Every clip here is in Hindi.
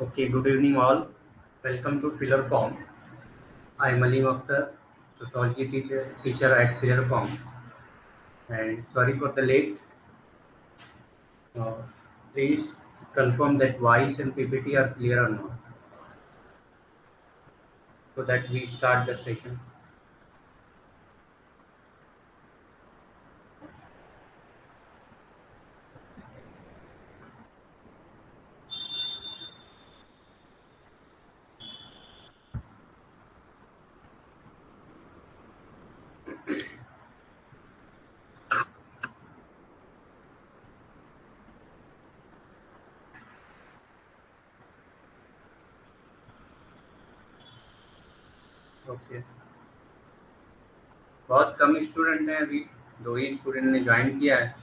Okay, good evening all. Welcome to Filler Form. I am Ali Akhtar, sociology teacher at Filler Form. And sorry for the late. Uh, Please confirm that voice and PPT are clear or not, so that we start the session. Okay, बहुत कम स्टूडेंट हैं अभी, 2 ही स्टूडेंट ने ज्वाइन किया है.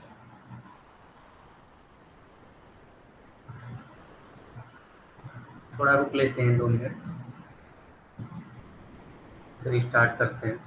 थोड़ा रुक लेते हैं 2 मिनट, फिर स्टार्ट करते हैं.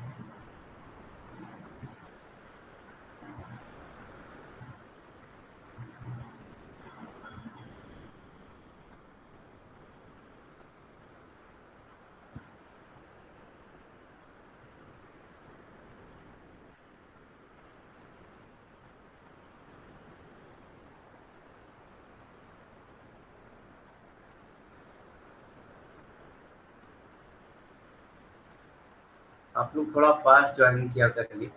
आप लोग थोड़ा फास्ट ज्वाइन किया करिए.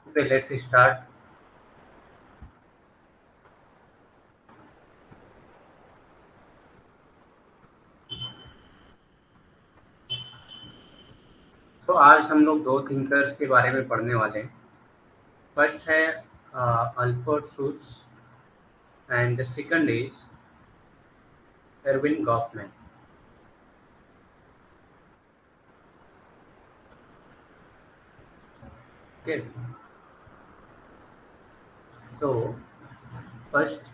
Okay, let's start. तो आज हम लोग 2 थिंकर्स के बारे में पढ़ने वाले हैं. फर्स्ट है Alfred शुट्ज and the second is Erwin Goffman. Okay, so first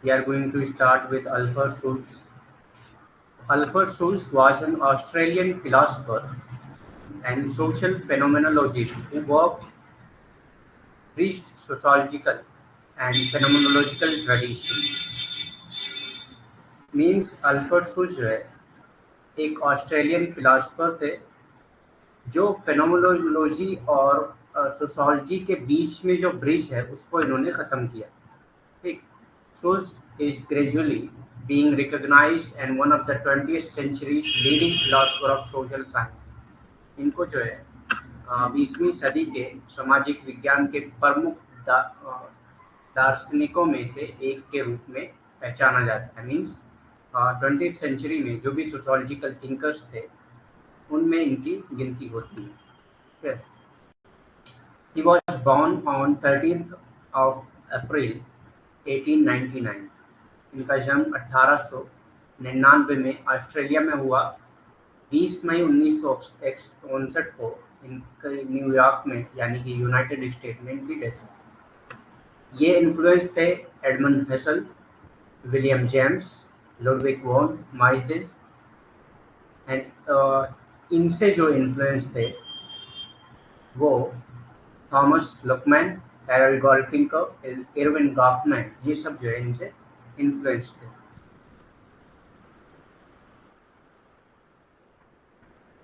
we are going to start with Alfred Schultz. Alfred Schultz was an Australian philosopher and social phenomenologist who worked preached sociological and phenomenological traditions. Means Alfred Schutz जो है एक ऑस्ट्रेलियन फिलोसफर थे जो फेनोमेनोलॉजी और सोशोलॉजी के बीच में जो ब्रिज है उसको इन्होंने ख़त्म किया. ठीक. Schutz is gradually being recognized and one of the 20th century's leading philosopher of social science. इनको जो है 20वीं सदी के सामाजिक विज्ञान के प्रमुख दार्शनिकों में से एक के रूप में पहचाना जाता है. मीन्स 20th सेंचुरी में जो भी सोशोलॉजिकल थिंकर्स थे उनमें इनकी गिनती होती है. He was born on 13th of April 1899. इनका जन्म 1899 में ऑस्ट्रेलिया में हुआ. 20 मई 1959 को इनके न्यूयॉर्क में यानी कि यूनाइटेड स्टेट में इनकी डेथ हुई. ये इन्फ्लुएंस थे Edmund Husserl, William James, Ludwig von Mises and इनसे जो इन्फ्लुएंस थे वो Thomas Luckmann, Harold Garfinkel, Erving Goffman, ये सब जो है इनसे इन्फ्लुएंस थे.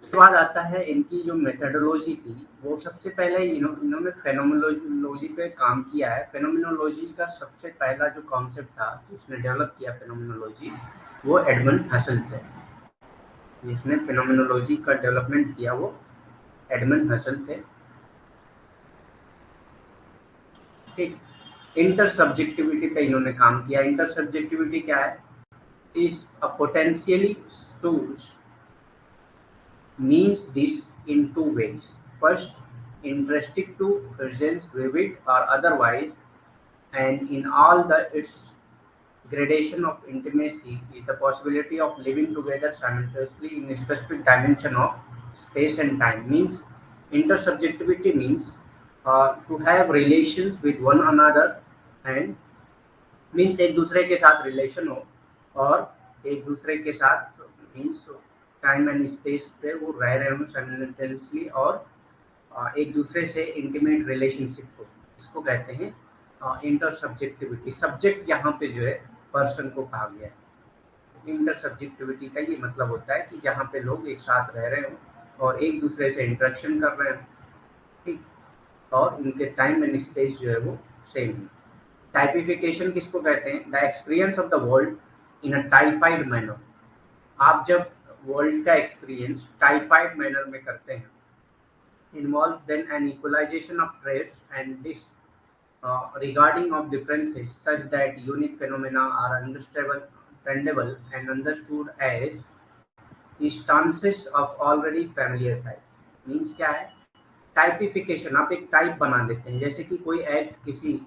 उसके बाद आता है इनकी जो मेथडोलॉजी थी. वो सबसे पहले इन्होंने फेनोमेनोलॉजी पे काम किया है. फेनोमेनोलॉजी का सबसे पहला जो कॉन्सेप्ट था जिसने डेवलप किया फेनोमेनोलॉजी वो एडमंड हसल थे. जिसने फेनोमेनोलॉजी का डेवलपमेंट किया वो एडमंड हसल थे. ठीक. इंटर सब्जेक्टिविटी पे इन्होंने काम किया. इंटर सब्जेक्टिविटी क्या है? is a potentially source means this in two ways. First, interesting to presence vivid or otherwise, and in all the its gradation of intimacy is the possibility of living together simultaneously in a specific dimension of space and time. Means intersubjectivity means to have relations with one another and means एक दूसरे के साथ रिलेशन हो और एक दूसरे के साथ मीन्स टाइम एंड स्पेस पे वो रह रहे हो साइमल्टेनियसली और एक दूसरे से इंटीमेट रिलेशनशिप हो, इसको कहते हैं इंटर सब्जेक्टिविटी। सब्जेक्ट यहाँ पे जो है पर्सन को कहा गया है। इंटर सब्जेक्टिविटी का ये मतलब होता है कि जहाँ पे लोग एक साथ रह रहे हो और एक दूसरे से इंटरेक्शन कर रहे हो, ठीक, और उनके टाइम एंड स्पेस जो है वो सेम है। टाइपिफिकेशन किसको कहते हैं? The experience of the world in a typhoid manner. आप जब वर्ल्ड का एक्सपीरियंस टाइफाइड मैनर में करते हैं, involve then an equalisation of trades and this regarding of differences such that unique phenomena are understandable and understood as instances of already familiar type। Means क्या है? टाइपिफिकेशन, आप एक टाइप बना देते हैं। जैसे कि कोई एक्ट, किसी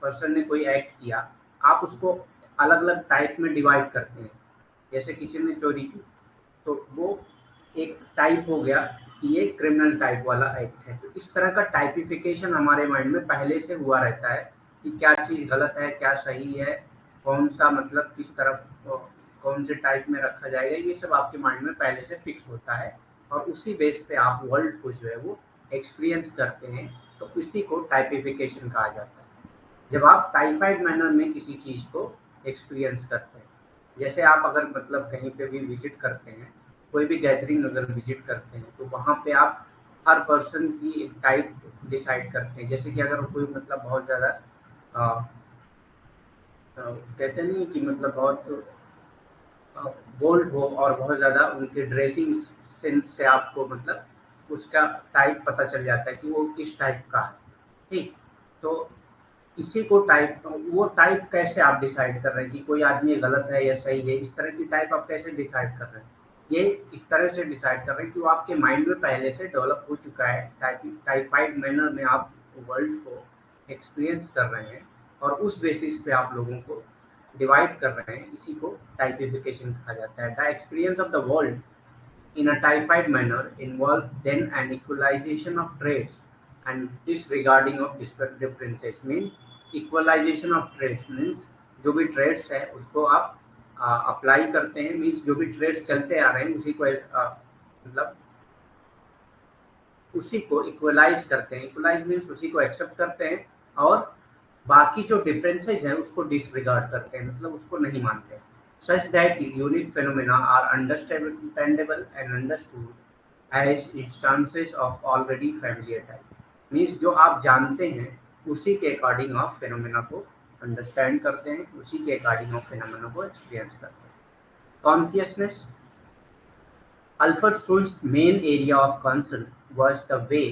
पर्सन ने कोई एक्ट किया, आप उसको अलग अलग टाइप में डिवाइड करते हैं। जैसे किसी ने चोरी की तो वो एक टाइप हो गया कि ये क्रिमिनल टाइप वाला एक्ट है। तो इस तरह का टाइपिफिकेशन हमारे माइंड में पहले से हुआ रहता है कि क्या चीज़ गलत है, क्या सही है, कौन सा मतलब किस तरफ कौन से टाइप में रखा जाएगा, ये सब आपके माइंड में पहले से फिक्स होता है और उसी बेस पे आप वर्ल्ड को जो है वो एक्सपीरियंस करते हैं। तो इसी को टाइपिफिकेशन कहा जाता है। जब आप टाइफाइड मैनर में किसी चीज़ को एक्सपीरियंस करते हैं, जैसे आप अगर मतलब कहीं पे भी विजिट करते हैं, कोई भी गैदरिंग अगर विजिट करते हैं, तो वहाँ पे आप हर पर्सन की एक टाइप डिसाइड करते हैं। जैसे कि अगर कोई मतलब बहुत ज़्यादा कहते नहीं कि मतलब बहुत बोल्ड हो और बहुत ज़्यादा उनके ड्रेसिंग सेंस से आपको मतलब उसका टाइप पता चल जाता है कि वो किस टाइप का है, ठीक। तो इसी को टाइप, वो टाइप कैसे आप डिसाइड कर रहे हैं कि कोई आदमी गलत है या सही है, इस तरह की टाइप आप कैसे डिसाइड कर रहे हैं? ये इस तरह से डिसाइड कर रहे हैं कि वो आपके माइंड में पहले से डेवलप हो चुका है। टाइफाइड मैनर में आप वर्ल्ड को एक्सपीरियंस कर रहे हैं और उस बेसिस पे आप लोगों को डिवाइड कर रहे हैं। इसी को टाइपिफिकेशन कहा जाता है। The experience of the world in a typified manner involves then an equalization of traits and disregarding of differences। mean equalization of traits means जो भी traits है उसको आप अप्लाई करते हैं। मीन्स जो भी traits चलते आ रहे हैं उसी को मतलब उसी को इक्वलाइज करते हैं। इक्वलाइज मीन्स उसी को एक्सेप्ट करते हैं और बाकी जो डिफरेंसेस हैं उसको डिसरिगार्ड करते हैं, मतलब उसको नहीं मानते। such that unique phenomena are understandable and understood as instances of already familiar type। Means जो आप जानते हैं उसी के अकॉर्डिंग आप फेनोमेना को अंडरस्टैंड करते हैं, उसी के अकॉर्डिंग आप फेनोमेना को एक्सपीरियंस करते हैं। Consciousness. Alfred Schultz's main area of concern was the way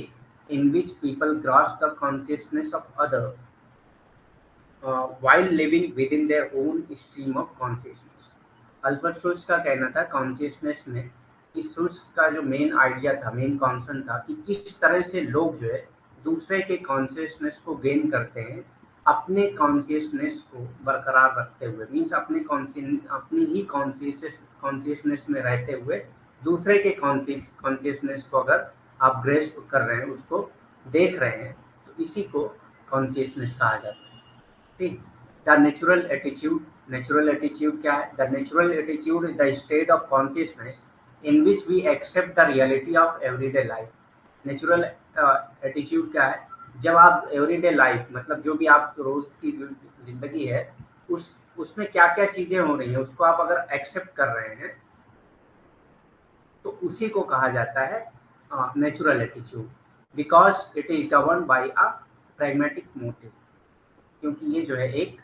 in which people grasp the consciousness of other while living within their own stream of consciousness। Alfred Schutz का कहना था कॉन्शियसनेस में, इस शुल्ट्ज का जो मेन आइडिया था, मेन कॉन्सर्न था कि किस तरह से लोग जो है दूसरे के कॉन्शियसनेस को गेन करते हैं अपने कॉन्शियसनेस को बरकरार रखते हुए। मीन्स अपनी ही कॉन्शियसनेस में रहते हुए दूसरे के कॉन्शियसनेस को अगर आप ग्रेस्प कर रहे हैं, उसको देख रहे हैं, तो इसी को कॉन्शियसनेस कहा जाता है, ठीक। The natural attitude. Natural attitude क्या है? The natural attitude is the state of consciousness in which we accept the reality of everyday life. Natural attitude क्या है? जब आप एवरीडे लाइफ मतलब जो भी आप रोज की जिंदगी है उसमें क्या क्या चीजें हो रही हैं उसको आप अगर एक्सेप्ट कर रहे हैं तो उसी को कहा जाता है natural attitude. Because it is govern by a pragmatic motive, क्योंकि ये जो है एक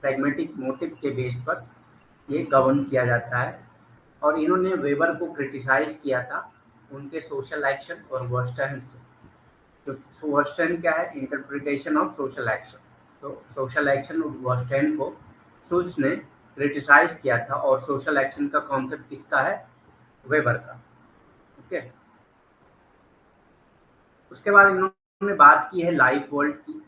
प्रैग्मेटिक मोटिव के बेस पर ये गवर्न किया जाता है। और इन्होंने वेबर को क्रिटिसाइज किया था उनके सोशल एक्शन और वर्स्टर्न से। क्योंकि वर्स्टर्न क्या है? Interpretation of social action. तो सोशल एक्शन और वर्स्टर्न को शुल्ट्ज ने क्रिटिसाइज किया था, और सोशल एक्शन का कॉन्सेप्ट किसका है? वेबर का। ओके, उसके बाद इन्होंने बात की है लाइफ वर्ल्ड की।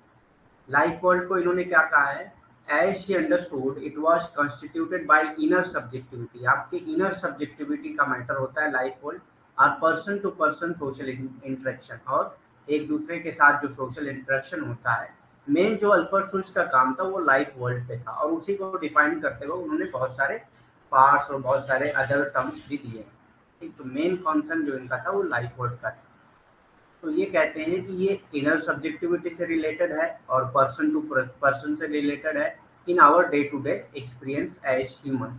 लाइफ वर्ल्ड को इन्होंने क्या कहा है? As she understood it was constituted by inner subjectivity. आपके इनर सब्जेक्टिविटी का मैटर होता है लाइफ वर्ल्ड, और person to person social interaction, और एक दूसरे के साथ जो सोशल इंटरेक्शन होता है। मेन जो अल्फर्ड का काम था वो लाइफ वर्ल्ड पे था, और उसी को डिफाइन करते हुए उन्होंने बहुत सारे पार्ट्स और बहुत सारे अदर टर्म्स भी दिए। ठीक, तो मेन कॉन्सर्न जो इनका था वो लाइफ वर्ल्ड का था। तो ये कहते हैं कि ये इनर सब्जेक्टिविटी से रिलेटेड है और पर्सन टू पर्सन से रिलेटेड है in our day to day experience as human.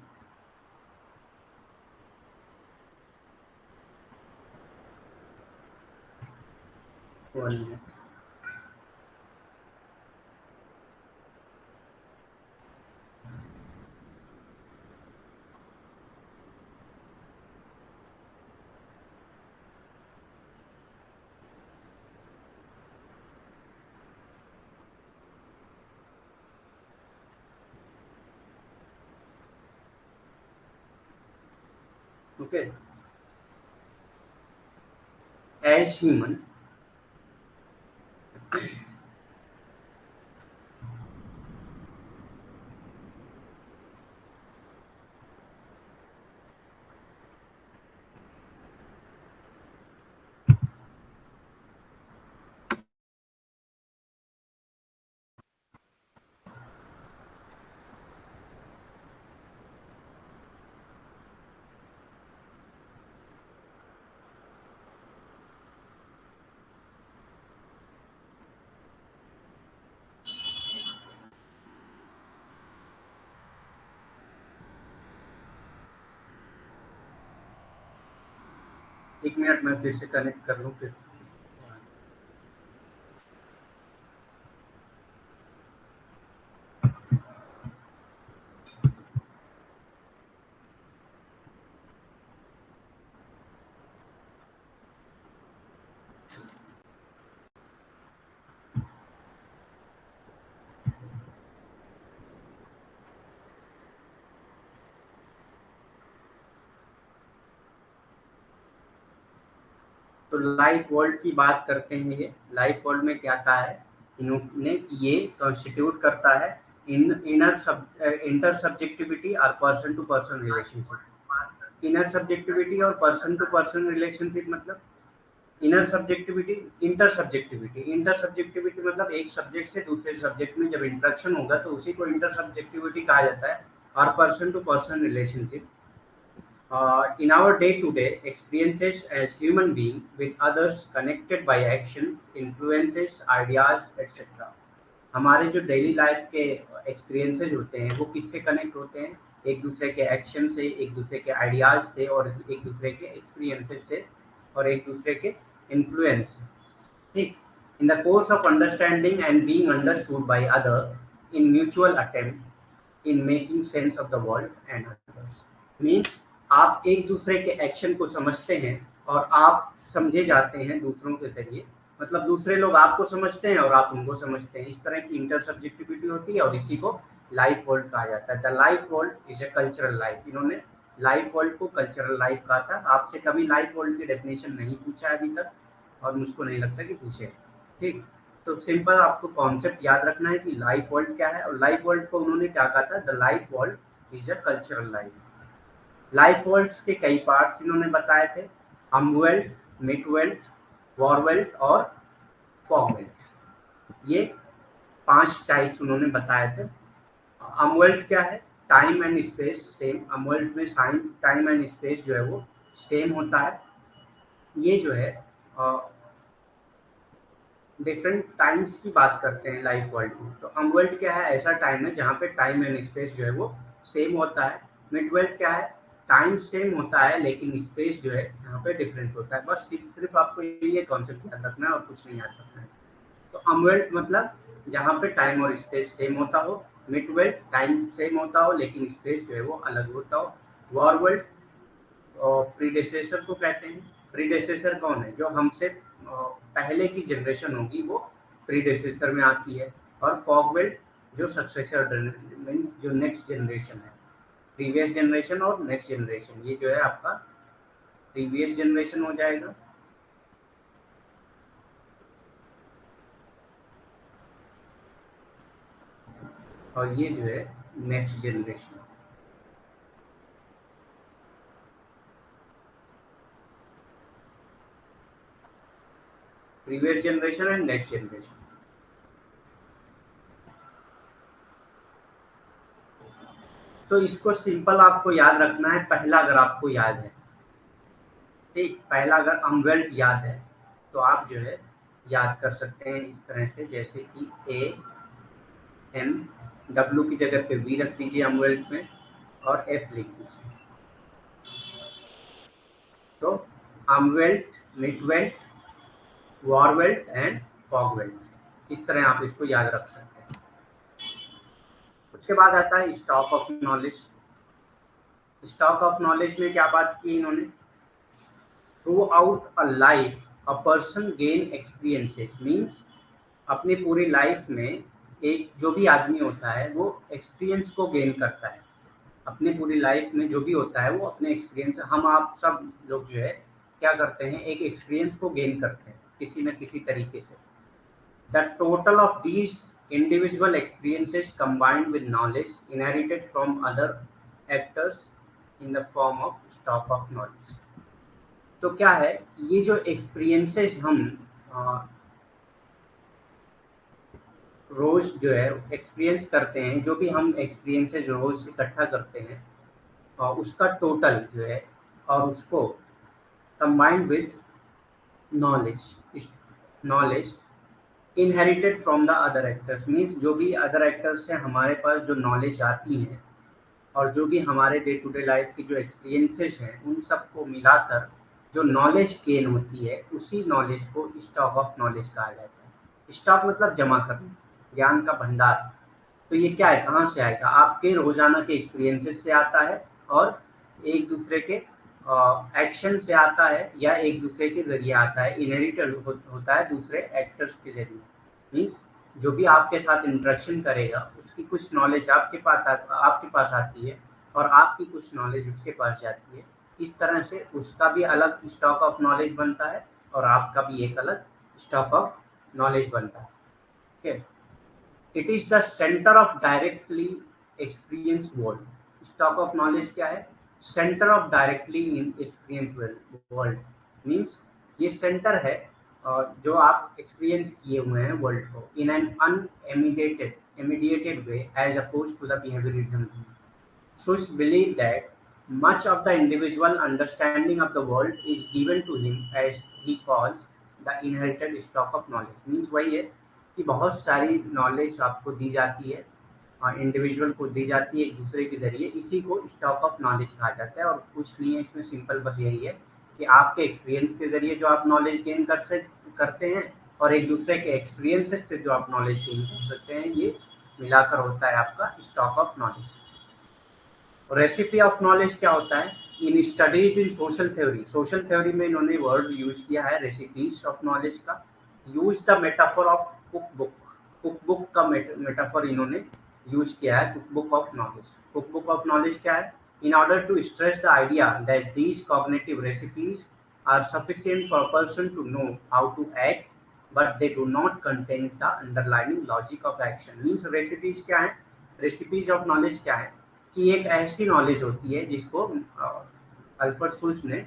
Okay, as human एक मिनट में फिर से कनेक्ट कर लूँ फिर। तो लाइफ वर्ल्ड की बात करते हैं। ये लाइफ वर्ल्ड में क्या कहा है इन्होंने कि ये कॉन्स्टिट्यूट करता है in inner sub inter subjectivity और person to person relationship. Inner subjectivity और पर्सन टू पर्सन रिलेशनशिप मतलब इनर सब्जेक्टिविटी, इंटर सब्जेक्टिविटी मतलब एक सब्जेक्ट से दूसरे सब्जेक्ट में जब इंटरेक्शन होगा तो उसी को इंटर सब्जेक्टिविटी कहा जाता है। और person to person relationship in our day-to-day experiences as human being with others connected by actions, influences, ideas, etc. हमारे जो डेली लाइफ के एक्सपीरियंसेस होते हैं वो किससे कनेक्ट होते हैं? एक दूसरे के एक्शन से, एक दूसरे के आइडियाज से, और एक दूसरे के एक्सपीरियंसेस से, और एक दूसरे के इन्फ्लुएंस से। ठीक, in the course of understanding and being understood by other in mutual attempt in making sense of the world and others. Means आप एक दूसरे के एक्शन को समझते हैं और आप समझे जाते हैं दूसरों के जरिए। मतलब दूसरे लोग आपको समझते हैं और आप उनको समझते हैं। इस तरह की इंटर सब्जेक्टिविटी होती है और इसी को लाइफ वर्ल्ड कहा जाता है। The life world is a cultural life. इन्होंने लाइफ वर्ल्ड को कल्चरल लाइफ कहा था। आपसे कभी लाइफ वर्ल्ड की डेफिनेशन नहीं पूछा है अभी तक, और मुझको नहीं लगता कि पूछे। ठीक, तो सिंपल आपको कॉन्सेप्ट याद रखना है कि लाइफ वर्ल्ड क्या है, और लाइफ वर्ल्ड को उन्होंने क्या कहा था? The life world is a cultural life. Life worlds के कई पार्ट्स इन्होंने बताए थे, अमवेल्ट, मिडवेल्ट, वॉरवेल्ट और फॉगवेल्ट। ये 5 टाइप्स उन्होंने बताए थे। अमवेल्ट क्या है? Time and space same. Umwelt में टाइम एंड स्पेस जो है वो सेम होता है। ये जो है डिफरेंट टाइम्स की बात करते हैं लाइफ वर्ल्ड में। तो अमवर्ल्ड क्या है? ऐसा टाइम है जहाँ पे टाइम एंड स्पेस जो है वो सेम होता है। मिड वर्ल्ड क्या है? टाइम सेम होता है लेकिन स्पेस जो है यहाँ पे डिफरेंस होता है। बस सिर्फ आपको ये कॉन्सेप्ट याद रखना है और कुछ नहीं याद रखना है। तो अमवर्ल्ड मतलब जहाँ पे टाइम और स्पेस सेम होता हो। मिड वर्ल्ड टाइम सेम होता हो लेकिन स्पेस जो है वो अलग होता हो। वॉर वर्ल्ड प्रीडेसेसर को कहते हैं। प्रीडेसेसर कौन है? जो हमसे पहले की जनरेशन होगी वो प्रीडेसेसर में आती है। और फॉगवेल्ट जो सक्सेसर मीन्स जो नेक्स्ट जनरेशन है। प्रीवियस जनरेशन और नेक्स्ट जनरेशन, ये जो है आपका प्रीवियस जनरेशन हो जाएगा, और ये जो है next generation. Previous generation and next generation. तो इसको सिंपल आपको याद रखना है। पहला अगर आपको याद है, ठीक, पहला अगर अमवेल्ट याद है तो आप जो है याद कर सकते हैं इस तरह से, जैसे कि ए एम, डब्ल्यू की जगह पे वी रख दीजिए अमवेल्ट में, और एफ लिख दीजिए। तो अमवेल्ट, मिडवेल्ट, वॉरवेल्ट एंड फॉगवेल्ट, इस तरह आप इसको याद रख सकते हैं। उसके बाद आता है stock of knowledge. Stock of knowledge में क्या बात की इन्होंने, through out a life a person gain experiences, means अपनी पूरी लाइफ में एक जो भी आदमी होता है वो एक्सपीरियंस को गेन करता है। अपनी पूरी लाइफ में जो भी होता है वो अपने एक्सपीरियंस, हम आप सब लोग जो है क्या करते हैं, एक एक्सपीरियंस को गेन करते हैं किसी न किसी तरीके से। The total of these individual experiences combined with knowledge inherited from other actors in the form of stock of knowledge. तो क्या है, ये जो एक्सपीरियंसेस हम रोज जो है एक्सपीरियंस करते हैं, जो भी हम एक्सपीरियंसेस रोज इकट्ठा करते हैं, उसका टोटल जो है, और उसको combined with knowledge, knowledge inherited from the other actors, means जो भी अदर एक्टर्स से हमारे पास जो नॉलेज आती है, और जो भी हमारे डे टू डे लाइफ की जो एक्सपीरियंसेस हैं उन सबको मिलाकर जो नॉलेज गेन होती है, उसी नॉलेज को स्टॉक ऑफ नॉलेज कहा जाता है। स्टॉक मतलब जमा करना, ज्ञान का भंडार। तो ये क्या है, कहाँ से आएगा, आपके रोजाना के एक्सपीरियंसेस से आता है, और एक दूसरे के एक्शन से आता है, या एक दूसरे के जरिए आता है, इनहेरिटेड होता है दूसरे एक्टर्स के जरिए। मीन्स जो भी आपके साथ इंटरेक्शन करेगा उसकी कुछ नॉलेज आपके पास आती है, और आपकी कुछ नॉलेज उसके पास जाती है। इस तरह से उसका भी अलग स्टॉक ऑफ नॉलेज बनता है, और आपका भी एक अलग स्टॉक ऑफ नॉलेज बनता है। ठीक है, it is the centre of directly experience world. Stock of knowledge क्या है, centre of directly in experience world, means ये सेंटर है जो आप एक्सपीरियंस किए हुए हैं वर्ल्ड को, in an immediated way as opposed to the behaviorism. Such believe that much of the individual understanding of the world is given to him as he calls the inherited stock of knowledge. Means वही है कि बहुत सारी नॉलेज आपको दी जाती है, इंडिविजुअल को दी जाती है एक दूसरे के जरिए, इसी को स्टॉक ऑफ नॉलेज कहा जाता है। और कुछ नहीं है इसमें, सिंपल बस यही है कि आपके एक्सपीरियंस के जरिए जो आप नॉलेज गेन करते हैं, और एक दूसरे के एक्सपीरियंसेस से जो आप नॉलेज गेन कर सकते हैं, ये मिलाकर होता है आपका stock of knowledge. Recipe of knowledge क्या होता है, in studies in social theory, social theory में इन्होंने वर्ड यूज किया है रेसिपीज ऑफ नॉलेज का। Use the metaphor of cook book, cook book का मेटाफोर इन्होंने यूज किया है, cook book of knowledge. Cook book of knowledge क्या है, in order to stress the idea that these cognitive recipes are sufficient for a person to know how to act, but they do not contain the underlying logic of action. Means recipes क्या है, recipes of knowledge क्या है, कि एक ऐसी नॉलेज होती है जिसको अल्फ्रेड सुल्स ने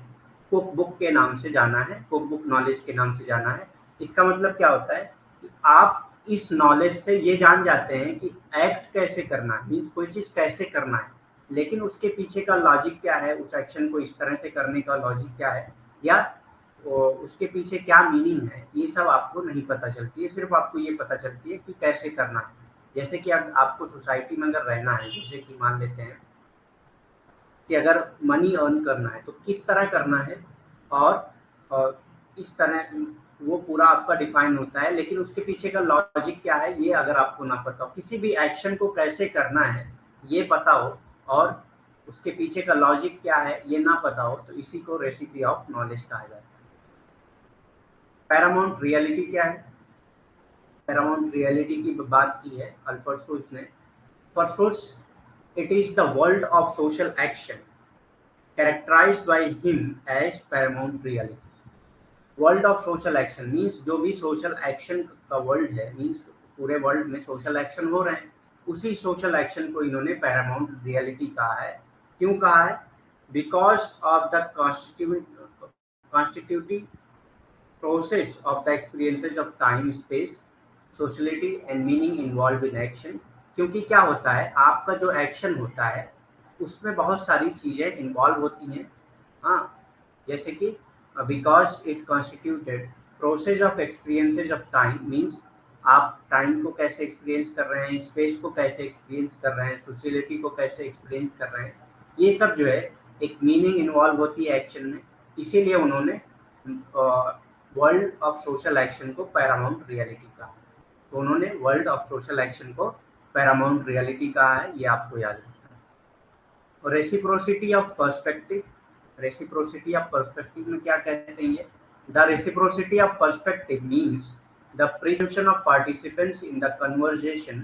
कुक बुक के नाम से जाना है, कुक बुक नॉलेज के नाम से जाना है। इसका मतलब क्या होता है कि आप इस नॉलेज से ये जान जाते हैं कि एक्ट कैसे करना है, मीन्स कोई चीज़ कैसे करना है, लेकिन उसके पीछे का लॉजिक क्या है, उस एक्शन को इस तरह से करने का लॉजिक क्या है, या उसके पीछे क्या मीनिंग है, ये सब आपको नहीं पता चलती है। सिर्फ आपको ये पता चलती है कि कैसे करना है। जैसे कि आपको सोसाइटी में अगर रहना है, जैसे कि मान लेते हैं कि अगर मनी अर्न करना है तो किस तरह करना है, और इस तरह वो पूरा आपका डिफाइन होता है, लेकिन उसके पीछे का लॉजिक क्या है ये अगर आपको ना पता हो, किसी भी एक्शन को कैसे करना है ये पता हो, और उसके पीछे का लॉजिक क्या है ये ना पता हो, तो इसी को रेसिपी ऑफ नॉलेज कहा जाता है। पैरामाउंट रियलिटी क्या है, पैरामाउंट रियलिटी की बात की है अल्फ्रेड सुल्स ने। For Schutz It is the world of social action characterized by him as paramount reality. World of social action means जो भी सोशल एक्शन का वर्ल्ड है, मीन्स पूरे वर्ल्ड में सोशल एक्शन हो रहे हैं, उसी सोशल एक्शन को इन्होंने पैरामाउंट रियलिटी कहा है। क्यों कहा है? Because of the constitutive process of the experiences of time, space, sociality and meaning involve in action. क्योंकि क्या होता है, आपका जो एक्शन होता है उसमें बहुत सारी चीज़ें इन्वॉल्व होती हैं। हाँ, जैसे कि because it constituted process of experiences of time, means आप टाइम को कैसे एक्सपीरियंस कर रहे हैं, स्पेस को कैसे एक्सपीरियंस कर रहे हैं, सोशलिटी को कैसे एक्सपीरियंस कर रहे हैं, ये सब जो है एक मीनिंग इन्वॉल्व होती है एक्शन में। इसीलिए उन्होंने वर्ल्ड ऑफ सोशल एक्शन को पैरामाउंट रियलिटी कहा। तो उन्होंने वर्ल्ड ऑफ सोशल एक्शन को पैरामाउंट रियलिटी कहा है, ये आपको याद रखना है। और reciprocity of perspective, reciprocity of perspective में क्या कहते हैं ये? The reciprocity of perspective means the presumption of participants in the conversation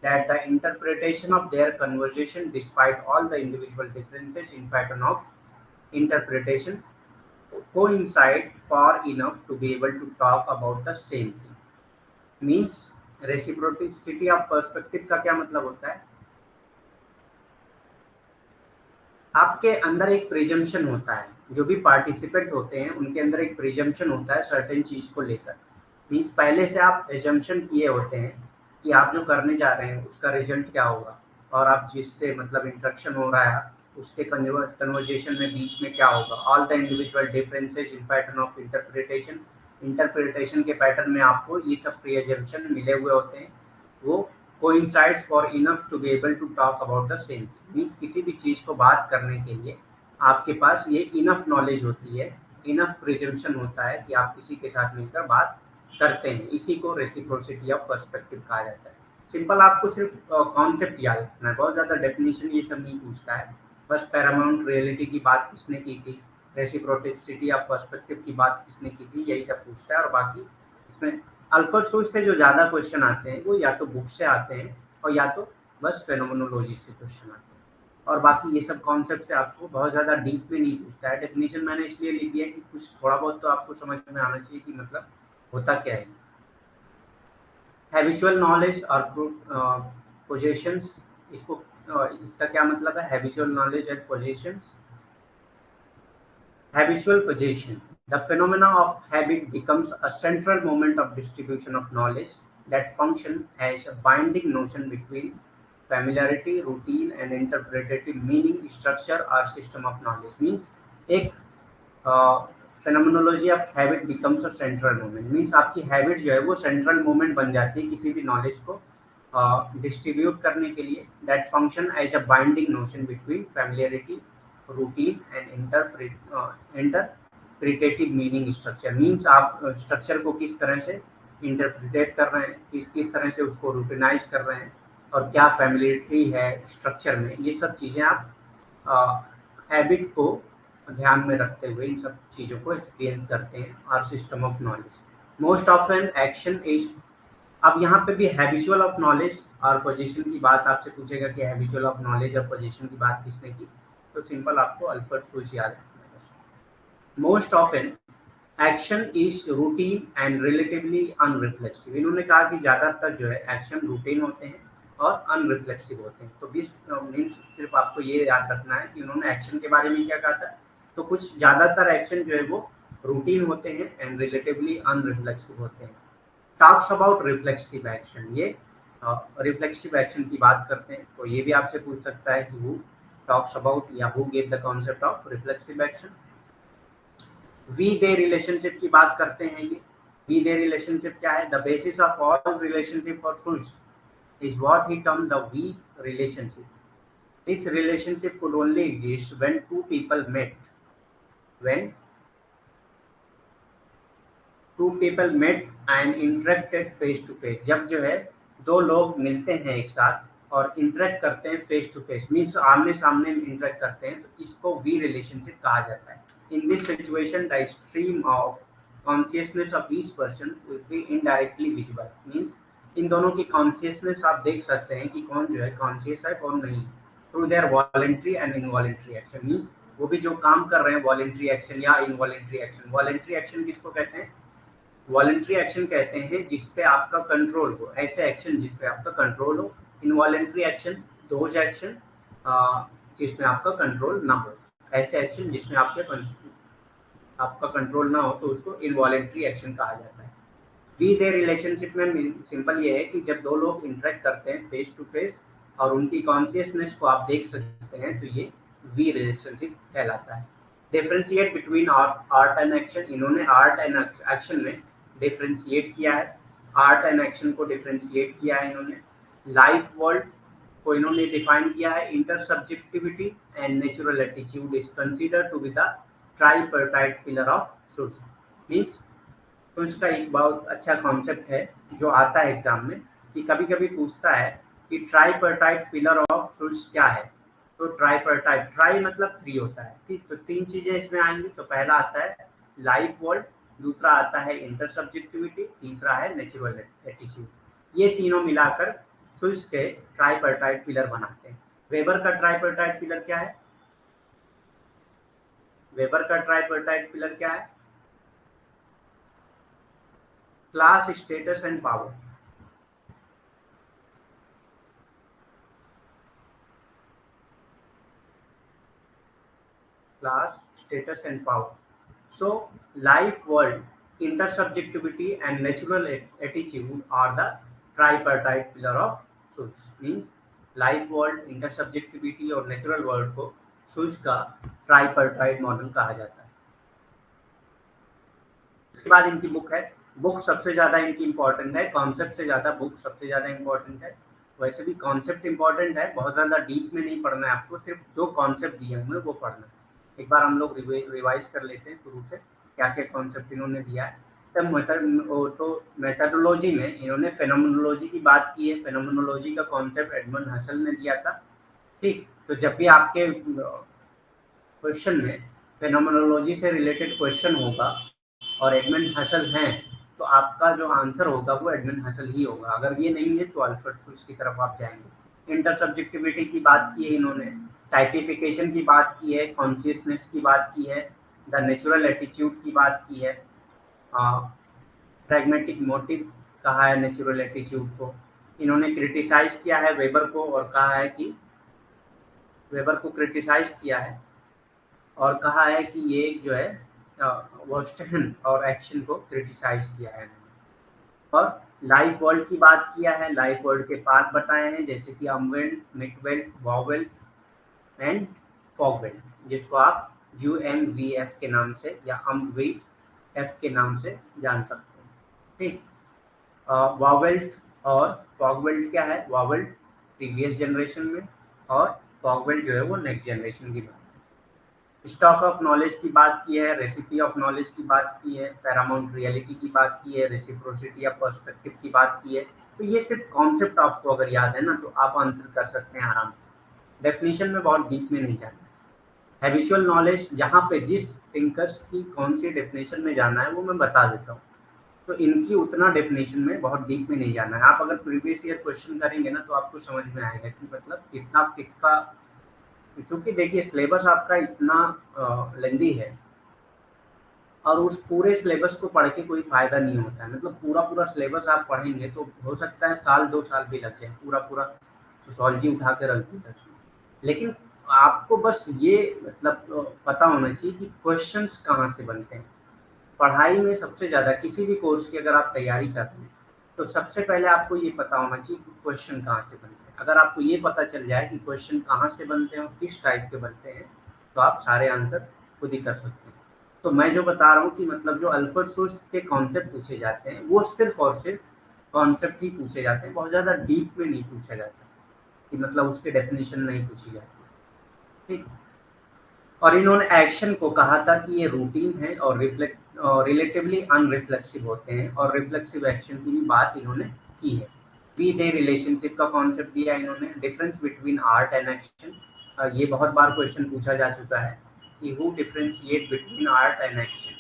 that the interpretation of their conversation, despite all the individual differences in pattern of interpretation, coincide far enough to be able to talk about the same thing. Means reciprocity of perspective का क्या मतलब होता है? आपके अंदर एक प्रिजम्पशन होता है, जो भी पार्टिसिपेंट होते हैं उनके अंदर एक प्रिजम्पशन होता है सर्टेन चीज को लेकर। मीन्स पहले से आप एजम्पशन किए होते हैं कि आप जो करने जा रहे हैं उसका रिजल्ट क्या होगा, और आप जिससे मतलब इंटरेक्शन हो रहा है उसके कन्वर्जेशन में बीच में क्या होगा। All the individual differences in pattern of interpretation, interpretation के पैटर्न में आपको ये सब प्री-एजम्पशन मिले हुए होते हैं। वो coincides for enough to be able to talk about the same thing, means किसी भी चीज को बात करने के लिए आपके पास ये इनफ नॉलेज होती है, इनफ प्रिजम्पशन होता है कि आप किसी के साथ मिलकर बात करते हैं। इसी को रेसिप्रोसिटी ऑफ पर्सपेक्टिव कहा जाता है। सिंपल आपको सिर्फ कॉन्सेप्ट याद रखना है, बहुत ज़्यादा डेफिनेशन ये सब नहीं पूछता है। बस पैरामाउंट रियलिटी की बात किसने की थी, रेसिप्रोसिटी ऑफ पर्सपेक्टिव की बात किसने की थी, यही सब पूछता है। और बाकी इसमें अल्फर्ड सूज से जो ज़्यादा क्वेश्चन आते हैं वो या तो बुक से आते हैं और या तो बस फेनोमेनोलॉजी से क्वेश्चन आते हैं। और बाकी ये सब कॉन्सेप्ट से आपको बहुत ज़्यादा डीप में नहीं पूछता है। डेफिनेशन मैंने इसलिए लिख दिया कि कुछ थोड़ा बहुत तो आपको समझ में आना चाहिए कि मतलब होता क्या है। हैबिचुअल नॉलेज और पोजेशंस, इसको इसका क्या मतलब है? Habitual knowledge and possessions. Habitual possession. The phenomena of habit becomes a central moment of distribution of knowledge that function as a binding notion between familiarity, routine, and interpretative meaning, structure, or system of knowledge. Means एक phenomenology of habit becomes a central moment. Means आपकी habit जो है वो central moment बन जाती है किसी भी knowledge को distribute करने के लिए। That function as a binding notion between familiarity, routine and interpretative meaning structure. Means आप स्ट्रक्चर को किस तरह से इंटरप्रिटेट कर रहे हैं, किस तरह से उसको रूटिनाइज कर रहे हैं, और क्या फैमिलियरिटी है स्ट्रक्चर में, ये सब चीज़ें आप हैबिट को ध्यान में रखते हुए इन सब चीज़ों को एक्सपीरियंस करते हैं। और system of knowledge, most often action is. अब यहाँ पे भी हैबिचुअल ऑफ नॉलेज और पोजीशन की बात आपसे पूछेगा कि हैबिचुअल ऑफ नॉलेज और पोजीशन की बात किसने की, तो सिंपल आपको अल्फर्ड सूज याद रखना है। Most often action is routine and relatively unreflexive. इन्होंने कहा कि ज़्यादातर जो है एक्शन रूटीन होते हैं और अनरिफ्लेक्सिव होते हैं। तो 20 मीन्स सिर्फ आपको ये याद रखना है कि उन्होंने एक्शन के बारे में क्या कहा था। तो कुछ ज़्यादातर एक्शन जो है वो रूटीन होते हैं एंड रिलेटिवली अनरिफ्लेक्सिव होते हैं। टॉक्स अबाउट रिफ्लेक्सिव एक्शन, ये रिफ्लेक्सिव एक्शन की बात करते हैं। तो ये भी आपसे पूछ सकता है कि वो talks about या who gave the concept of reflexive action। we they relationship की बात करते हैं। ये we they relationship क्या है? The basis of all relationship for Sush is what he termed the we relationship. This relationship could only exist when two people met, when two people met and interacted face to face। जब जो है दो लोग मिलते हैं एक साथ और इंटरेक्ट करते हैं फेस टू फेस, मीन्स आमने सामने इंटरेक्ट करते हैं, तो इसको वी रिलेशनशिप कहा जाता है। In this situation the stream of consciousness of each person will be indirectly visible. Means in दोनों की कॉन्शियसनेस आप देख सकते हैं कि कौन जो है कॉन्शियस है कौन नहीं। Through their voluntary and involuntary action. Means वो भी जो काम कर रहे हैं वॉलंटरी एक्शन या इनवॉलंटरी एक्शन। वॉलंटरी एक्शन किसको कहते हैं? वॉलंटरी एक्शन कहते हैं जिस पे आपका कंट्रोल हो, ऐसे एक्शन जिस पे आपका कंट्रोल हो। इनवॉलंटरी एक्शन दोज एक्शन जिसमें आपका कंट्रोल ना हो, ऐसे एक्शन जिसमें आपका कंट्रोल ना हो तो उसको इनवॉलंटरी एक्शन कहा जाता है। वी दे रिलेशनशिप में सिंपल ये है कि जब दो लोग इंटरेक्ट करते हैं फेस टू फेस और उनकी कॉन्शियसनेस को आप देख सकते हैं तो ये वी रिलेशनशिप कहलाता है। Differentiate between art and action. इन्होंने आर्ट एंड एक्शन में डिफरेंशिएट किया है, आर्ट एंड एक्शन को डिफरेंशिएट किया है इन्होंने। लाइफ वर्ल्ड को इन्होंने डिफाइन किया है, intersubjectivity and natural attitude is consider to be the tripartite pillar of सोच। मीन्स तो इसका एक बहुत अच्छा कॉन्सेप्ट है जो आता है एग्जाम में कि कभी कभी पूछता है कि ट्राइपर्टाइट पिलर ऑफ सोच क्या है। तो ट्राइपर्टाइट, ट्राई मतलब थ्री होता है, ठीक। तो तीन चीजें इसमें आएंगी। तो पहला आता है लाइफ वर्ल्ड, दूसरा आता है इंटरसब्जेक्टिविटी, तीसरा है नेचुरल एटीट्यूड। ये तीनों मिलाकर सोच के ट्राइपर्टाइट पिलर बनाते हैं। वेबर का ट्राइपर्टाइट पिलर क्या है? वेबर का ट्राइपर्टाइट पिलर क्या है? Class, status and power. class, status and power. So, life, world, intersubjectivity and natural attitude are the tripartite pillar of SUS. Means life, world, intersubjectivity और natural world को SUS का tripartite मॉडल कहा जाता है। उसके बाद इनकी बुक है। बुक सबसे ज्यादा इनकी इंपॉर्टेंट है, कॉन्सेप्ट से ज्यादा बुक सबसे ज्यादा इंपॉर्टेंट है। वैसे भी कॉन्सेप्ट इंपॉर्टेंट है, बहुत ज्यादा डीप में नहीं पढ़ना है आपको, सिर्फ जो कॉन्सेप्ट दिए होंगे वो पढ़ना है। एक बार हम लोग रिवाइज कर लेते हैं शुरू से क्या क्या कॉन्सेप्ट इन्होंने दिया है। तो मेथडोलॉजी में इन्होंने फेनोमेनोलॉजी की बात की है। फेनोमेनोलॉजी का कॉन्सेप्ट एडमंड हसल ने दिया था, ठीक। तो जब भी आपके क्वेश्चन में फेनोमेनोलॉजी से रिलेटेड क्वेश्चन होगा और एडमंड हसल हैं तो आपका जो आंसर होगा वो एडमंड हसल ही होगा। अगर ये नहीं है तो अल्फ्रेड सुस की तरफ आप जाएंगे। इंटरसब्जेक्टिविटी की बात की है इन्होंने, टाइपिफिकेशन की बात की है, कॉन्शियसनेस की बात की है, द नेचुरल एटीट्यूड की बात की है, प्रैग्मेटिक मोटिव कहा है नेचुरल एटीट्यूड को। इन्होंने क्रिटिसाइज किया है वेबर को और कहा है कि वेबर को क्रिटिसाइज किया है और कहा है कि ये जो है वर्स्टहन और एक्शन को क्रिटिसाइज किया है। और लाइफ वर्ल्ड की बात किया है, लाइफ वर्ल्ड के पार्ट बताए हैं जैसे कि अमवेल्ट, मिकवेल्ट, वॉवेल्ट एंड फॉगवेल्ट, जिसको आप UMVF के नाम से या UMVF के नाम से जान सकते हैं, ठीक। वॉवेल्ट और फॉगवेल्ट क्या है? वॉवेल्ट प्रीवियस जनरेशन में और फॉगवेल्ट जो है वो नेक्स्ट जनरेशन की बात। स्टॉक ऑफ नॉलेज की बात की है, रेसिपी ऑफ नॉलेज की बात की है, पैरामाउंट रियलिटी की बात की है, रेसिप्रोसिटी या पर्सपेक्टिव की बात की है। तो ये सिर्फ कॉन्सेप्ट आपको अगर याद है ना तो आप आंसर कर सकते हैं आराम से। डेफिनेशन में बहुत डीप में नहीं जाना। हैबिचुअल नॉलेज, जहाँ पे जिस थिंकर्स की कौन सी डेफिनेशन में जाना है वो मैं बता देता हूँ। तो इनकी उतना डेफिनेशन में बहुत डीप में नहीं जाना है। आप अगर प्रीवियस ईयर क्वेश्चन करेंगे ना तो आपको समझ में आएगा कि मतलब कितना किसका, क्योंकि देखिए सिलेबस आपका इतना लेंदी है और उस पूरे सिलेबस को पढ़ के कोई फायदा नहीं होता है। मतलब पूरा पूरा सिलेबस आप पढ़ेंगे तो हो सकता है साल 2 साल भी लग जाए पूरा पूरा सोशोलॉजी उठा के रख दिया। लेकिन आपको बस ये मतलब पता होना चाहिए कि क्वेश्चंस कहाँ से बनते हैं। पढ़ाई में सबसे ज़्यादा किसी भी कोर्स की अगर आप तैयारी कर रहे हैं तो सबसे पहले आपको ये पता होना चाहिए कि क्वेश्चन कहाँ से बनते हैं। अगर आपको ये पता चल जाए कि क्वेश्चन कहाँ से बनते हैं और किस टाइप के बनते हैं तो आप सारे आंसर खुद ही कर सकते हैं। तो मैं जो बता रहा हूँ कि मतलब जो अल्फ्रेड सुस के कॉन्सेप्ट पूछे जाते हैं वो सिर्फ और सिर्फ कॉन्सेप्ट ही पूछे जाते हैं, बहुत ज़्यादा डीप में नहीं पूछा जाता कि मतलब उसके डेफिनेशन नहीं पूछी जाती, ठीक। और इन्होंने एक्शन को कहा था कि ये रूटीन है और रिलेटिवली अनरिफ्लेक्सिव होते हैं और रिफ्लेक्सिव एक्शन की भी बात इन्होंने की है। वी दे रिलेशनशिप का कॉन्सेप्ट दिया इन्होंने। Difference between art and action, ये बहुत बार क्वेश्चन पूछा जा चुका है कि who differentiate between art and action.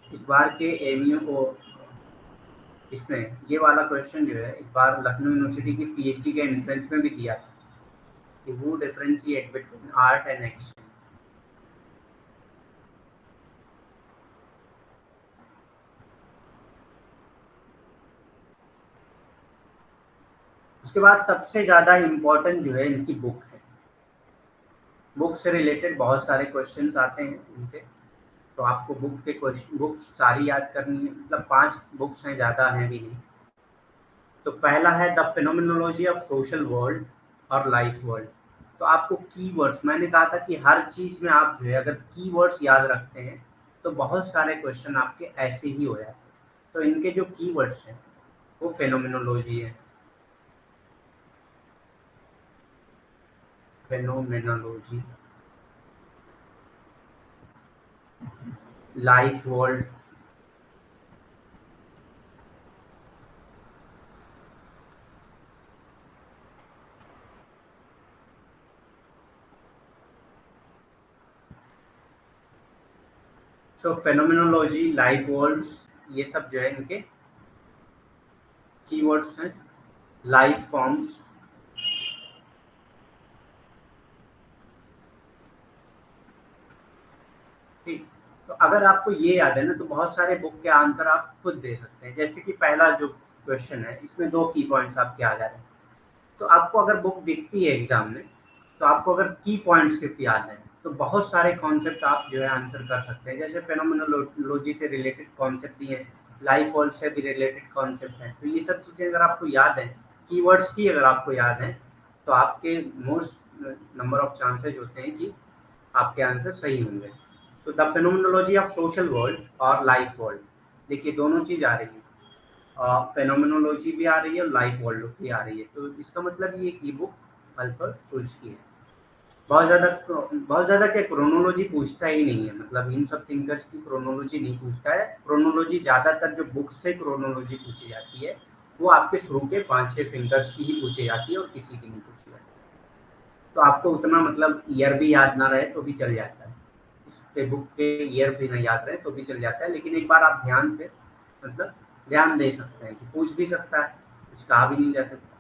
इस बार के एमयू को इसमें ये वाला क्वेश्चन जो है इस बार लखनऊ यूनिवर्सिटी की पीएचडी के एंट्रेंस में भी दिया था कि वो differentiate between art and action. उसके बाद सबसे ज़्यादा इम्पोर्टेंट जो है इनकी बुक है। बुक से रिलेटेड बहुत सारे क्वेश्चंस आते हैं इनके, तो आपको बुक के क्वेश्चन बुक सारी याद करनी है, मतलब 5 बुक्स हैं, ज़्यादा हैं भी नहीं। तो पहला है the phenomenology of social world और लाइफ वर्ल्ड। तो आपको कीवर्ड्स, मैंने कहा था कि हर चीज़ में आप जो है अगर कीवर्ड्स याद रखते हैं तो बहुत सारे क्वेश्चन आपके ऐसे ही हो जाते हैं। तो इनके जो कीवर्ड्स हैं वो फेनोमिनोलॉजी है, फेनोमेनोलॉजी, लाइफ वर्ल्ड, सो फेनोमेनोलॉजी, लाइफ वर्ल्ड्स, ये सब जो है इनके कीवर्ड्स हैं। लाइफ फॉर्म्स, ठीक। तो अगर आपको ये याद है ना तो बहुत सारे बुक के आंसर आप खुद दे सकते हैं। जैसे कि पहला जो क्वेश्चन है इसमें 2 की पॉइंट्स आपके आ जा रहे हैं। तो आपको अगर बुक दिखती है एग्जाम में, तो आपको अगर की पॉइंट सिर्फ याद है तो बहुत सारे कॉन्सेप्ट आप जो है आंसर कर सकते हैं। जैसे फेनोमेनोलॉजी से रिलेटेड कॉन्सेप्ट भी है, लाइफ वर्ल्ड से भी रिलेटेड कॉन्सेप्ट है। तो ये सब चीज़ें अगर आपको याद है, कीवर्ड्स की अगर आपको याद है, तो आपके मोस्ट नंबर ऑफ चांसेस होते हैं कि आपके आंसर सही होंगे। तो the phenomenology of social world और लाइफ वर्ल्ड, देखिए दोनों चीज़ आ रही है, फेनोमेनोलॉजी भी आ रही है और लाइफ वर्ल्ड भी आ रही है। तो इसका मतलब ये कि बुक अल्फर्ड शुल्स की है। बहुत ज़्यादा क्या क्रोनोलॉजी पूछता ही नहीं है, मतलब इन सब थिंकर्स की क्रोनोलॉजी नहीं पूछता है। क्रोनोलॉजी ज़्यादातर जो बुक्स से क्रोनोलॉजी पूछी जाती है वो आपके शुरू के 5-6 थिंकर्स की ही पूछी जाती है और किसी की नहीं पूछी जाती। तो आपको उतना मतलब ईयर भी याद ना रहे तो भी चल जाता है, इस पे बुक के ईयर भी ना याद रहे तो भी चल जाता है। लेकिन एक बार आप ध्यान से मतलब ध्यान दे सकते हैं कि पूछ भी सकता है, कुछ कहा भी नहीं जा सकता।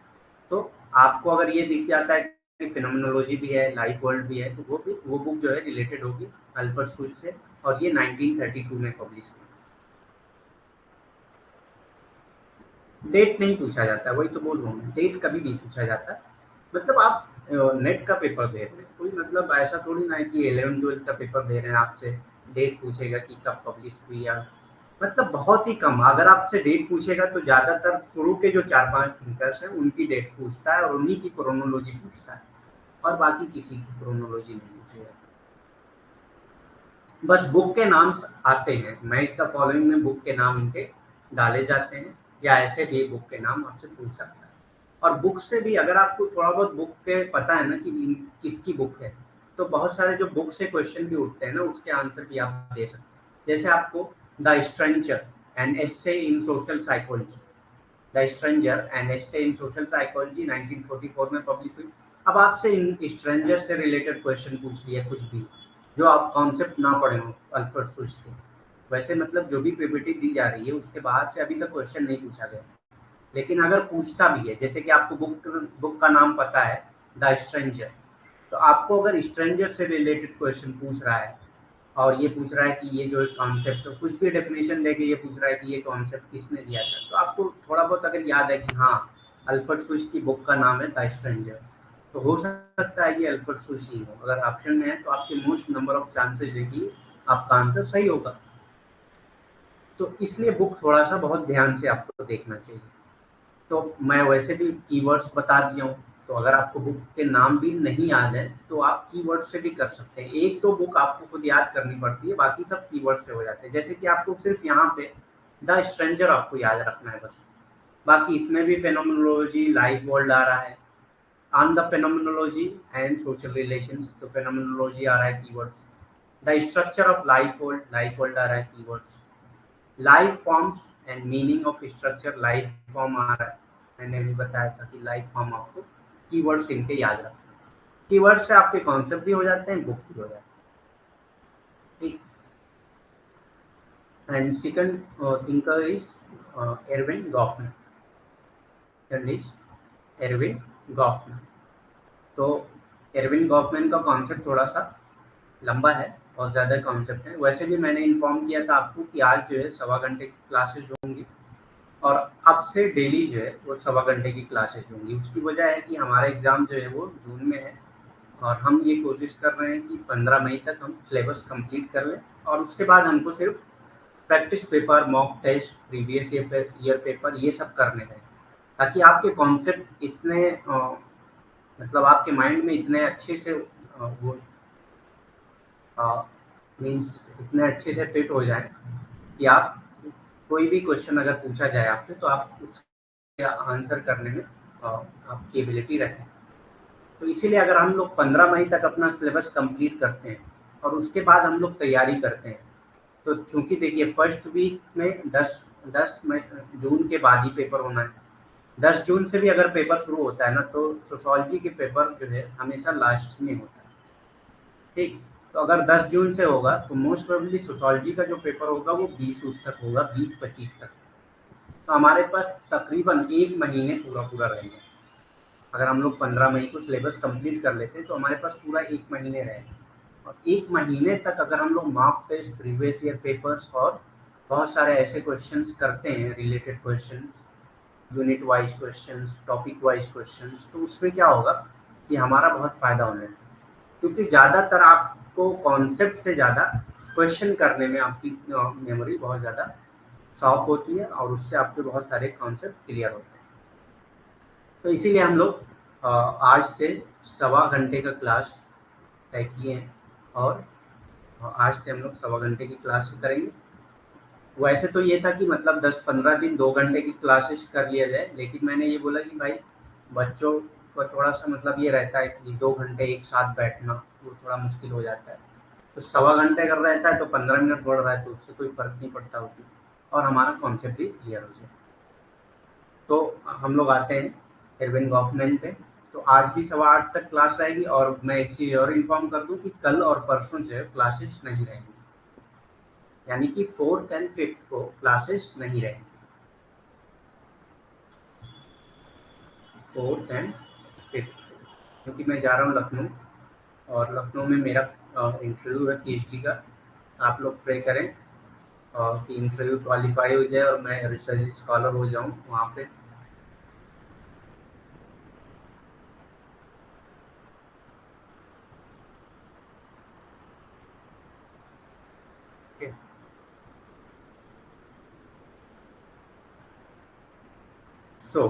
तो आपको अगर ये दिख जाता है कि फिनोमिनोलॉजी भी है, लाइफ वर्ल्ड भी है, तो वो बुक जो है रिलेटेड होगी अल्फ्रेड शुल्ट्ज से, और ये 1932 में पब्लिश हुई। डेट नहीं पूछा जाता, वही तो बोल रहा हूँ, डेट कभी नहीं पूछा जाता। मतलब आप नेट का पेपर दे रहे हैं, कोई मतलब ऐसा थोड़ी ना है कि 11th-12th का पेपर दे रहे हैं आपसे डेट पूछेगा कि कब पब्लिश हुई, या मतलब बहुत ही कम। अगर आपसे डेट पूछेगा तो ज़्यादातर शुरू के जो 4-5 थिंकर्स हैं उनकी डेट पूछता है और उन्हीं की क्रोनोलॉजी पूछता है, और बाकी किसी की क्रोनोलॉजी नहीं पूछेगा। बस बुक के नाम आते हैं, मैच द फॉलोइंग में बुक के नाम इनके डाले जाते हैं, या ऐसे भी बुक के नाम आपसे पूछ सकता है। और बुक से भी अगर आपको थोड़ा बहुत बुक के पता है ना कि किसकी बुक है, तो बहुत सारे जो बुक से क्वेश्चन भी उठते हैं ना उसके आंसर भी आप दे सकते हैं। जैसे आपको the stranger an essay in social psychology, the stranger an essay in social psychology 1944 में पब्लिश हुई। अब आपसे इन स्ट्रेंजर से रिलेटेड क्वेश्चन पूछ लिया कुछ भी, जो आप कॉन्सेप्ट ना पढ़े हो अल्फ्रेड शुल्ट्ज के, वैसे मतलब जो भी पीपीटी दी जा रही है उसके बाहर से अभी तक क्वेश्चन नहीं पूछा गया। लेकिन अगर पूछता भी है, जैसे कि आपको बुक का नाम पता है द स्ट्रेंजर, तो आपको अगर स्ट्रेंजर से रिलेटेड क्वेश्चन पूछ रहा है और ये पूछ रहा है कि ये जो कॉन्सेप्ट, तो कुछ भी डेफिनेशन देके ये पूछ रहा है कि ये कॉन्सेप्ट किसने दिया था, तो आपको थोड़ा बहुत अगर याद है कि हाँ अल्फ्रेड शुल्ट्ज की बुक का नाम है द स्ट्रेंजर, तो हो सकता है कि अल्फ्रेड शुल्ट्ज ही हो। अगर ऑप्शन में है तो आपके मोस्ट नंबर ऑफ चांसेस है कि आपका आंसर सही होगा। तो इसलिए बुक थोड़ा सा बहुत ध्यान से आपको देखना चाहिए। तो मैं वैसे भी कीवर्ड्स बता दिया हूँ, तो अगर आपको बुक के नाम भी नहीं याद है तो आप कीवर्ड से भी कर सकते हैं। एक दो बुक आपको खुद याद करनी पड़ती है, बाकी सब कीवर्ड से हो जाते हैं। जैसे कि आपको सिर्फ यहाँ पे द स्ट्रेंजर आपको याद रखना है बस, बाकी इसमें भी फेनोमेनोलॉजी, लाइफ वर्ल्ड आ रहा है, on the phenomenology and social relations, तो फेनोमेनोलॉजी आ रहा है keywords. The structure of life world आ रहा है keywords. Life forms and meaning of structure, life form आ रहा है, मैंने भी बताया था कि लाइफ फॉर्म आपको कीवर्ड्स इनके याद रखना है। कीवर्ड से आपके कॉन्सेप्ट भी हो जाते हैं, बुक भी हो जाते हैं। ठीक, and second thinker is Erwin Goffman. Third is Erwin Goffman. तो एरविन गॉफमैन का कॉन्सेप्ट थोड़ा सा लंबा है, बहुत ज़्यादा कॉन्सेप्ट है। वैसे भी मैंने इन्फॉर्म किया था आपको कि आज जो है 1.25 घंटे की क्लासेज होंगी और अब से डेली जो है वो 1.25 घंटे की क्लासेज होंगी। उसकी वजह है कि हमारा एग्ज़ाम जो है वो जून में है और हम ये कोशिश कर रहे हैं कि 15 मई तक हम सिलेबस कंप्लीट कर लें और उसके बाद हमको सिर्फ practice paper, mock test, previous year paper ये सब करने हैं, ताकि आपके कॉन्सेप्ट इतने मतलब आपके माइंड में इतने अच्छे से वो मीन्स इतने अच्छे से फिट हो जाए कि आप कोई भी क्वेश्चन अगर पूछा जाए आपसे तो आप उसका आंसर करने में आपकी एबिलिटी रखें। तो इसीलिए अगर हम लोग 15 मई तक अपना सिलेबस कंप्लीट करते हैं और उसके बाद हम लोग तैयारी करते हैं, तो चूंकि देखिए फर्स्ट वीक में 10 मई जून के बाद ही पेपर होना है। 10 जून से भी अगर पेपर शुरू होता है ना, तो सोशोलॉजी के पेपर जो है हमेशा लास्ट में होता है। ठीक, तो अगर 10 जून से होगा तो मोस्ट प्रोबेबली सोशोलॉजी का जो पेपर होगा वो 20 उस तक होगा, 20-25 तक। तो हमारे पास तकरीबन 1 महीने पूरा रहेंगे। अगर हम लोग 15 मई को सिलेबस कंप्लीट कर लेते हैं तो हमारे पास पूरा 1 महीने रहेगा और 1 महीने तक अगर हम लोग mock test, previous year papers और बहुत सारे ऐसे क्वेश्चंस करते हैं, related questions, unit wise questions, topic wise questions, तो उसमें क्या होगा कि हमारा बहुत फ़ायदा होने लगेगा, क्योंकि ज़्यादातर आपको कॉन्सेप्ट से ज़्यादा क्वेश्चन करने में आपकी मेमोरी बहुत ज़्यादा शॉर्प होती है और उससे आपके बहुत सारे कॉन्सेप्ट क्लियर होते हैं। तो इसीलिए हम लोग आज से 1.25 घंटे का क्लास तय किए हैं और आज से हम लोग 1.25 घंटे की क्लास करेंगे। वैसे तो ये था कि मतलब 10-15 दिन 2 घंटे की क्लासेस कर लिया जाए, लेकिन मैंने ये बोला कि भाई बच्चों को थोड़ा सा मतलब ये रहता है कि 2 घंटे एक साथ बैठना वो थोड़ा मुश्किल हो जाता है। तो 1.25 घंटे अगर रहता है तो 15 मिनट बढ़ रहा है तो उससे कोई फ़र्क नहीं पड़ता होती और हमारा कॉन्सेप्ट भी क्लियर हो जाए। तो हम लोग आते हैं एरविन गॉफमैन पे। तो आज भी 8:15 तक क्लास रहेगी और मैं एक चीज़ और इन्फॉर्म कर दूं कि कल और परसों जो है क्लासेस नहीं रहेंगी, यानी कि 4th एंड 5th को क्लासेस नहीं रहेंगी। 4th एंड 5th, क्योंकि मैं जा रहा हूँ लखनऊ और लखनऊ में मेरा इंटरव्यू है पीएचडी का। आप लोग प्रे करें कि इंटरव्यू क्वालिफाई हो जाए और मैं रिसर्च स्कॉलर हो जाऊँ वहाँ पे। सो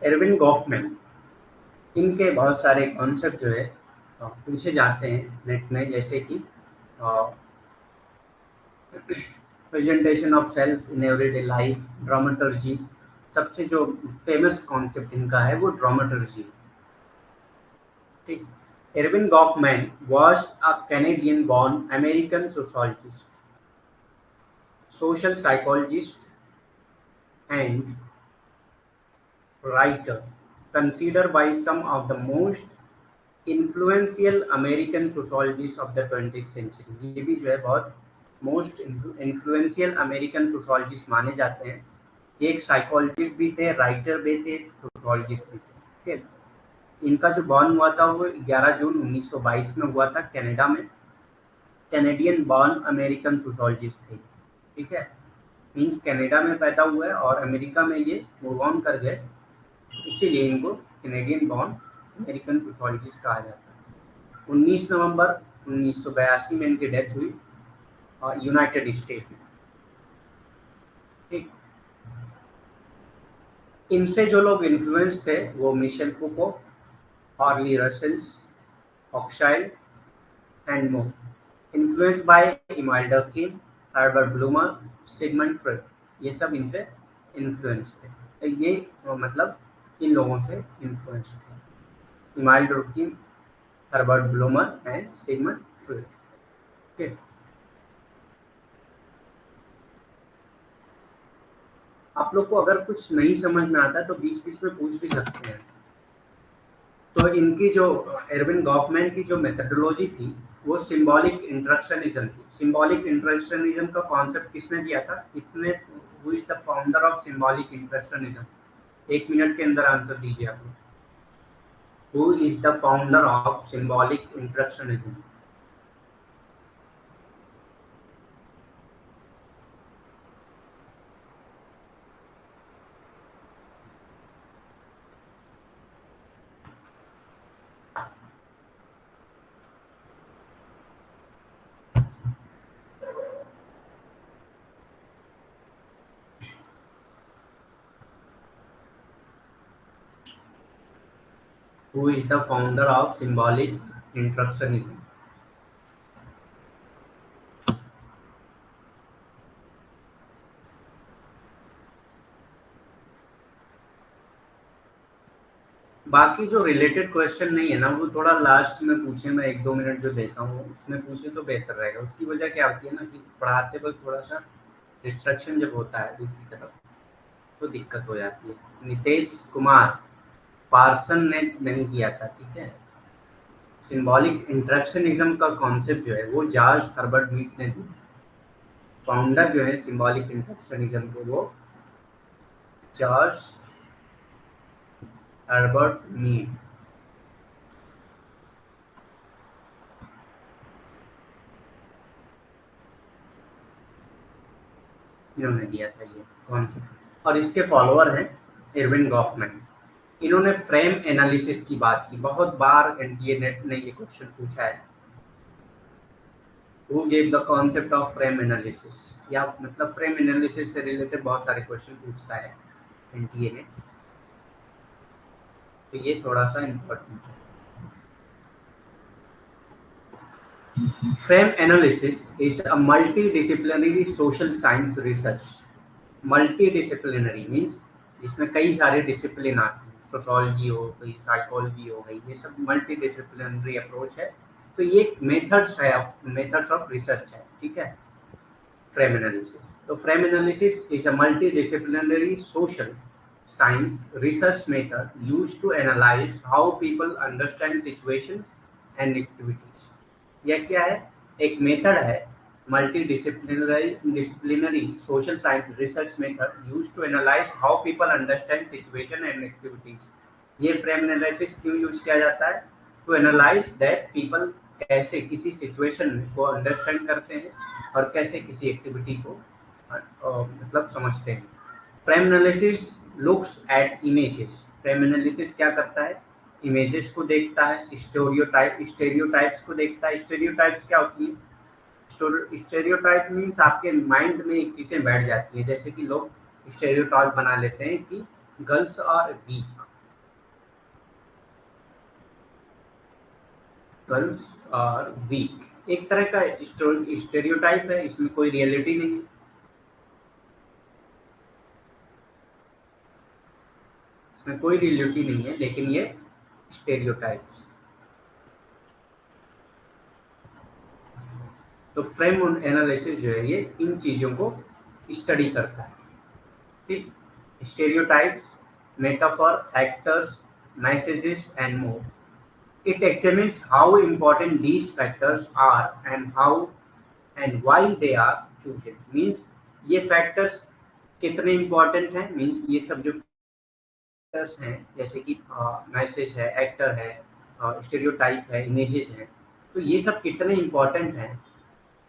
एरविन गॉफमैन, इनके बहुत सारे कॉन्सेप्ट जो है पूछे जाते हैं नेट में, जैसे कि presentation of self in everyday life, dramaturgy. सबसे जो फेमस कॉन्सेप्ट इनका है वो ड्रामेटर्जी। ठीक, Erving Goffman was a Canadian born American sociologist, social psychologist and writer, considered by some of the most influential American sociologists of the 20th century। ये भी जो है बहुत मोस्ट इन्फ्लुएंशियल अमेरिकन सोशोलॉजिस्ट माने जाते हैं। ये एक साइकोलॉजिस्ट भी थे, राइटर भी थे, सोशोलॉजिस्ट भी थे। ठीक है, इनका जो बॉर्न हुआ था वो 11 जून 1922 में हुआ था कनाडा में। कैनेडियन बॉर्न अमेरिकन सोशोलॉजिस्ट थे। ठीक है, मीन्स कनाडा में पैदा हुए और अमेरिका में ये मूव ऑन कर गए, इसीलिए इनको कैनेडियन बॉर्न अमेरिकन सोशोलॉजिस्ट कहा जाता है। 19 नवंबर 1982 में इनकी डेथ हुई यूनाइटेड स्टेट में। ठीक, इनसे जो लोग इन्फ्लुएंस थे वो Michel Foucault, Harley Russells, oxide and more. Influenced by Emile Durkheim, Herbert Blumer, Sigmund Freud, ये सब इनसे इन्फ्लुएंस थे। तो ये मतलब इन लोगों से इन्फ्लुएंस थे, Emile Durkheim, Herbert Blumer and Sigmund Freud. Okay, आप लोग को अगर कुछ नहीं समझ में आता है तो बीच-बीच में पूछ भी सकते हैं। तो इनकी जो एरविन गॉफमैन की जो मेथोडोलॉजी थी वो सिंबॉलिक इंटरेक्शनिज्म थी। सिंबॉलिक इंटरेक्शनिज्म का कॉन्सेप्ट किसने दिया था? इतने who is the founder of symbolic interactionism? 1 minute के अंदर आंसर दीजिए आप लोग। Who is the founder of symbolic interactionism? Who is the founder of symbolic interactionism? बाकी जो रिलेटेड क्वेश्चन नहीं है ना, वो थोड़ा लास्ट में पूछे। मैं 1-2 मिनट जो देता हूँ उसमें पूछे तो बेहतर रहेगा। उसकी वजह क्या होती है ना कि पढ़ाते वक्त थोड़ा सा डिस्ट्रक्शन जब होता है दूसरी तरफ तो दिक्कत हो जाती है। नितेश कुमार पार्सन ने नहीं किया था, ठीक है। सिंबॉलिक इंटरेक्शनिज्म का कॉन्सेप्ट जो है वो जॉर्ज हर्बर्ट मीड ने दिया। फाउंडर जो है सिंबॉलिक इंटरेक्शनिज्म को, वो जॉर्ज हर्बर्ट मीड। इन्होंने दिया था ये कॉन्सेप्ट। और इसके फॉलोअर हैं इरविन गॉफमैन। इन्होंने फ्रेम एनालिसिस की बात की। बहुत बार एनटीए नेट ने ये क्वेश्चन पूछा है, who gave the concept of frame analysis? या मतलब फ्रेम एनालिसिस से रिलेटेड बहुत सारे क्वेश्चन पूछता है एनटीए नेट, तो ये थोड़ा सा इम्पोर्टेंट है। Frame analysis is a multidisciplinary social science research. Multidisciplinary means जिसमें कई सारे डिसिप्लिन आते हैं, सोशोलॉजी हो गई, साइकोलॉजी हो गई, ये सब मल्टीडिसिप्लिनरी अप्रोच है। तो ये मेथड्स है, मेथड्स ऑफ रिसर्च है, ठीक है। फ्रेम एनालिसिस, तो frame analysis is a multidisciplinary social science research method used to analyze how people understand situations and activities। यह क्या है? एक मेथड है, multi disciplinary social science research method use to analyse how people understand situation and activities. ये फ्रेम एनालिसिस क्यों यूज किया जाता है? टू एनालाइज दैट पीपल कैसे किसी सिचुएशन को अंडरस्टैंड करते हैं और कैसे किसी एक्टिविटी को मतलब समझते हैं। Frame analysis looks at images. Frame analysis क्या करता है? इमेजेस को देखता है, स्टेरियोटाइप्स को देखता है। स्टेरियोटाइप्स क्या होती है? स्टेरियोटाइप मीन्स आपके माइंड में एक चीजें बैठ जाती है। जैसे कि लोग स्टेरियोटाइप बना लेते हैं कि girls are weak, girls are weak, एक तरह का स्टेरियोटाइप है, इसमें कोई रियलिटी नहीं है, इसमें कोई रियलिटी नहीं है, लेकिन ये स्टेरियोटाइप्स। तो फ्रेम एनालिसिस जो है ये इन चीजों को स्टडी करता है, ठीक। Stereotypes, metaphor, actors, messages and more. It examines how important these factors are and how and why they are chosen। Means ये फैक्टर्स कितने इंपॉर्टेंट हैं, मीन्स ये सब जो फैक्टर्स हैं जैसे कि मैसेज है, एक्टर है, स्टेरियोटाइप है, इमेजेस हैं, तो ये सब कितने इंपॉर्टेंट हैं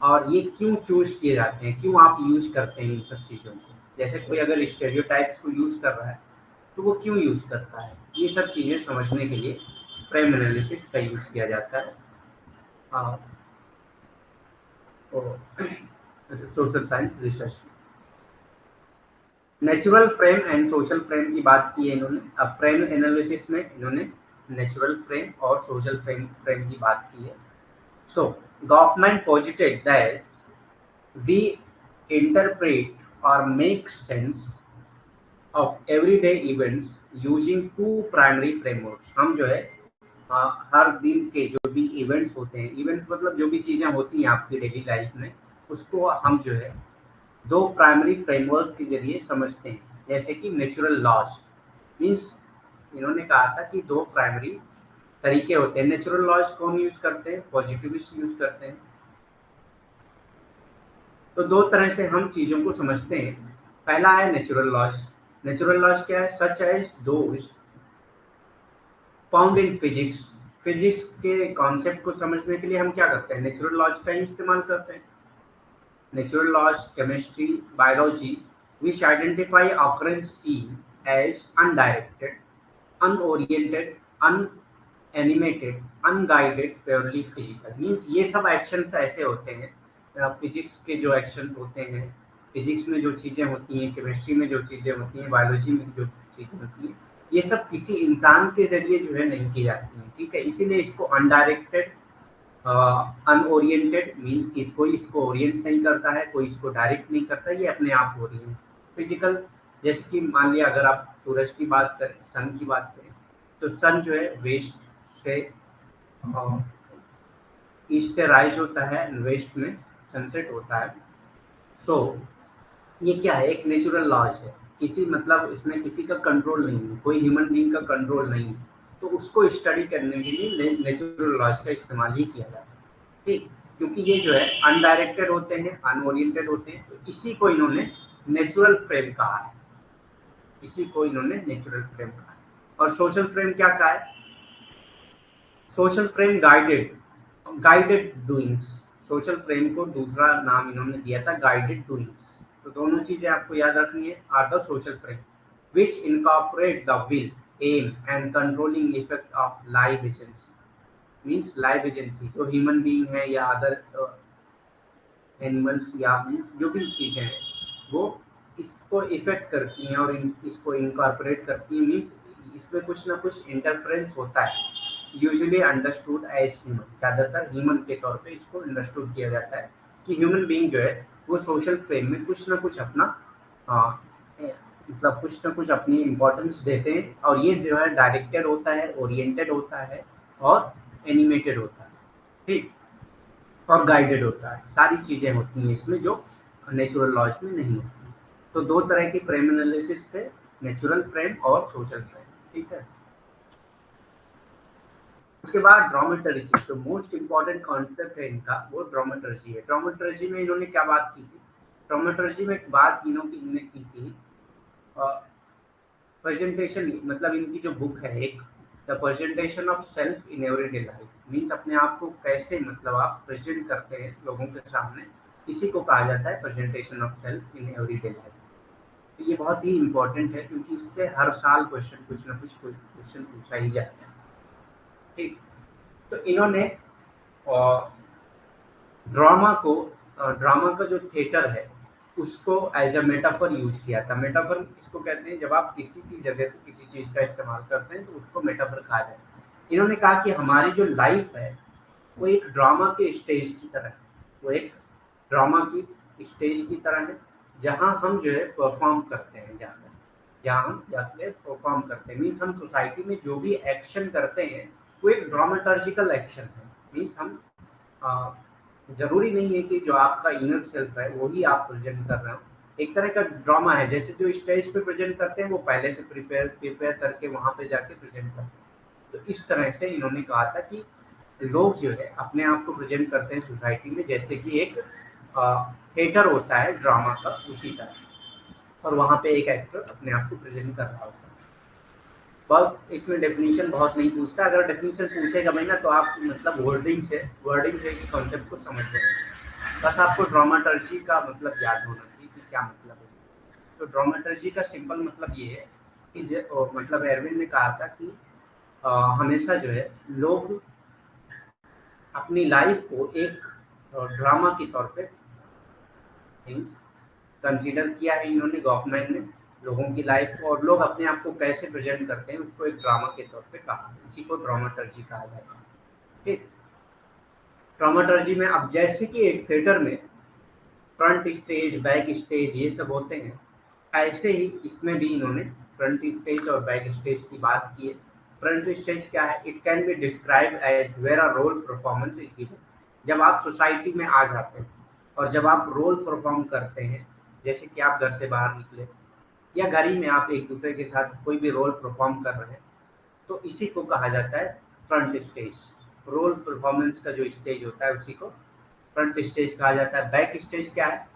और ये क्यों चूज किए जाते हैं, क्यों आप यूज करते हैं इन सब चीज़ों को। जैसे कोई अगर स्टेरियोटाइप्स को यूज कर रहा है तो वो क्यों यूज करता है, ये सब चीज़ें समझने के लिए फ्रेम एनालिसिस का यूज किया जाता है सोशल साइंस रिसर्च में। Natural frame and social frame की बात की है इन्होंने। अब फ्रेम एनालिसिस में इन्होंने नेचुरल फ्रेम और सोशल फ्रेम की बात की है। So Goffman posited that we interpret or make sense of everyday events using two primary frameworks। हम जो है हर दिन के जो भी इवेंट्स होते हैं, इवेंट्स मतलब जो भी चीज़ें होती हैं आपकी डेली लाइफ में, उसको हम जो है दो प्राइमरी फ्रेमवर्क के जरिए समझते हैं। जैसे कि नेचुरल लॉज मीन्स इन्होंने कहा था कि दो प्राइमरी तरीके होते हैं। नेचुरल लॉज कौन यूज करते हैं? पॉजिटिविस्ट यूज करते हैं। तो दो तरह से हम चीजों को समझते हैं। पहला है नेचुरल लॉज। नेचुरल लॉज क्या है? Such as those found in physics. Physics के कॉन्सेप्ट को समझने के लिए हम क्या करते हैं? नेचुरल लॉज का ही इस्तेमाल करते हैं। Natural laws, chemistry, biology, which identify occurrence seen as undirected, unoriented, unanimated, unguided, purely physical. Means ये सब actions ऐसे होते हैं, फिजिक्स के जो actions होते हैं, फिजिक्स में जो चीज़ें होती हैं, केमिस्ट्री में जो चीज़ें होती हैं, बायोलॉजी में जो चीज़ें होती हैं, ये सब किसी इंसान के जरिए जो है नहीं की जाती हैं। ठीक है, इसीलिए इसको अनडायरेक्टेड, अनओरिएंटेड मीन्स कि कोई इसको ओरिएंट नहीं करता है, कोई इसको डायरेक्ट नहीं करता, ये अपने आप हो रही है। फिजिकल, जैसे कि मान लिया अगर आप सूरज की बात करें, सन की बात करें, तो सन जो है वेस्ट से ईस्ट से राइज होता है, वेस्ट में सनसेट होता है। सो ये क्या है? एक नेचुरल लॉज है। किसी मतलब इसमें किसी का कंट्रोल नहीं है, कोई ह्यूमन बीइंग का कंट्रोल नहीं है, तो उसको स्टडी करने के लिए नेचुरल लॉज का इस्तेमाल ही किया जाता है। ठीक, क्योंकि ये जो है अनडायरेक्टेड होते हैं, अनओरिएंटेड होते हैं, तो इसी को इन्होंने नेचुरल फ्रेम कहा है। इसी को इन्होंने नेचुरल फ्रेम कहा है। और सोशल फ्रेम क्या कहा है? Social frame guided, guided doings. Social frame को दूसरा नाम इन्होंने दिया था गाइडेड डूइंग्स। तो दोनों चीजें आपको याद रखनी है। Are the social frame which incorporate the will, aim and controlling effect of live agency. Means live agency जो ह्यूमन बीइंग है या अदर एनिमल्स या मीन्स जो भी चीज़ें हैं, वो इसको इफेक्ट करती हैं और इसको इनकॉर्पोरेट करती हैं। मीन्स इसमें कुछ ना कुछ इंटरफेरेंस होता है। यूजुअली अंडरस्टूड एज ह्यूमन, ज़्यादातर ह्यूमन के तौर पे इसको अंडरस्टूड किया जाता है कि ह्यूमन बीइंग जो है वो सोशल फ्रेम में कुछ ना कुछ अपना मतलब कुछ ना कुछ अपनी इम्पोर्टेंस देते हैं। और ये जो है डायरेक्टेड होता है, ओरिएंटेड होता है और एनिमेटेड होता है। ठीक, और गाइडेड होता है। सारी चीज़ें होती हैं इसमें जो नेचुरल लॉज में नहीं होती। तो दो तरह की फ्रेम एनालिसिस थे, नेचुरल फ्रेम और सोशल फ्रेम। ठीक है, उसके बाद ड्रामेटर्जी, जो मोस्ट इम्पॉर्टेंट कॉन्सेप्ट है इनका, वो ड्रामेटर्जी है। ड्रामेटर्जी में इन्होंने क्या बात की थी? ड्रामेटर्जी में एक बात इन्होंने की थी, प्रेजेंटेशन, मतलब इनकी जो बुक है एक, the presentation of self in everyday life. Means अपने आप को कैसे मतलब आप प्रेजेंट करते हैं लोगों के सामने, इसी को कहा जाता है presentation of self in everyday life. तो ये बहुत ही इंपॉर्टेंट है क्योंकि इससे हर साल क्वेश्चन कुछ ना कुछ क्वेश्चन पूछा ही जाता है। ठीक, तो इन्होंने ड्रामा को, ड्रामा का जो थिएटर है उसको एज अ मेटाफर यूज किया था। मेटाफर किसको कहते हैं? जब आप किसी की जगह पे किसी चीज का इस्तेमाल करते हैं तो उसको मेटाफर कहा जाता है। इन्होंने कहा कि हमारी जो लाइफ है वो एक ड्रामा के स्टेज की तरह है। वो एक ड्रामा की स्टेज की तरह है, जहाँ हम जो है परफॉर्म करते हैं जाकर, जहाँ हम जाके परफॉर्म करते हैं। मीन्स हम सोसाइटी में जो भी एक्शन करते हैं वो एक ड्रामेटर्जिकल एक्शन है। मीन्स हम जरूरी नहीं है कि जो आपका इनर सेल्फ है वही आप प्रेजेंट कर रहे हो। एक तरह का ड्रामा है, जैसे जो स्टेज पे प्रेजेंट करते हैं वो पहले से प्रिपेयर करके वहां पे जाके प्रेजेंट करते हैं। तो इस तरह से इन्होंने कहा था कि लोग जो है अपने आप को प्रेजेंट करते हैं सोसाइटी में जैसे कि एक थिएटर होता है ड्रामा का, उसी तरह। और वहाँ पे एक एक्टर अपने आप को प्रेजेंट कर रहा होता है। बहुत इसमें डेफिनेशन बहुत नहीं पूछता, अगर डेफिनेशन पूछेगा भाई ना तो आप मतलब वर्डिंग से इस कॉन्सेप्ट को समझ जाएंगे। बस आपको ड्रामाटर्जी का मतलब याद होना चाहिए कि क्या मतलब है। तो ड्रामाटर्जी का सिंपल मतलब ये है कि मतलब एरविन ने कहा था कि हमेशा जो है लोग अपनी लाइफ को एक ड्रामा के तौर पे कंसीडर किया है इन्होंने, गवर्नमेंट ने लोगों की लाइफ को, और लोग अपने आप को कैसे प्रेजेंट करते हैं उसको एक ड्रामा के तौर पे कहा। इसी को ड्रामाटर्जी कहा जाता है। ठीक, ड्रामाटर्जी में अब जैसे कि एक थिएटर में फ्रंट स्टेज, बैक स्टेज ये सब होते हैं, ऐसे ही इसमें भी इन्होंने फ्रंट स्टेज और बैक स्टेज की बात की है। फ्रंट स्टेज क्या है? It can be describe as where a role performance is given. जब आप सोसाइटी में आ जाते हैं और जब आप रोल परफॉर्म करते हैं, जैसे कि आप घर से बाहर निकले या घर ही में आप एक दूसरे के साथ कोई भी रोल परफॉर्म कर रहे हैं, तो इसी को कहा जाता है फ्रंट स्टेज। रोल परफॉर्मेंस का जो स्टेज होता है उसी को फ्रंट स्टेज कहा जाता है। बैक स्टेज क्या है?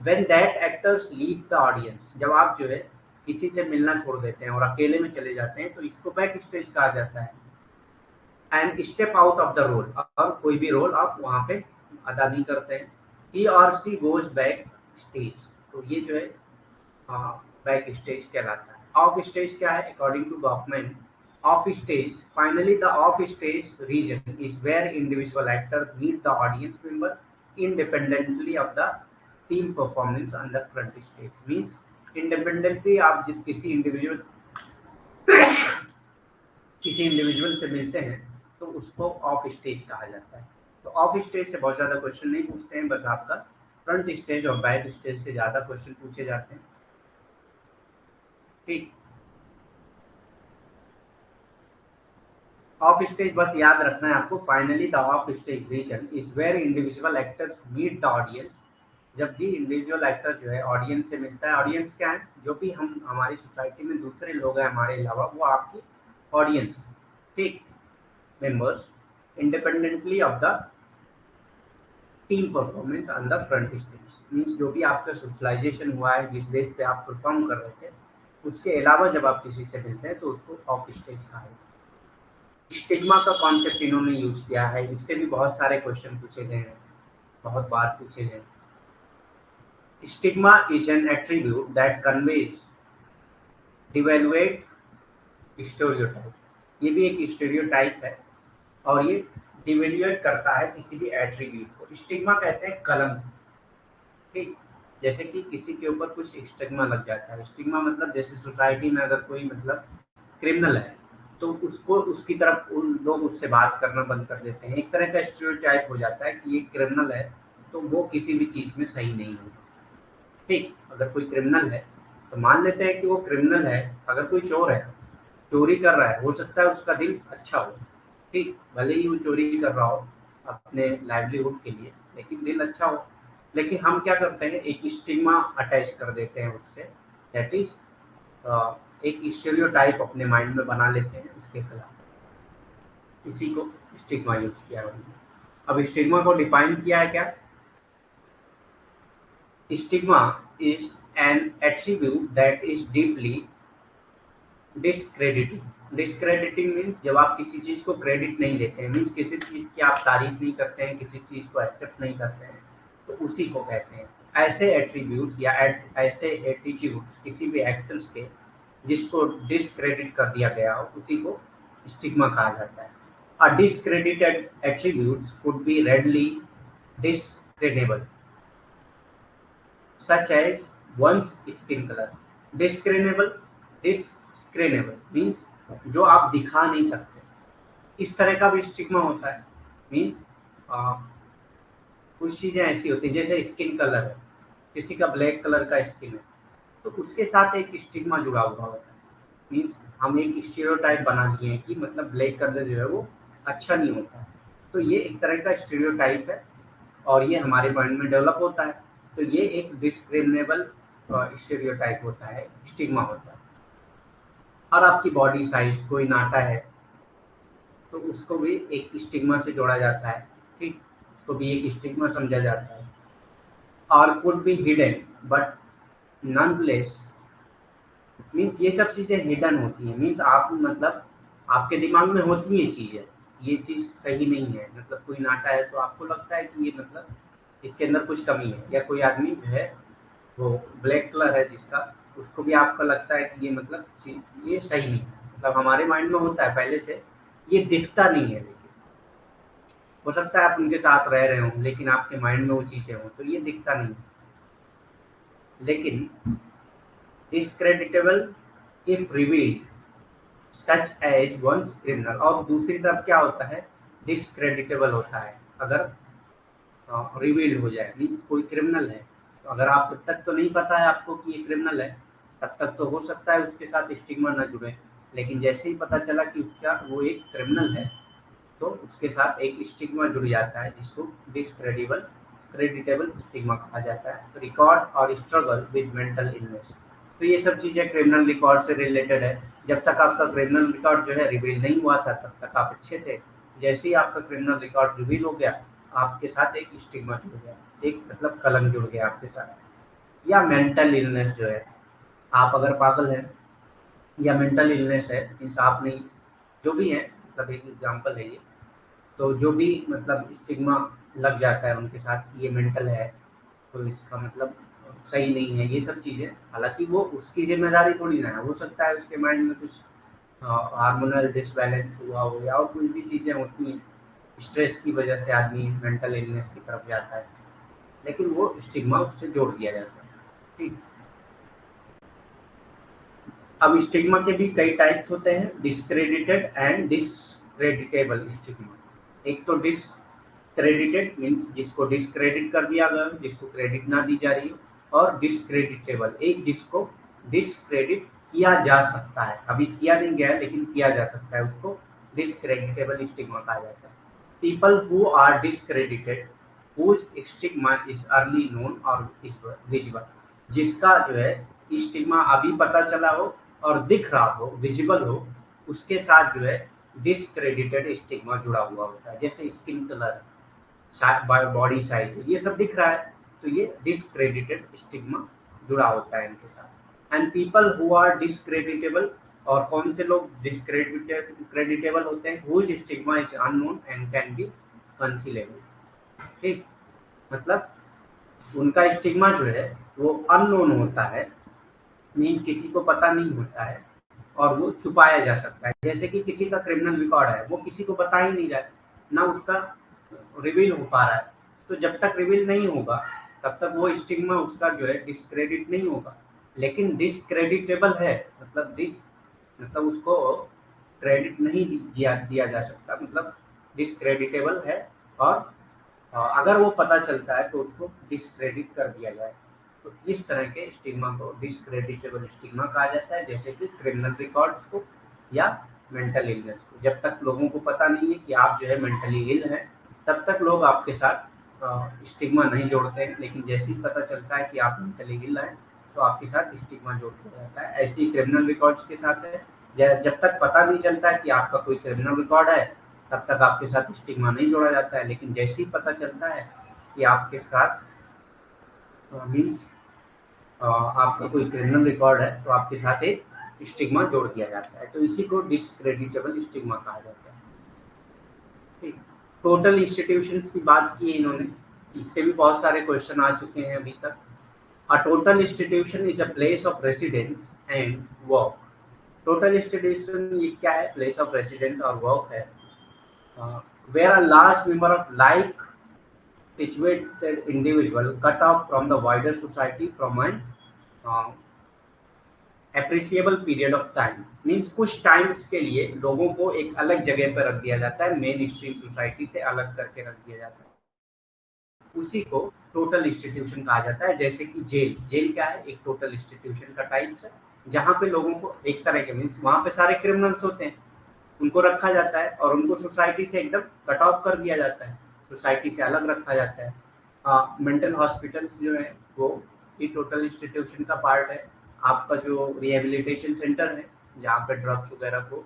When that actors leave the audience, जब आप जो है किसी से मिलना छोड़ देते हैं और अकेले में चले जाते हैं तो इसको बैक स्टेज कहा जाता है। And step out of the role, और कोई भी रोल आप वहाँ पे अदा नहीं करते हैं। ही और सी गोज बैक स्टेज, तो ये जो है बैक स्टेज कहलाता है। ऑफ स्टेज क्या है? According to government, off stage finally the off stage region is where individual actor meet the audience member independently of the team performance under front stage. Means independently आप जिस किसी इंडिविजुअल से मिलते हैं तो उसको ऑफ स्टेज कहा जाता है। तो ऑफ स्टेज से बहुत ज़्यादा क्वेश्चन नहीं पूछते हैं, बस आपका फ्रंट स्टेज और बैक स्टेज से ज़्यादा क्वेश्चन पूछे जाते हैं। ठीक, ऑफ स्टेज बस याद रखना है आपको। Finally the off stage region is where individual actors meet the audience, जब भी इंडिविजुअल एक्टर जो है ऑडियंस से मिलता है। ऑडियंस क्या है? जो भी हम हमारी सोसाइटी में दूसरे लोग हैं हमारे अलावा, वो आपकी ऑडियंस, ठीक, members independently of the team performance on the front stage. Means जो भी आपका सोशलाइजेशन हुआ है, जिस बेस पे आप परफॉर्म कर रहे थे, उसके अलावा जब आप किसी से मिलते हैं तो उसको ऑफ स्टेज कहा जाता है। स्टिग्मा का कॉन्सेप्ट इन्होंने यूज किया है, इससे भी बहुत सारे क्वेश्चन पूछे गए हैं, बहुत बार पूछे गए। Stigma is an attribute that conveys devalued stereotype, ये भी एक स्टेरियोटाइप है और ये डिवेल्यूएट करता है किसी भी एट्रीब्यूट को। स्टिग्मा कहते हैं कलंक, ठीक, जैसे कि किसी के ऊपर कुछ स्टिग्मा लग जाता है। स्टिग्मा मतलब जैसे सोसाइटी में अगर कोई मतलब क्रिमिनल है तो उसको उसकी तरफ उन लोग उससे बात करना बंद कर देते हैं। एक तरह का स्टीरियोटाइप हो जाता है कि ये क्रिमिनल है तो वो किसी भी चीज़ में सही नहीं है। ठीक, अगर कोई क्रिमिनल है तो मान लेते हैं कि वो क्रिमिनल है। अगर कोई चोर है, चोरी कर रहा है, हो सकता है उसका दिल अच्छा हो, ठीक, भले ही वो चोरी कर रहा हो अपने लाइवलीहुड के लिए, लेकिन दिल अच्छा हो। लेकिन हम क्या करते हैं, एक स्टिग्मा अटैच कर देते हैं उससे, दैट इज एक स्टीरियोटाइप अपने माइंड में बना लेते हैं उसके खिलाफ। इसी को स्टिग्मा यूज किया है उन्होंने। अब स्टिग्मा को डिफाइन किया है क्या? Stigma is an attribute that is deeply discrediting. Discrediting means जब आप किसी चीज़ को क्रेडिट नहीं देते हैं, मीन्स किसी चीज़ की आप तारीफ नहीं करते हैं, किसी चीज़ को एक्सेप्ट नहीं करते हैं, तो उसी को कहते हैं। ऐसे एट्रीब्यूट्स या ऐसे एटीट्यूड्स किसी भी एक्टर्स के जिसको डिस्क्रेडिट कर दिया गया हो, उसी को स्टिग्मा कहा जाता है। A discredited attributes could be readily discredible such as one's skin color. Discernible, discernible means जो आप दिखा नहीं सकते, इस तरह का भी स्टिग्मा होता है। मीन्स कुछ चीज़ें ऐसी होती हैं, जैसे स्किन कलर है, किसी का ब्लैक कलर का स्किन है तो उसके साथ एक स्टिग्मा जुड़ा हुआ होता है। मीन्स हम एक स्टीरियोटाइप बना दिए हैं कि मतलब ब्लैक कलर जो है वो अच्छा नहीं होता है, तो ये एक तरह का स्टीरियोटाइप है और ये हमारे माइंड में डेवलप होता है। तो ये एक डिस्क्रिमिनेबल स्टीरियोटाइप होता है, स्टिग्मा होता है। और आपकी बॉडी साइज, कोई नाटा है तो उसको भी एक स्टिग्मा से जोड़ा जाता है, ठीक, उसको भी एक स्टिग्मा समझा जाता है। और could be hidden but nonetheless, means ये सब चीज़ें हिडन होती हैं। मीन्स आप मतलब आपके दिमाग में होती हैं चीज़ें, ये चीज़ सही नहीं है, मतलब कोई नाटा है तो आपको लगता है कि ये मतलब इसके अंदर कुछ कमी है। या कोई आदमी जो है वो ब्लैक कलर है जिसका, उसको भी आपका लगता है कि ये मतलब ये सही नहीं है। मतलब हमारे माइंड में होता है पहले से, ये दिखता नहीं है, लेकिन हो सकता है आप उनके साथ रह रहे हों लेकिन आपके माइंड में वो चीज़ें हों, तो ये दिखता नहीं है। लेकिन discreditable if revealed such as one's criminal, और दूसरी तरफ क्या होता है, डिस्क्रेडिटेबल होता है अगर रिवील्ड हो जाए। मीन्स कोई क्रिमिनल है तो अगर आप जब तक तो नहीं पता है आपको कि ये क्रिमिनल है, तब तक तो हो सकता है उसके साथ स्टिग्मा न जुड़े, लेकिन जैसे ही पता चला कि उसका वो एक क्रिमिनल है तो उसके साथ एक स्टिग्मा जुड़ जाता है जिसको डिस्क्रेडिबल क्रेडिटेबल स्टिग्मा कहा जाता है। रिकॉर्ड और स्ट्रगल विद मेंटल इलनेस, तो ये सब चीज़ें क्रिमिनल रिकॉर्ड से रिलेटेड है। जब तक आपका क्रिमिनल रिकॉर्ड जो है रिवील नहीं हुआ था तब तक आप अच्छे थे। जैसे ही आपका क्रिमिनल रिकॉर्ड रिवील हो गया, आपके साथ एक स्टिग्मा जुड़ गया, एक मतलब कलंक जुड़ गया आपके साथ। या मेंटल इलनेस जो है, आप अगर पागल हैं या मेंटल इलनेस है, मीन्स आप नहीं, जो भी है, मतलब एक एग्जांपल है ये, तो जो भी मतलब स्टिग्मा लग जाता है उनके साथ कि ये मेंटल है, तो इसका मतलब सही नहीं है, ये सब चीज़ें। हालांकि वो उसकी जिम्मेदारी थोड़ी ना है, हो सकता है उसके माइंड में कुछ हार्मोनल डिसबैलेंस हुआ हो या और कोई भी चीज़ें होती हैं, स्ट्रेस की वजह से आदमी मेंटल इलनेस की तरफ जाता है, लेकिन वो स्टिग्मा उससे जोड़ दिया जाता है। ठीक। अब स्टिग्मा के भी कई टाइप्स होते हैं, डिस्क्रेडिटेड एंड डिसक्रेडिटेबल स्टिग्मा। एक तो डिसक्रेडिटेड मीन्स जिसको डिसक्रेडिट कर दिया गया, जिसको क्रेडिट ना दी जा रही हो, और डिसक्रेडिटेबल एक जिसको डिसक्रेडिट किया जा सकता है, अभी किया नहीं गया है लेकिन किया जा सकता है, उसको डिसक्रेडिटेबल स्टिग्मा कहा जाता है। People who are discredited whose stigma is early known or is visible, जिसका जो है स्टिग्मा अभी पता चला हो और दिख रहा हो, विजिबल हो, उसके साथ जो है डिसक्रेडिटेड स्टिग्मा जुड़ा हुआ होता है। जैसे स्किन कलर, बॉडी साइज, ये सब दिख रहा है तो ये डिसक्रेडिटेड स्टिग्मा जुड़ा होता है इनके साथ। And people who are discreditable, और कौन से लोग डिसक्रेडिटेबल होते हैं, whose stigma is unknown and can be concealable. ठीक, मतलब उनका स्टिग्मा जो है वो अननोन होता है, मीन्स किसी को पता नहीं होता है और वो छुपाया जा सकता है। जैसे कि किसी का क्रिमिनल रिकॉर्ड है, वो किसी को बता ही नहीं रहा है, ना उसका रिवील हो पा रहा है, तो जब तक रिवील नहीं होगा तब तक वो स्टिग्मा उसका जो है डिस्क्रेडिट नहीं होगा। लेकिन डिसक्रेडिटेबल है, मतलब मतलब उसको क्रेडिट नहीं दिया दिया जा सकता, मतलब डिसक्रेडिटेबल है, और अगर वो पता चलता है तो उसको डिसक्रेडिट कर दिया जाए। तो इस तरह के स्टिग्मा को डिसक्रेडिटेबल स्टिग्मा कहा जाता है, जैसे कि क्रिमिनल रिकॉर्ड्स को या मेंटल इलनेस को। जब तक लोगों को पता नहीं है कि आप जो है मेंटली इल हैं, तब तक लोग आपके साथ स्टिग्मा नहीं जोड़ते हैं, लेकिन जैसे ही पता चलता है कि आप मेंटली इल हैं तो आपके साथ स्टिग्मा जोड़ दिया जाता है। ऐसे ही क्रिमिनल रिकॉर्ड्स के साथ है, जब तक पता नहीं चलता है कि आपका कोई क्रिमिनल रिकॉर्ड है तब तक आपके साथ स्टिग्मा नहीं जोड़ा जाता है, लेकिन जैसे ही पता चलता है कि आपके साथ मीन्स आपका कोई क्रिमिनल रिकॉर्ड है तो आपके साथ एक स्टिग्मा जोड़ दिया जाता है, तो इसी को डिसक्रेडिटेबल स्टिग्मा कहा जाता है। ठीक, टोटल इंस्टीट्यूशंस की बात की है इन्होंने, इससे भी बहुत सारे क्वेश्चन आ चुके हैं अभी तक। A total institution is a place of residence and work. Total institution ये क्या है, प्लेस ऑफ रेसिडेंस और वर्क है, where a large number of like situated individual cut off from the wider society from an uh, appreciable period of time, means कुछ टाइम्स के लिए लोगों को एक अलग जगह पर रख दिया जाता है, मेन स्ट्रीम सोसाइटी से अलग करके रख दिया जाता है, उसी को टोटल इंस्टीट्यूशन कहा जाता है। जैसे कि जेल, जेल क्या है, एक टोटल इंस्टीट्यूशन का टाइप्स है, जहाँ पे लोगों को एक तरह के मीन्स वहाँ पे सारे क्रिमिनल्स होते हैं, उनको रखा जाता है और उनको सोसाइटी से एकदम कट ऑफ कर दिया जाता है, सोसाइटी से अलग रखा जाता है। मेंटल हॉस्पिटल्स जो है वो ये टोटल इंस्टीट्यूशन का पार्ट है। आपका जो रिहेबिलिटेशन सेंटर है, जहाँ पे ड्रग्स वगैरह को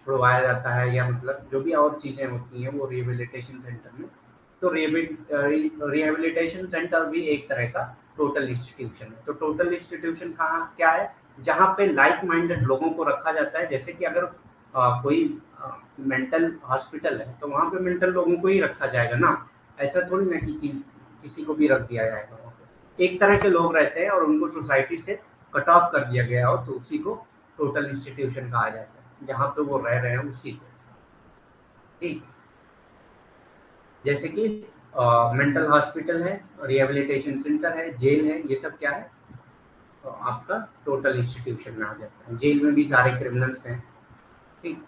छुड़वाया जाता है, या मतलब जो भी और चीज़ें होती हैं वो रिहेबिलिटेशन सेंटर में, तो रिहेबिलिटेशन सेंटर भी एक तरह का टोटल इंस्टीट्यूशन है। तो टोटल इंस्टीट्यूशन कहाँ क्या है, जहाँ पे लाइक माइंडेड लोगों को रखा जाता है। जैसे कि अगर कोई मेंटल हॉस्पिटल है तो वहाँ पे मेंटल लोगों को ही रखा जाएगा ना, ऐसा थोड़ी ना कि किसी को भी रख दिया जाएगा वहाँ पे। एक तरह के लोग रहते हैं और उनको सोसाइटी से कट ऑफ कर दिया गया हो, तो उसी को टोटल इंस्टीट्यूशन कहा जाता है, जहाँ पे वो रह रहे हैं उसी को। ठीक, जैसे कि मेंटल हॉस्पिटल है, रिहेबिलिटेशन सेंटर है, जेल है, ये सब क्या है, तो आपका टोटल इंस्टीट्यूशन में आ जाता है। जेल में भी सारे क्रिमिनल्स हैं, ठीक,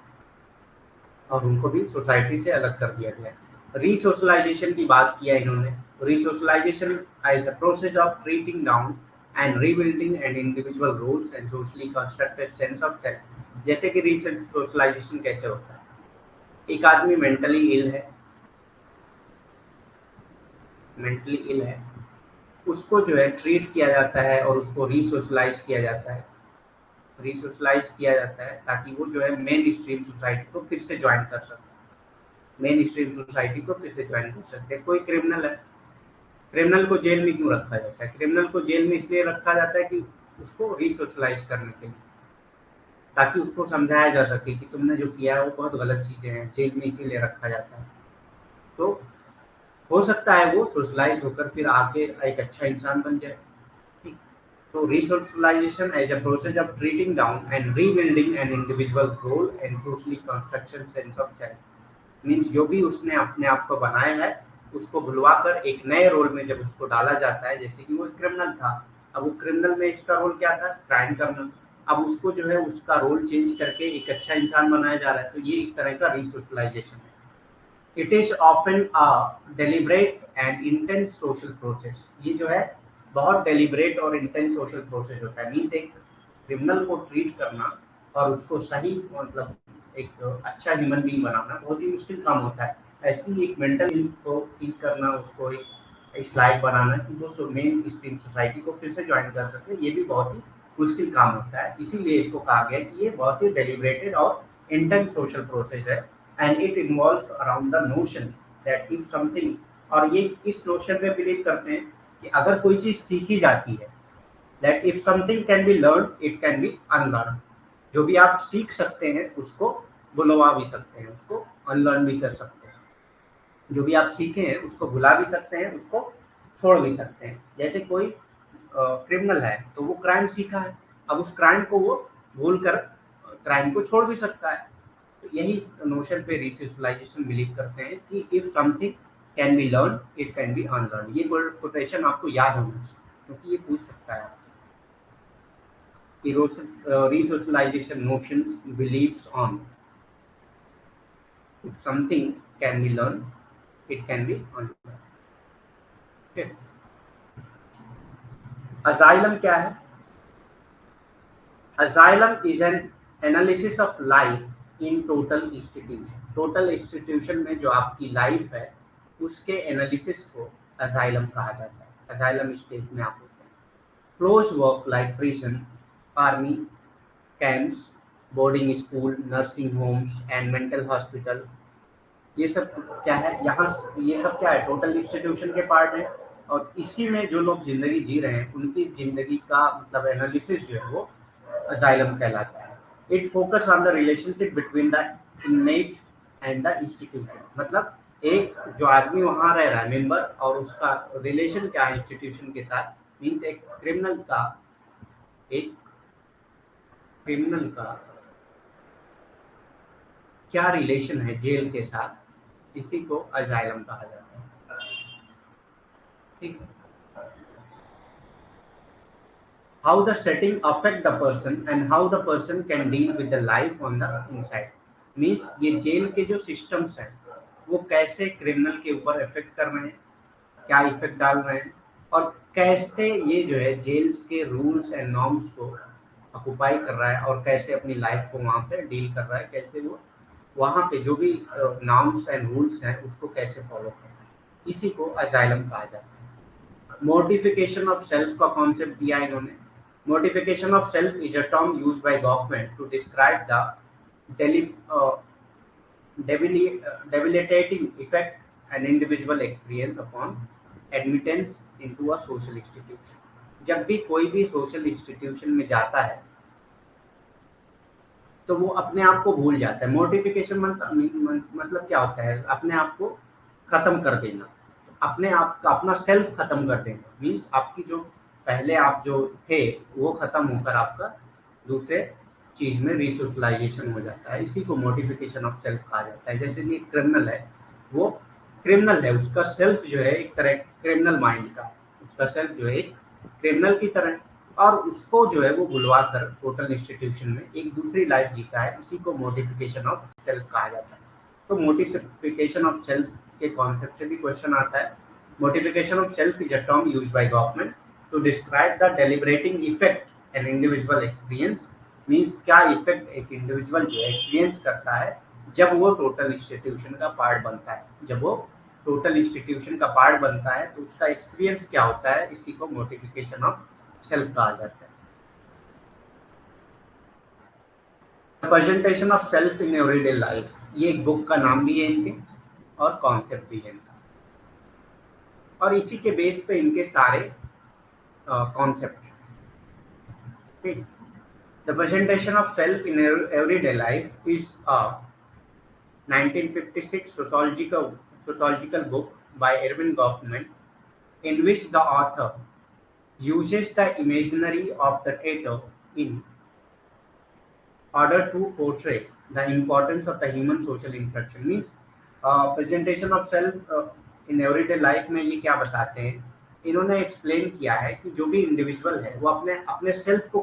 और उनको भी सोसाइटी से अलग कर दिया गया है। रीसोशलाइजेशन की बात किया इन्होंने। Resocialisation as a process of treating down and rebuilding and individual roles and socially constructed sense of self. जैसे कि रीसोशलाइजेशन कैसे होता है, एक आदमी मेंटली इल है, मेंटली इल है, उसको जो है ट्रीट किया जाता है और उसको रीसोशलाइज किया जाता है, रिसोशलाइज किया जाता है ताकि वो जो है मेन स्ट्रीम सोसाइटी को फिर से ज्वाइन कर सके। मेन स्ट्रीम सोसाइटी को फिर से ज्वाइन कर सकते हैं। कोई क्रिमिनल है, क्रिमिनल को जेल में क्यों रखा जाता है? क्रिमिनल को जेल में इसलिए रखा जाता है कि उसको रिसोशलाइज करने के लिए, ताकि उसको समझाया जा सके कि तुमने जो किया है वो बहुत गलत चीजें हैं। जेल में इसीलिए रखा जाता है। तो हो सकता है वो सोशलाइज होकर फिर आके एक अच्छा इंसान बन जाए। ठीक। तो resocialisation as a process of treating down and rebuilding an individual role and socially construction sense of self. Means जो भी उसने अपने आप को बनाया है उसको भुलवा कर एक नए रोल में जब उसको डाला जाता है, जैसे कि वो क्रिमिनल था, अब वो क्रिमिनल में इसका रोल क्या था? क्राइम करना। अब उसको जो है उसका रोल चेंज करके एक अच्छा इंसान बनाया जा रहा है, तो ये एक तरह का रिसोशलाइजेशन है। It is often a deliberate and intense social process. ये जो है बहुत डेलिब्रेट और इंटेंस सोशल प्रोसेस होता है। मीन्स एक क्रिमिनल को ट्रीट करना और उसको सही मतलब एक अच्छा ह्यूमन बीइंग बनाना बहुत ही मुश्किल काम होता है। ऐसी ही एक मेंटल को ठीक करना, उसको एक इस लायक बनाना कि वो मेन स्ट्रीम सोसाइटी को फिर से ज्वाइन कर सके, ये भी बहुत ही मुश्किल काम होता है। इसीलिए इसको कहा गया कि ये बहुत ही डेलिब्रेटेड और इंटेंस सोशल प्रोसेस है। And it involves around the notion that if something, और ये इस नोशन में बिलीव करते हैं कि अगर कोई चीज सीखी जाती है, that if something can be learn it can B unlearn. जो भी आप सीख सकते हैं उसको भुलवा भी सकते हैं, उसको अनलर्न भी कर सकते हैं। जो भी आप सीखे हैं उसको भुला भी सकते हैं, उसको छोड़ भी सकते हैं। जैसे कोई क्रिमिनल है तो वो क्राइम सीखा है, अब उस क्राइम को वो भूल कर क्राइम को छोड़ भी सकता है। तो यही नोशन पे रिसोशलाइजेशन बिलीव करते हैं कि if something can be learn it can B unlearn. ये कोटेशन आपको याद होना चाहिए क्योंकि ये पूछ सकता है आपसे कि resocialisation notions believes on if something can be learned it can be unlearned। okay। asylum क्या है? asylum is an analysis of life in total institution। total institution में जो आपकी लाइफ है उसके एनालिसिस को asylum कहा जाता है। asylum स्टेट में आप होते हैं। Close work like prison, army camps, boarding school, nursing homes and mental hospital, ये सब क्या है यहाँ? ये सब क्या है? टोटल इंस्टीट्यूशन के पार्ट है। और इसी में जो लोग जिंदगी जी रहे हैं उनकी जिंदगी का मतलब एनालिसिस जो है वो अजाइलम कहलाता है। It focus on the relationship between the inmate and the institution. मतलब एक जो आदमी वहाँ रह रहा है मेंबर, और उसका रिलेशन क्या है इंस्टीट्यूशन के साथ। मीन्स एक क्रिमिनल का क्या रिलेशन है जेल के साथ, इसी को अजाइलम कहा जाता है। ठीक है। How the setting affect the person and how the person can deal with the life on the inside. Means ये जेल के जो सिस्टम्स हैं वो कैसे क्रिमिनल के ऊपर इफेक्ट कर रहे हैं, क्या इफेक्ट डाल रहे हैं, और कैसे ये जो है जेल्स के रूल्स एंड नॉर्म्स को ऑक्युपाई कर रहा है और कैसे अपनी लाइफ को वहाँ पे डील कर रहा है, कैसे वो वहाँ पे जो भी नॉर्म्स एंड रूल्स हैं उसको कैसे फॉलो कर रहा है, इसी को अजाइलम कहा जाता है। मोडिफिकेशन ऑफ सेल्फ का कॉन्सेप्ट दिया इन्होंने। Modification of self is a term use by government to describe the debilitating effect an individual experience upon admittance into a social institution। जब भी कोई भी सोशल इंस्टीट्यूशन में जाता है तो वो अपने आप को भूल जाता है। मोडिफिकेशन मतलब क्या होता है? अपने आप को खत्म कर देना, अपने आप का अपना सेल्फ खत्म कर देना। मीन्स आपकी जो पहले आप जो थे वो खत्म होकर आपका दूसरे चीज में रिसोशलाइजेशन हो जाता है। इसी को मोडिफिकेशन ऑफ सेल्फ कहा जाता है। जैसे कि क्रिमिनल है, वो क्रिमिनल है, उसका सेल्फ जो है एक तरह क्रिमिनल माइंड का, उसका सेल्फ जो है एक क्रिमिनल की तरह, और उसको जो है वो बुलवा कर टोटल इंस्टीट्यूशन में एक दूसरी लाइफ जीता है। इसी को मोडिफिकेशन ऑफ सेल्फ कहा जाता है। तो मोडिफिकेशन ऑफ सेल्फ के कॉन्सेप्ट से भी क्वेश्चन आता है। Modification of self is a term used by government to describe the deliberating effect an individual experience. Means क्या इफेक्ट एक इंडिविजुअल जो एक्सपीरियंस करता है जब वो टोटल इंस्टीट्यूशन का पार्ट बनता है। जब वो टोटल इंस्टीट्यूशन का पार्ट बनता है तो उसका एक्सपीरियंस क्या होता है, इसी को मोडिफिकेशन ऑफ सेल्फ कहा जाता है। Presentation of self in everyday life, ये एक बुक का नाम भी है इनके और कॉन्सेप्ट भी है इनका, और इसी के बेस पे इनके सारे कॉन्सेप्ट हैं। ठीक, the presentation of self in everyday life is a 1956 sociological book by Ervin Goffman, in which the author uses the imaginary of the theater in order to portray the importance of the human social interaction. Means presentation of self in everyday life में ये क्या बताते हैं, इन्होंने एक्सप्लेन किया है कि जो भी इंडिविजुअल है वो अपने अपने सेल्फ को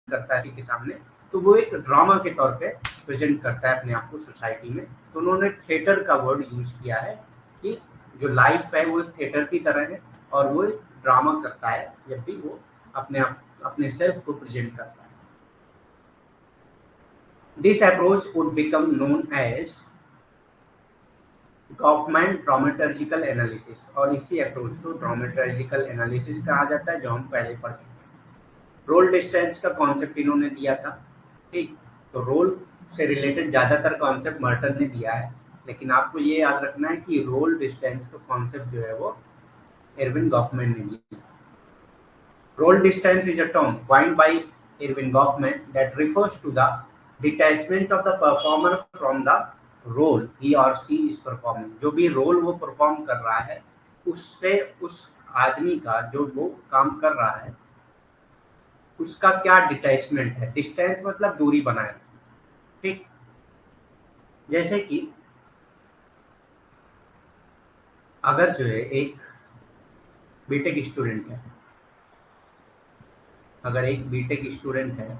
करता है किसी के सामने, तो वो एक ड्रामा के तौर पे प्रेजेंट करता है अपने आप को सोसाइटी में। तो उन्होंने थिएटर का वर्ड यूज किया है कि जो लाइफ है वो एक थिएटर की तरह है और वो एक ड्रामा करता है जब भी वो अपने आप अपने सेल्फ को प्रेजेंट करता है। This approach would become known as Goffman dramaturgical analysis, और इसी अप्रोच को ड्रामेटर्जिकल एनालिसिस कहा जाता है, जो हम पहले पढ़ चुके हैं। रोल डिस्टेंस का कॉन्सेप्ट इन्होंने दिया था। ठीक, तो रोल से रिलेटेड ज़्यादातर कॉन्सेप्ट मर्टन ने दिया है, लेकिन आपको ये याद रखना है कि रोल डिस्टेंस का कॉन्सेप्ट जो है वो एरविन गॉफमैन ने दिया। Role distance is a term coined by Ervin Goffman that refers to the detachment of the performer from the role he or she is performing। जो भी रोल वो परफॉर्म कर रहा है उससे उस आदमी का जो वो काम कर रहा है उसका क्या डिटैचमेंट है। डिस्टेंस मतलब दूरी बनाए। ठीक, जैसे कि अगर जो है एक बीटेक स्टूडेंट है, अगर एक बीटेक स्टूडेंट है,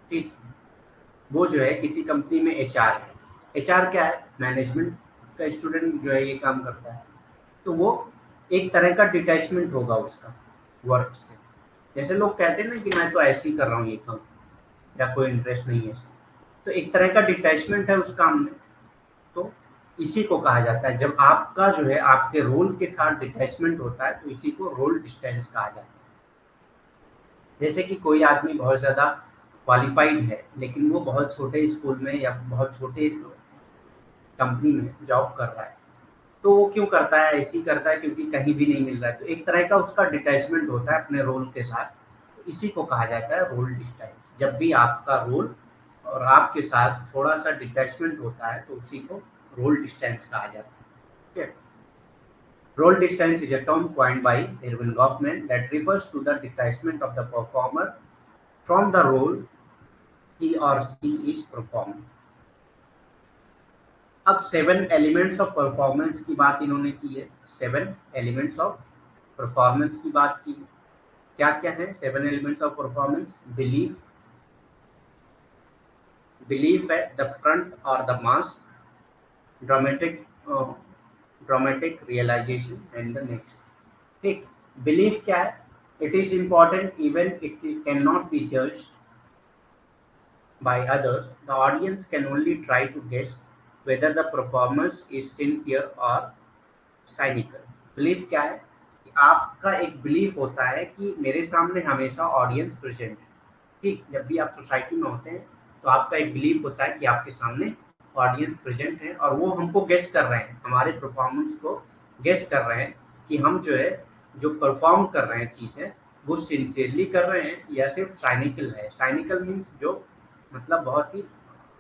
ठीक, वो जो है किसी कंपनी में एचआर है। एचआर क्या है, मैनेजमेंट का स्टूडेंट जो है ये काम करता है, तो वो एक तरह का डिटैचमेंट होगा उसका वर्क से। जैसे लोग कहते हैं ना कि मैं तो ऐसे ही कर रहा हूँ ये काम, या कोई इंटरेस्ट नहीं है इसमें, तो एक तरह का डिटैचमेंट है उस काम में। तो इसी को कहा जाता है, जब आपका जो है आपके रोल के साथ डिटैचमेंट होता है तो इसी को रोल डिस्टेंस कहा जाता है। जैसे कि कोई आदमी बहुत ज़्यादा क्वालिफाइड है लेकिन वो बहुत छोटे स्कूल में या बहुत छोटे कंपनी में जॉब कर रहा है, तो वो क्यों करता है, ऐसे ही करता है क्योंकि कहीं भी नहीं मिल रहा है, तो एक तरह का उसका डिटैचमेंट होता है अपने रोल के साथ। तो इसी को कहा जाता है रोल डिस्टेंस। जब भी आपका रोल और आपके साथ थोड़ा सा डिटैचमेंट होता है तो उसी को रोल डिस्टेंस कहा जाता है। ठीक है, role distance is a term coined by Ervin Goffman that refers to the detachment of the performer from the role he or she is performing। अब 7 एलिमेंट्स ऑफ परफॉर्मेंस की बात इन्होंने की है। 7 एलिमेंट्स ऑफ परफॉर्मेंस की बात की। क्या क्या है 7 elements of performance? Belief, belief है द फ्रंट और the mask, dramatic dramatic realisation and the next. ठीक, बिलीफ क्या है? It is important even it can not be judged by others, the audience can only try to guess whether the performance is sincere or cynical। Belief क्या है? कि आपका एक बिलीफ होता है कि मेरे सामने हमेशा ऑडियंस प्रेजेंट है। ठीक, जब भी आप सोसाइटी में होते हैं तो आपका एक बिलीफ होता है कि आपके सामने ऑडियंस प्रेजेंट है और वो हमको गेस कर रहे हैं, हमारे परफॉर्मेंस को गेस कर रहे हैं कि हम जो है जो परफॉर्म कर रहे हैं चीज़ें वो सिंसियरली कर रहे हैं या सिर्फ साइनिकल है। साइनिकल मीन्स जो मतलब बहुत ही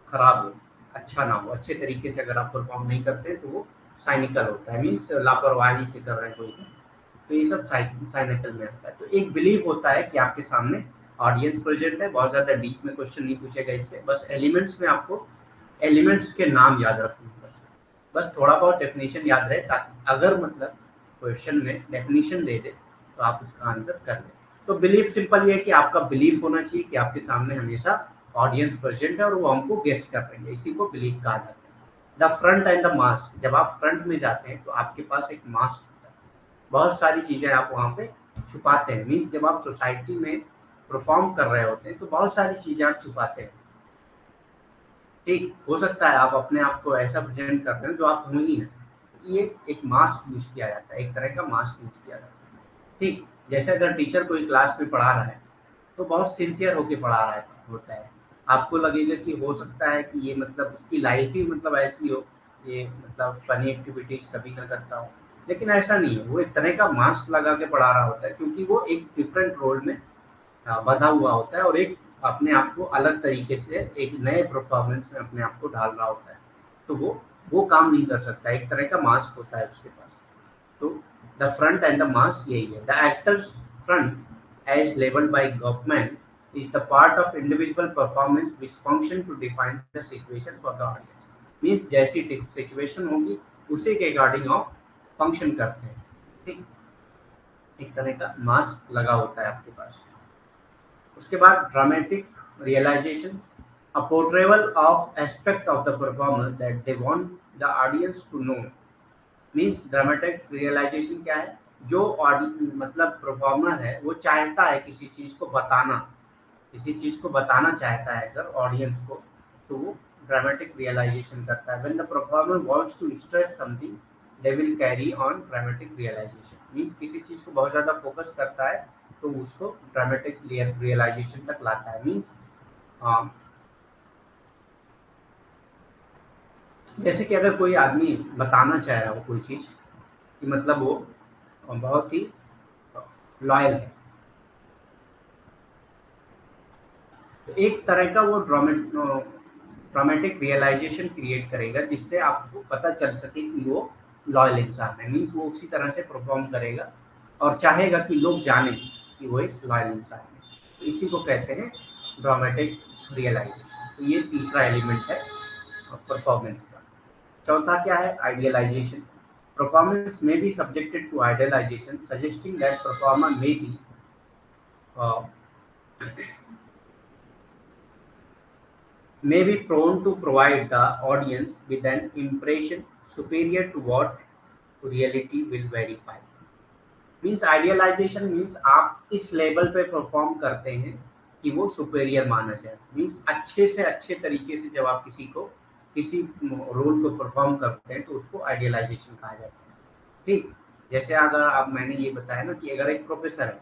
खराब हो, अच्छा ना हो, अच्छे तरीके से अगर आप परफॉर्म नहीं करते हैं तो वो साइनिकल होता है, मीन्स लापरवाही से कर रहे हैं कोई, तो ये सब साइनिकल में आता है। तो एक बिलीव होता है कि आपके सामने ऑडियंस प्रेजेंट है। बहुत ज़्यादा डीप में क्वेश्चन नहीं पूछेगा इससे, बस एलिमेंट्स में आपको एलिमेंट्स के नाम याद रखने हैं, बस थोड़ा बहुत डेफिनेशन याद रहे ताकि अगर मतलब क्वेश्चन में डेफिनेशन दे दे तो आप उसका आंसर कर लें। तो बिलीफ सिंपल ये है कि आपका बिलीफ होना चाहिए कि आपके सामने हमेशा ऑडियंस प्रेजेंट है और वो हमको गेस्ट कर रहे हैं, इसी को बिलीफ कहा जाता है। The front and the mask, जब आप फ्रंट में जाते हैं तो आपके पास एक मास्क होता है, बहुत सारी चीज़ें आप वहाँ पे छुपाते हैं। मीन्स जब आप सोसाइटी में परफॉर्म कर रहे होते हैं तो बहुत सारी चीज़ें आप छुपाते हैं। ठीक, हो सकता है आप अपने आप को ऐसा प्रेजेंट करते हैं जो आप हो ही नहीं, ये एक मास्क यूज किया जाता है, एक तरह का मास्क यूज किया जाता है। ठीक, जैसे अगर टीचर कोई क्लास में पढ़ा रहा है तो बहुत सिंसियर होके पढ़ा रहा है होता है। आपको लगेगा कि हो सकता है कि ये मतलब इसकी लाइफ ही मतलब ऐसी हो, ये मतलब फनी एक्टिविटीज कभी ना करता हो, लेकिन ऐसा नहीं है। वो एक तरह का मास्क लगा के पढ़ा रहा होता है, क्योंकि वो एक डिफरेंट रोल में बंधा हुआ होता है और एक अपने आप को अलग तरीके से एक नए परफॉर्मेंस में अपने आप को ढाल रहा होता है। तो वो काम नहीं कर सकता, एक तरह का मास्क होता है उसके पास। तो the front and the mask यही है। The actors front as labelled by government is the part of individual performance which function to define the situation for the audience। Means जैसी सिचुएशन होगी उसी के अकॉर्डिंग आप फंक्शन करते हैं। ठीक, एक तरह का मास्क लगा होता है आपके पास। उसके बाद dramatic realisation, a portrayal of aspect of the performer that they want the audience to know. Means dramatic realisation क्या है? जो मतलब परफॉर्मर है वो चाहता है किसी चीज को बताना, किसी चीज को बताना चाहता है अगर ऑडियंस को, तो वो ड्रामेटिक रियलाइजेशन करता है। When the performer wants to stress something they will carry on dramatic realisation. Means किसी चीज को बहुत ज्यादा फोकस करता है तो उसको ड्रामेटिक रियलाइजेशन तक लाता है। मीन्स जैसे कि अगर कोई आदमी बताना चाह रहा हो कोई चीज कि मतलब वो बहुत ही लॉयल है, तो एक तरह का वो ड्रामेटिक रियलाइजेशन क्रिएट करेगा जिससे आपको पता चल सके कि वो लॉयल इंसान है। मीन्स वो उसी तरह से परफॉर्म करेगा और चाहेगा कि लोग जाने कि वो एक लॉयल इंसान है। तो इसी को कहते हैं ड्रामेटिक रियलाइजेशन। तो ये तीसरा एलिमेंट है परफॉर्मेंस का। चौथा क्या है? आइडियलाइजेशन। परफॉर्मेंस में be subjected to idealisation suggesting that performer में be may be prone to provide the audience with an impression superior to what reality will verify। Means idealisation means आप इस लेवल पे परफॉर्म करते हैं कि वो सुपेरियर माना जाए। मीन्स अच्छे से अच्छे तरीके से जब आप किसी को किसी रोल को परफॉर्म करते हैं तो उसको आइडियलाइजेशन कहा जाता है। ठीक, जैसे अगर आप मैंने ये बताया ना कि अगर एक प्रोफेसर है,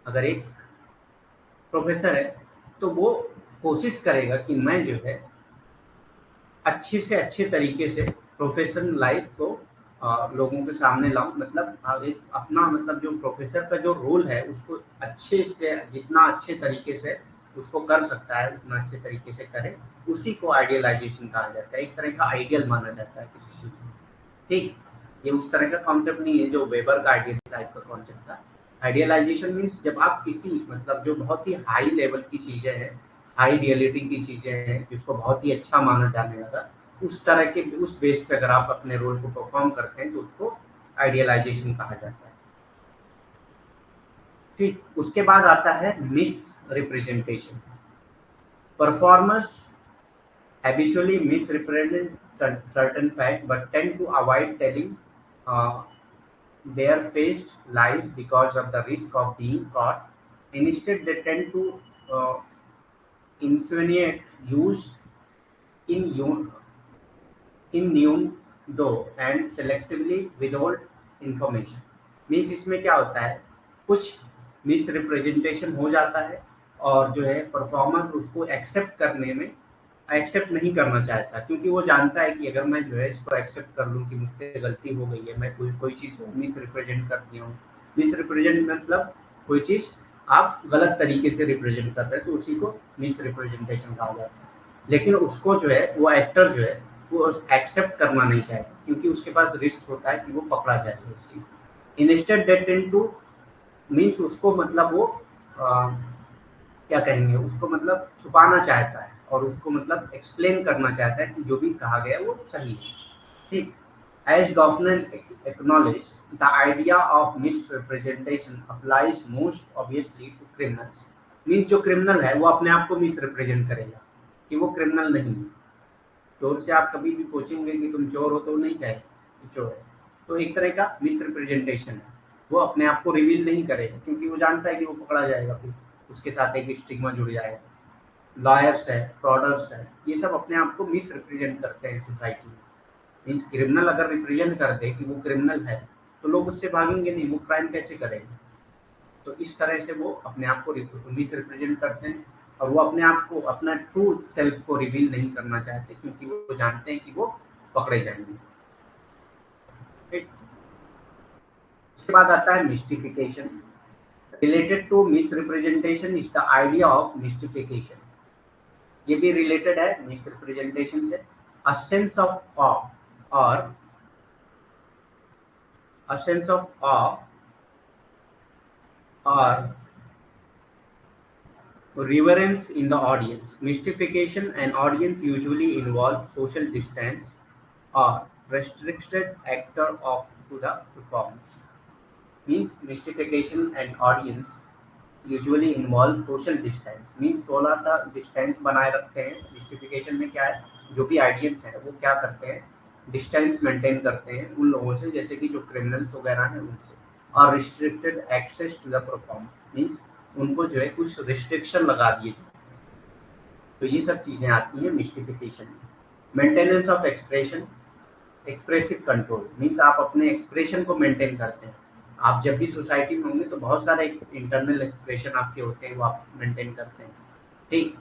अगर एक प्रोफेसर है तो वो कोशिश करेगा कि मैं जो है अच्छे से अच्छे तरीके से प्रोफेशनल लाइफ को लोगों के सामने लाऊं। मतलब एक अपना मतलब जो प्रोफेसर का जो रोल है उसको अच्छे से, जितना अच्छे तरीके से उसको कर सकता है उतना अच्छे तरीके से करे। उसी को आइडियलाइजेशन कहा जाता है। एक तरह का आइडियल माना जाता है किसी चीज को। ठीक, ये उस तरह का कॉन्सेप्ट नहीं है जो वेबर का आइडियल टाइप का कॉन्सेप्ट था। आइडियलाइजेशन मीन्स जब आप किसी मतलब जो बहुत ही हाई लेवल की चीजें हैं, हाई रियलिटी की चीजें हैं जिसको बहुत ही अच्छा माना जाने लगा, उस तरह के उस बेस पे अगर आप अपने रोल को परफॉर्म करते हैं तो उसको आइडियलाइजेशन कहा जाता है। ठीक, उसके बाद आता है miss representation. Performers habitually misrepresent certain fact but tend to avoid telling uh, their faced lies because of the risk of being caught. Instead, they tend to uh, insinuate, use in innuendo and selectively withhold information। Means इसमें क्या होता है, कुछ मिस रिप्रेजेंटेशन हो जाता है और जो है परफॉर्मर उसको एक्सेप्ट करने में एक्सेप्ट नहीं करना चाहता, क्योंकि वो जानता है कि अगर मैं जो है इसको एक्सेप्ट कर लूँ कि मुझसे गलती हो गई है, मैं कोई कोई चीज़ मिस रिप्रेजेंट कर दिया हूँ। मिस रिप्रेजेंट मतलब कोई चीज़ आप गलत तरीके से रिप्रेजेंट कर रहे हैं तो उसी को मिस रिप्रेजेंटेशन कहा जाता है। लेकिन उसको जो है वो एक्टर जो है वो एक्सेप्ट करना नहीं चाहता, क्योंकि उसके पास रिस्क होता है कि वो पकड़ा जाए उस चीज़। Instead they tend to means उसको मतलब वो क्या कहेंगे, उसको मतलब छुपाना चाहता है और उसको मतलब एक्सप्लेन करना चाहता है कि जो भी कहा गया वो सही है। ठीक, as government acknowledge the idea of mis representation applies most obviously to criminals. Means जो क्रिमिनल है वो अपने आप को मिस रिप्रेजेंट करेगा कि वो क्रिमिनल नहीं है। चोर से आप कभी भी पूछेंगे कि तुम चोर हो तो वो नहीं कहे कि चोर है। तो एक तरह का मिस रिप्रेजेंटेशन है। वो अपने आप को रिवील नहीं करेगा क्योंकि वो जानता है कि वो पकड़ा जाएगा, फिर उसके साथ एक स्टिग्मा जुड़ जाएगा। लॉयर्स है, फ्रॉडर्स है, ये सब अपने आप को मिस रिप्रेजेंट करते हैं सोसाइटी में। मीन्स क्रिमिनल अगर रिप्रेजेंट कर दे कि वो क्रिमिनल है तो लोग उससे भागेंगे नहीं, वो क्राइम कैसे करेंगे। तो इस तरह से वो अपने आप को मिस रिप्रेजेंट करते हैं और वो अपने आप को, अपना ट्रू सेल्फ को रिवील नहीं करना चाहते, क्योंकि वो जानते हैं कि वो पकड़े जाएंगे। ठीक। उसके बाद आता है mystification. Related to misrepresentation is the idea of mystification. ये भी रिलेटेड है मिस रिप्रेजेंटेशन से। अ सेंस ऑफ ऑ और a sense of awe or reverence in the audience. Mystification and audience usually involve social distance or restricted actor of to the performance. Means mystification and audience usually involve social distance. Means थोड़ा सा distance बनाए रखते हैं। Mystification में क्या है, जो भी audience है वो क्या करते हैं, डिस्टेंस मेंटेन करते हैं उन लोगों से, जैसे कि जो क्रिमिनल्स वगैरह हैं उनसे। और restricted access to the perform, means उनको जो है कुछ रिस्ट्रिक्शन लगा दिए जाते हैं। तो ये सब चीज़ें आती हैं मिस्टिफिकेशन में। Maintenance of expression, expressive control, means आप अपने एक्सप्रेशन को मेंटेन करते हैं। आप जब भी सोसाइटी में होंगे तो बहुत सारे इंटरनल एक्सप्रेशन आपके होते हैं, वो आप मेंटेन करते हैं। ठीक।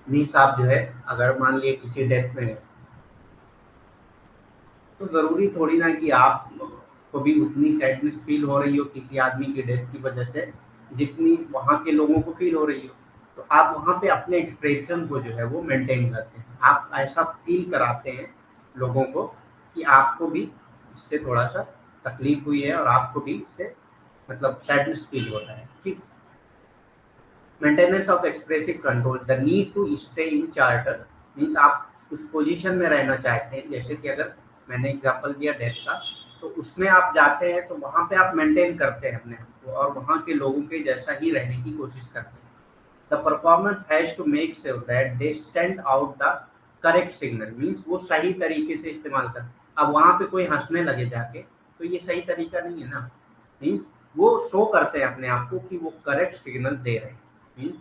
मीन्स आप जो है अगर मान लिए किसी डेथ में, तो ज़रूरी थोड़ी ना कि आप को भी उतनी सैडनेस फील हो रही हो किसी आदमी की डेथ की वजह से, जितनी वहाँ के लोगों को फील हो रही हो। तो आप वहाँ पे अपने एक्सप्रेशन को जो है वो मेंटेन करते हैं। आप ऐसा फील कराते हैं लोगों को कि आपको भी इससे थोड़ा सा तकलीफ हुई है और आपको भी इससे मतलब सैडनेस फील हो रहा है। ठीक। Maintenance of expressive control, the need to stay in character, means आप उस पोजीशन में रहना चाहते हैं। जैसे कि अगर मैंने एग्जांपल दिया डेथ का, तो उसमें आप जाते हैं तो वहाँ पे आप मेंटेन करते हैं अपने आप को और वहाँ के लोगों के जैसा ही रहने की कोशिश करते हैं। The performer has to make sure that they send out the correct signal, means वो सही तरीके से इस्तेमाल कर। अब वहाँ पे कोई हंसने लगे जाके, तो ये सही तरीका नहीं है ना। मीन्स वो शो करते हैं अपने आप को कि वो करेक्ट सिग्नल दे रहे हैं। मीन्स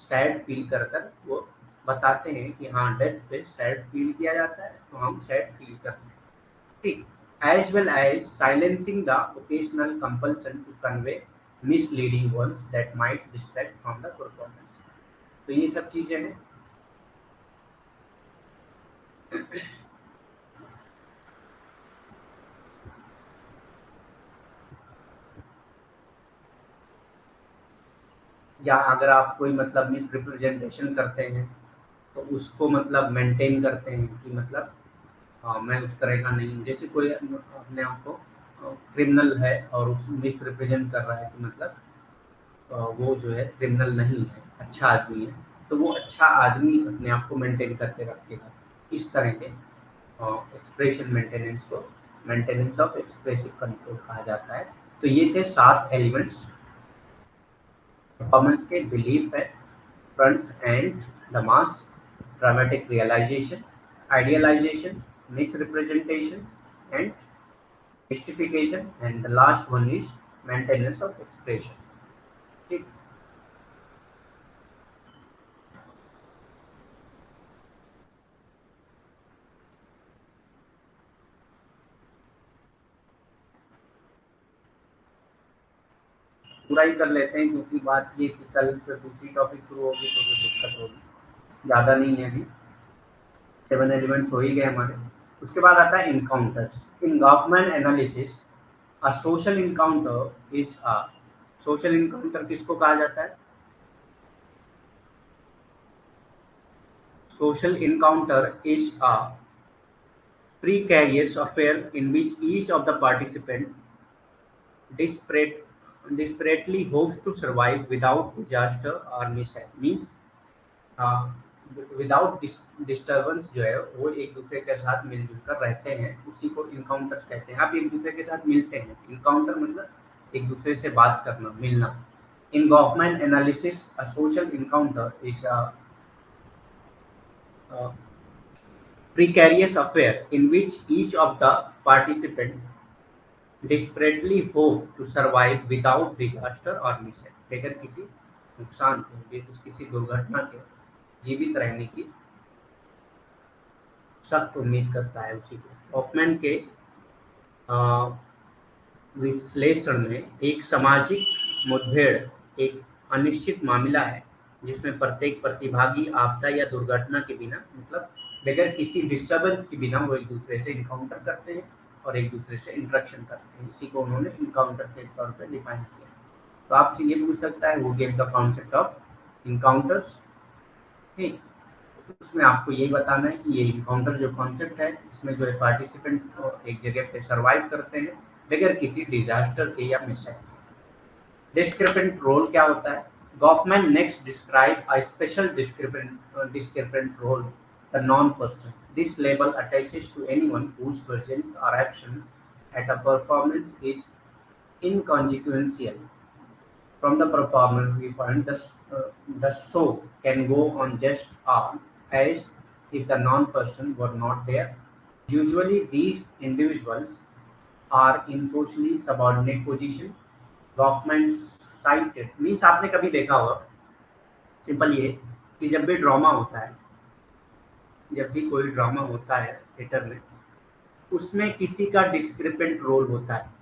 सैड फील कर कर वो बताते हैं कि हाँ डेथ पे सैड फील किया जाता है, तो हम सैड फील करते हैं। ठीक। As well as silencing the occasional compulsion to convey misleading ones that might distract from the performance। तो ये सब चीजें हैं। या अगर आप कोई मतलब मिस रिप्रेजेंटेशन करते हैं तो उसको मतलब मेंटेन करते हैं कि मतलब मैं उस तरह का नहीं हूँ। जैसे कोई अपने आप को क्रिमिनल है और उस मिस रिप्रेजेंट कर रहा है कि मतलब वो जो है क्रिमिनल नहीं है, अच्छा आदमी है, तो वो अच्छा आदमी अपने आप को मेंटेन करके रखेगा। इस तरह के एक्सप्रेशन मेंटेनेंस को मेंटेनेंस ऑफ एक्सप्रेसिव कंट्रोल कहा जाता है। तो ये थे 7 एलिमेंट्स परफॉर्मेंस के। बिलीफ है, front and, the mask, dramatic realisation, idealisation, misrepresentation and mystification, and the last one is maintenance of expression. ठीक। पूरा ही कर लेते हैं क्योंकि बात ये कि कल फिर दूसरी टॉपिक शुरू होगी तो फिर दिक्कत होगी। ज़्यादा नहीं है अभी, 7 एलिमेंट्स हो ही गए हमारे। उसके बाद आता है encounters. In Goffman analysis, a social encounter is a, social encounter किसको कहा जाता है? Social encounter is a precarious affair in which each of the participants disparate, desperately hopes to survive without disaster or mishap। Means without disturbance जो है वो एक दूसरे के साथ मिलजुल कर रहते हैं, उसी को इनकाउंटर कहते हैं। आप एक दूसरे के साथ मिलते हैं, इनकाउंटर मतलब एक दूसरे से बात करना, मिलना। In Goffman analysis, a social encounter is a precarious affair in which each of the participants desperately hope to survive without disaster or mishap। बगैर किसी नुकसान के, बगैर किसी दुर्घटना के जीवित रहने की सख्त उम्मीद करता है उसी को। हॉफमैन के विश्लेषण में एक सामाजिक मुठभेड़ एक अनिश्चित मामला है जिसमें प्रत्येक प्रतिभागी आपदा या दुर्घटना के बिना मतलब बगैर किसी डिस्टर्बेंस के बिना वो एक दूसरे से इनकाउंटर करते हैं और एक दूसरे से इंटरेक्शन करते हैं। इसी को उन्होंने इनकाउंटर के तौर पर डिफाइन किया। तो आपसे ये पूछ सकता है वो gave the concept of encounters. ठीक, उसमें आपको यही बताना है कि ये इनकाउंटर जो कॉन्सेप्ट है इसमें जो है पार्टिसिपेंट एक जगह पे सरवाइव करते हैं बगैर किसी डिजास्टर के या मिसहैप के। डिस्क्रिपेंट रोल क्या होता है? Goffman next describe a special discrepant role, the non person. This label attaches to anyone whose presence or absence at a performance is inconsequential. From the performance viewpoint, the show can go on just as if the non-person were not there. Usually, these individuals are in socially subordinate position. Goffman cited means आपने कभी देखा होगा, सिंपल ये कि जब भी ड्रामा होता है, जब भी कोई ड्रामा होता है थिएटर में, उसमें किसी का डिस्क्रिपेंट रोल होता है।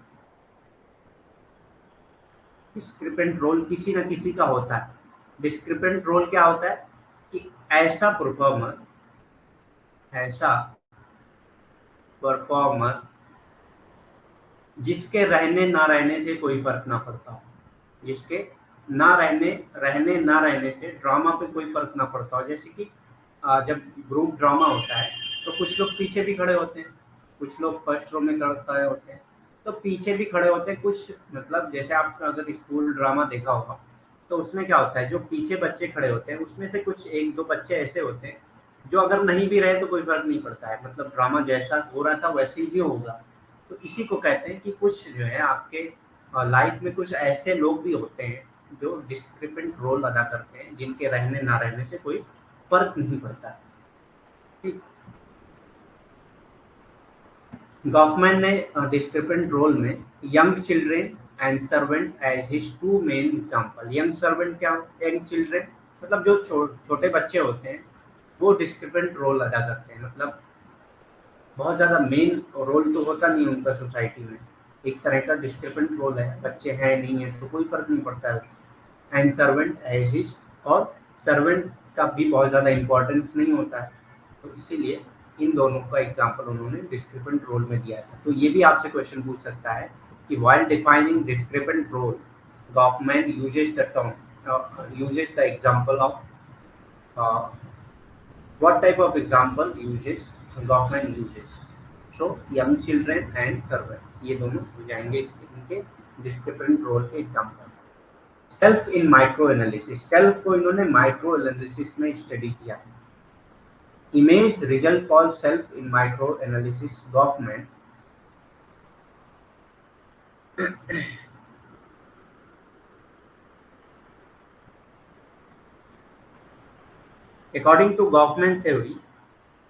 डिस्क्रिपेंट रोल किसी न किसी का होता है। डिस्क्रिपेंट रोल क्या होता है कि ऐसा परफॉर्मर जिसके रहने ना रहने से कोई फर्क ना पड़ता हो, जिसके रहने ना रहने से ड्रामा पे कोई फर्क ना पड़ता हो। जैसे कि जब ग्रुप ड्रामा होता है तो कुछ लोग पीछे भी खड़े होते हैं, कुछ लोग फर्स्ट रो में खड़े होते हैं, तो पीछे भी खड़े होते हैं कुछ। मतलब जैसे आप अगर स्कूल ड्रामा देखा होगा तो उसमें क्या होता है, जो पीछे बच्चे खड़े होते हैं उसमें से कुछ एक दो बच्चे ऐसे होते हैं जो अगर नहीं भी रहे तो कोई फर्क नहीं पड़ता है, मतलब ड्रामा जैसा हो रहा था वैसे ही होगा। तो इसी को कहते हैं कि कुछ जो है आपके लाइफ में कुछ ऐसे लोग भी होते हैं जो डिस्क्रिपेंट रोल अदा करते हैं, जिनके रहने ना रहने से कोई फर्क नहीं पड़ता है। ठीक, गॉफमैन ने डिस्क्रिपेंट रोल में young children and servant as his two main example. Young servant क्या, यंग चिल्ड्रेन मतलब जो छोटे बच्चे होते हैं वो डिस्क्रिपेंट रोल अदा करते हैं। मतलब बहुत ज़्यादा मेन रोल तो होता नहीं उनका सोसाइटी में, एक तरह का डिस्क्रिपेंट रोल है, बच्चे हैं नहीं है तो कोई फर्क नहीं पड़ता है उससे। एंड सर्वेंट एज हिज, और सर्वेंट का भी बहुत ज़्यादा इम्पोर्टेंस नहीं होता है, तो इसीलिए इन दोनों का एग्जाम्पल उन्होंने डिस्क्रिपेंट रोल में दिया था। तो ये भी आपसे क्वेश्चन पूछ सकता है कि while defining discrepant role, Goffman uses the example of uh, what type of example uses Goffman uses? So young children and servants, ये दोनों हो जाएंगे इनके डिस्क्रिपेंट रोल के example. Self in micro analysis, self को इन्होंने माइक्रो एनालिसिस में स्टडी किया है। Image result for self in micro analysis Goffman according to Goffman theory,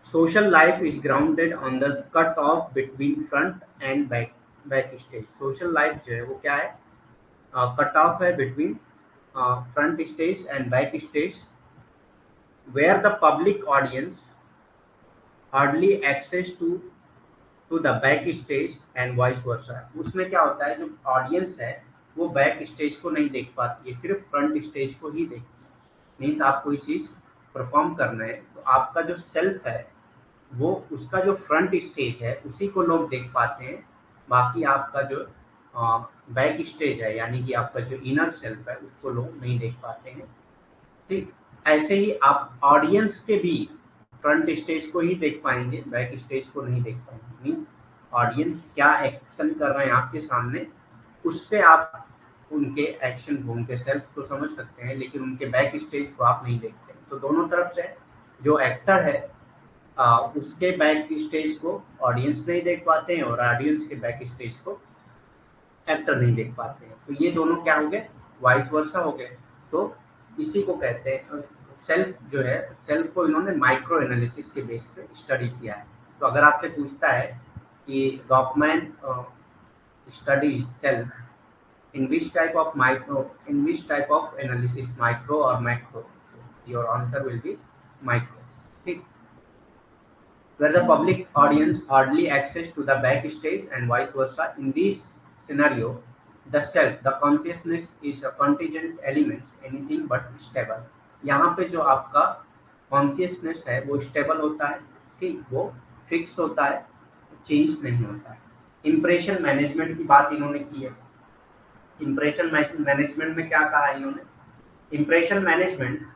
social life is grounded on the cut off between front and back stage। social life जो है वो क्या है, कट ऑफ है between front stage and back stage, where the public audience hardly access to the back stage and vice versa। उसमें क्या होता है, जो ऑडियंस है वो बैक स्टेज को नहीं देख पाती है, सिर्फ फ्रंट स्टेज को ही देखती है। मीन्स आप कोई चीज़ परफॉर्म करना है तो आपका जो सेल्फ है वो उसका जो फ्रंट स्टेज है उसी को लोग देख पाते हैं, बाकी आपका जो बैक स्टेज है यानी कि आपका जो इनर सेल्फ है उसको लोग नहीं देख पाते हैं। ठीक, ऐसे ही आप ऑडियंस के भी फ्रंट स्टेज को ही देख पाएंगे, बैक स्टेज को नहीं देख पाएंगे। मीन्स ऑडियंस क्या एक्शन कर रहे हैं आपके सामने, उससे आप उनके एक्शन को, उनके सेल्फ को समझ सकते हैं, लेकिन उनके बैक स्टेज को आप नहीं देखते। तो दोनों तरफ से जो एक्टर है उसके बैक स्टेज को ऑडियंस नहीं देख पाते हैं और ऑडियंस के बैक स्टेज को एक्टर नहीं देख पाते हैं। तो ये दोनों क्या हो गए, वाइस वर्सा हो गए। तो इसी को कहते हैं सेल्फ जो है, सेल्फ को इन्होंने माइक्रो एनालिसिस के बेस पे स्टडी किया है। तो अगर आपसे पूछता है कि Goffman study self in which type of analysis, micro और macro, your answer will be micro. ठीक, where the public audience hardly access to the backstage and vice versa। In these scenario, the self, the consciousness is a contingent element, anything but stable. यहाँ पे जो आपका कॉन्शियसनेस है वो स्टेबल होता है, ठीक, वो फिक्स होता है, चेंज नहीं होता है। इम्प्रेशन मैनेजमेंट की बात इन्होंने की है। इम्प्रेशन मैनेजमेंट में क्या कहा है इन्होंने? Impression management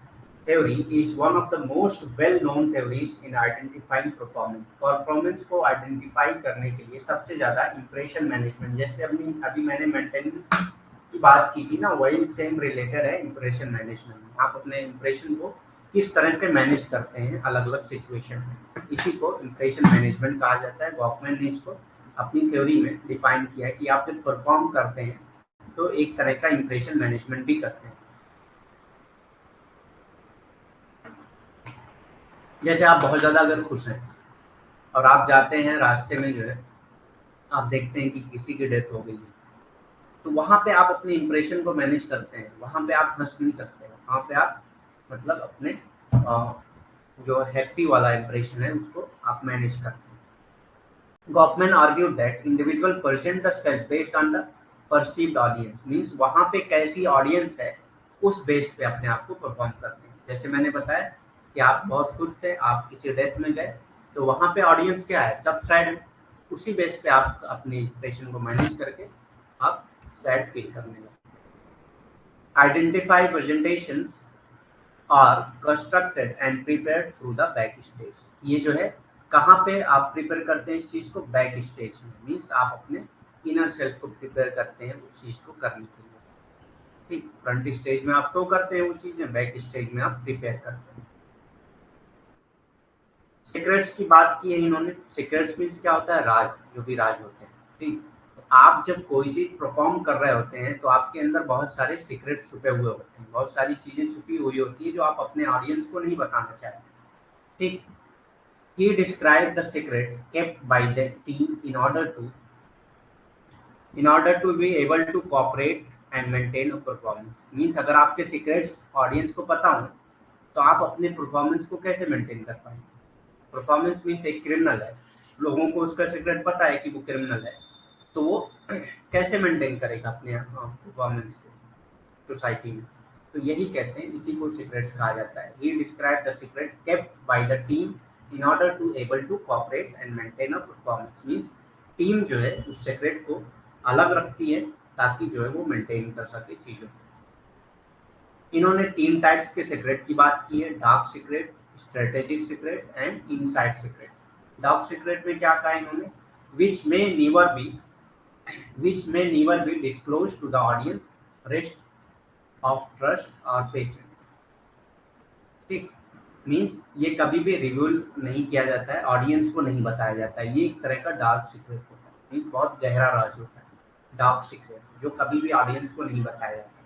theory is one of the most well-known theories in identifying performance. Performance को आइडेंटिफाई करने के लिए सबसे ज़्यादा इम्प्रेशन मैनेजमेंट, जैसे अभी मैंने मेंटेनेंस की बात की थी ना, वही सेम रिलेटेड है इम्प्रेशन मैनेजमेंट। आप अपने इम्प्रेशन को किस तरह से मैनेज करते हैं अलग अलग सिचुएशन में, इसी को इम्प्रेशन मैनेजमेंट कहा जाता है। गॉफमैन ने इसको अपनी थ्योरी में डिफाइन किया है कि आप जब परफॉर्म करते हैं तो एक तरह का इम्प्रेशन मैनेजमेंट भी करते हैं। जैसे आप बहुत ज़्यादा अगर खुश हैं और आप जाते हैं रास्ते में, जो है आप देखते हैं कि किसी की डेथ हो गई है, तो वहाँ पे आप अपने इम्प्रेशन को मैनेज करते हैं। वहाँ पे आप हंस नहीं सकते, वहाँ पे आप मतलब अपने जो हैप्पी वाला इम्प्रेशन है उसको आप मैनेज करते हैं। Goffman argued that individual percent the self based on the perceived audience, means वहाँ पे कैसी ऑडियंस है उस बेस पे अपने आप को परफॉर्म करते हैं। जैसे मैंने बताया कि आप बहुत खुश थे, आप किसी डेथ में गए, तो वहाँ पे ऑडियंस क्या है, सब सैड है, उसी बेस पे आप अपने इम्प्रेशन को मैनेज करके आप सैड फील करने लगे। Identify presentations are constructed and prepared through the back stage. ये जो है कहाँ पे आप प्रिपेयर करते हैं इस चीज़ को, बैक स्टेज में, मीन्स आप अपने इनर सेल्फ को प्रिपेयर करते हैं उस चीज़ को करने के लिए, ठीक। फ्रंट स्टेज में आप शो करते हैं वो चीज़ें, बैक स्टेज में आप प्रिपेयर करते हैं। सीक्रेट्स की बात की है इन्होंने। सीक्रेट्स मीन्स क्या होता है, राज, जो भी राज होते हैं, ठीक। आप जब कोई चीज परफॉर्म कर रहे होते हैं तो आपके अंदर बहुत सारे सीक्रेट्स छुपे हुए होते हैं, बहुत सारी चीजें छुपी हुई होती है जो आप अपने ऑडियंस को नहीं बताना चाहते, ठीक। He describe the secret kept by the team in order to be able to cooperate and maintain a performance. Means अगर आपके सीक्रेट्स ऑडियंस को पता हो तो आप अपने परफॉर्मेंस को कैसे मेंटेन कर पाएंगे। परफॉर्मेंस मीन्स एक क्रिमिनल है, लोगों को उसका सीक्रेट पता है कि वो क्रिमिनल है, तो वो कैसे मेंटेन करेगा अपने परफॉर्मेंस को सोसाइटी में। तो यही कहते हैं, इसी को सीक्रेट्स कहा जाता है। He describe the secret kept by the team in order to able to cooperate and maintain a performance. Means team जो है उस सीक्रेट को अलग रखती है ताकि जो है वो मेंटेन कर सके चीज़ों को। इन्होंने 3 टाइप्स के सीक्रेट की बात की है, dark secret, strategic secret and inside secret. Dark secret में क्या कहा इन्होंने, विच में never be disclosed to the audience, rest of trust or patience, ठीक। मीन्स ये कभी भी रिवील नहीं किया जाता है, ऑडियंस को नहीं बताया जाता है, ये एक तरह का डार्क सीक्रेट होता है, मीन्स बहुत गहरा राज होता है डार्क सीक्रेट, जो कभी भी ऑडियंस को नहीं बताया जाता,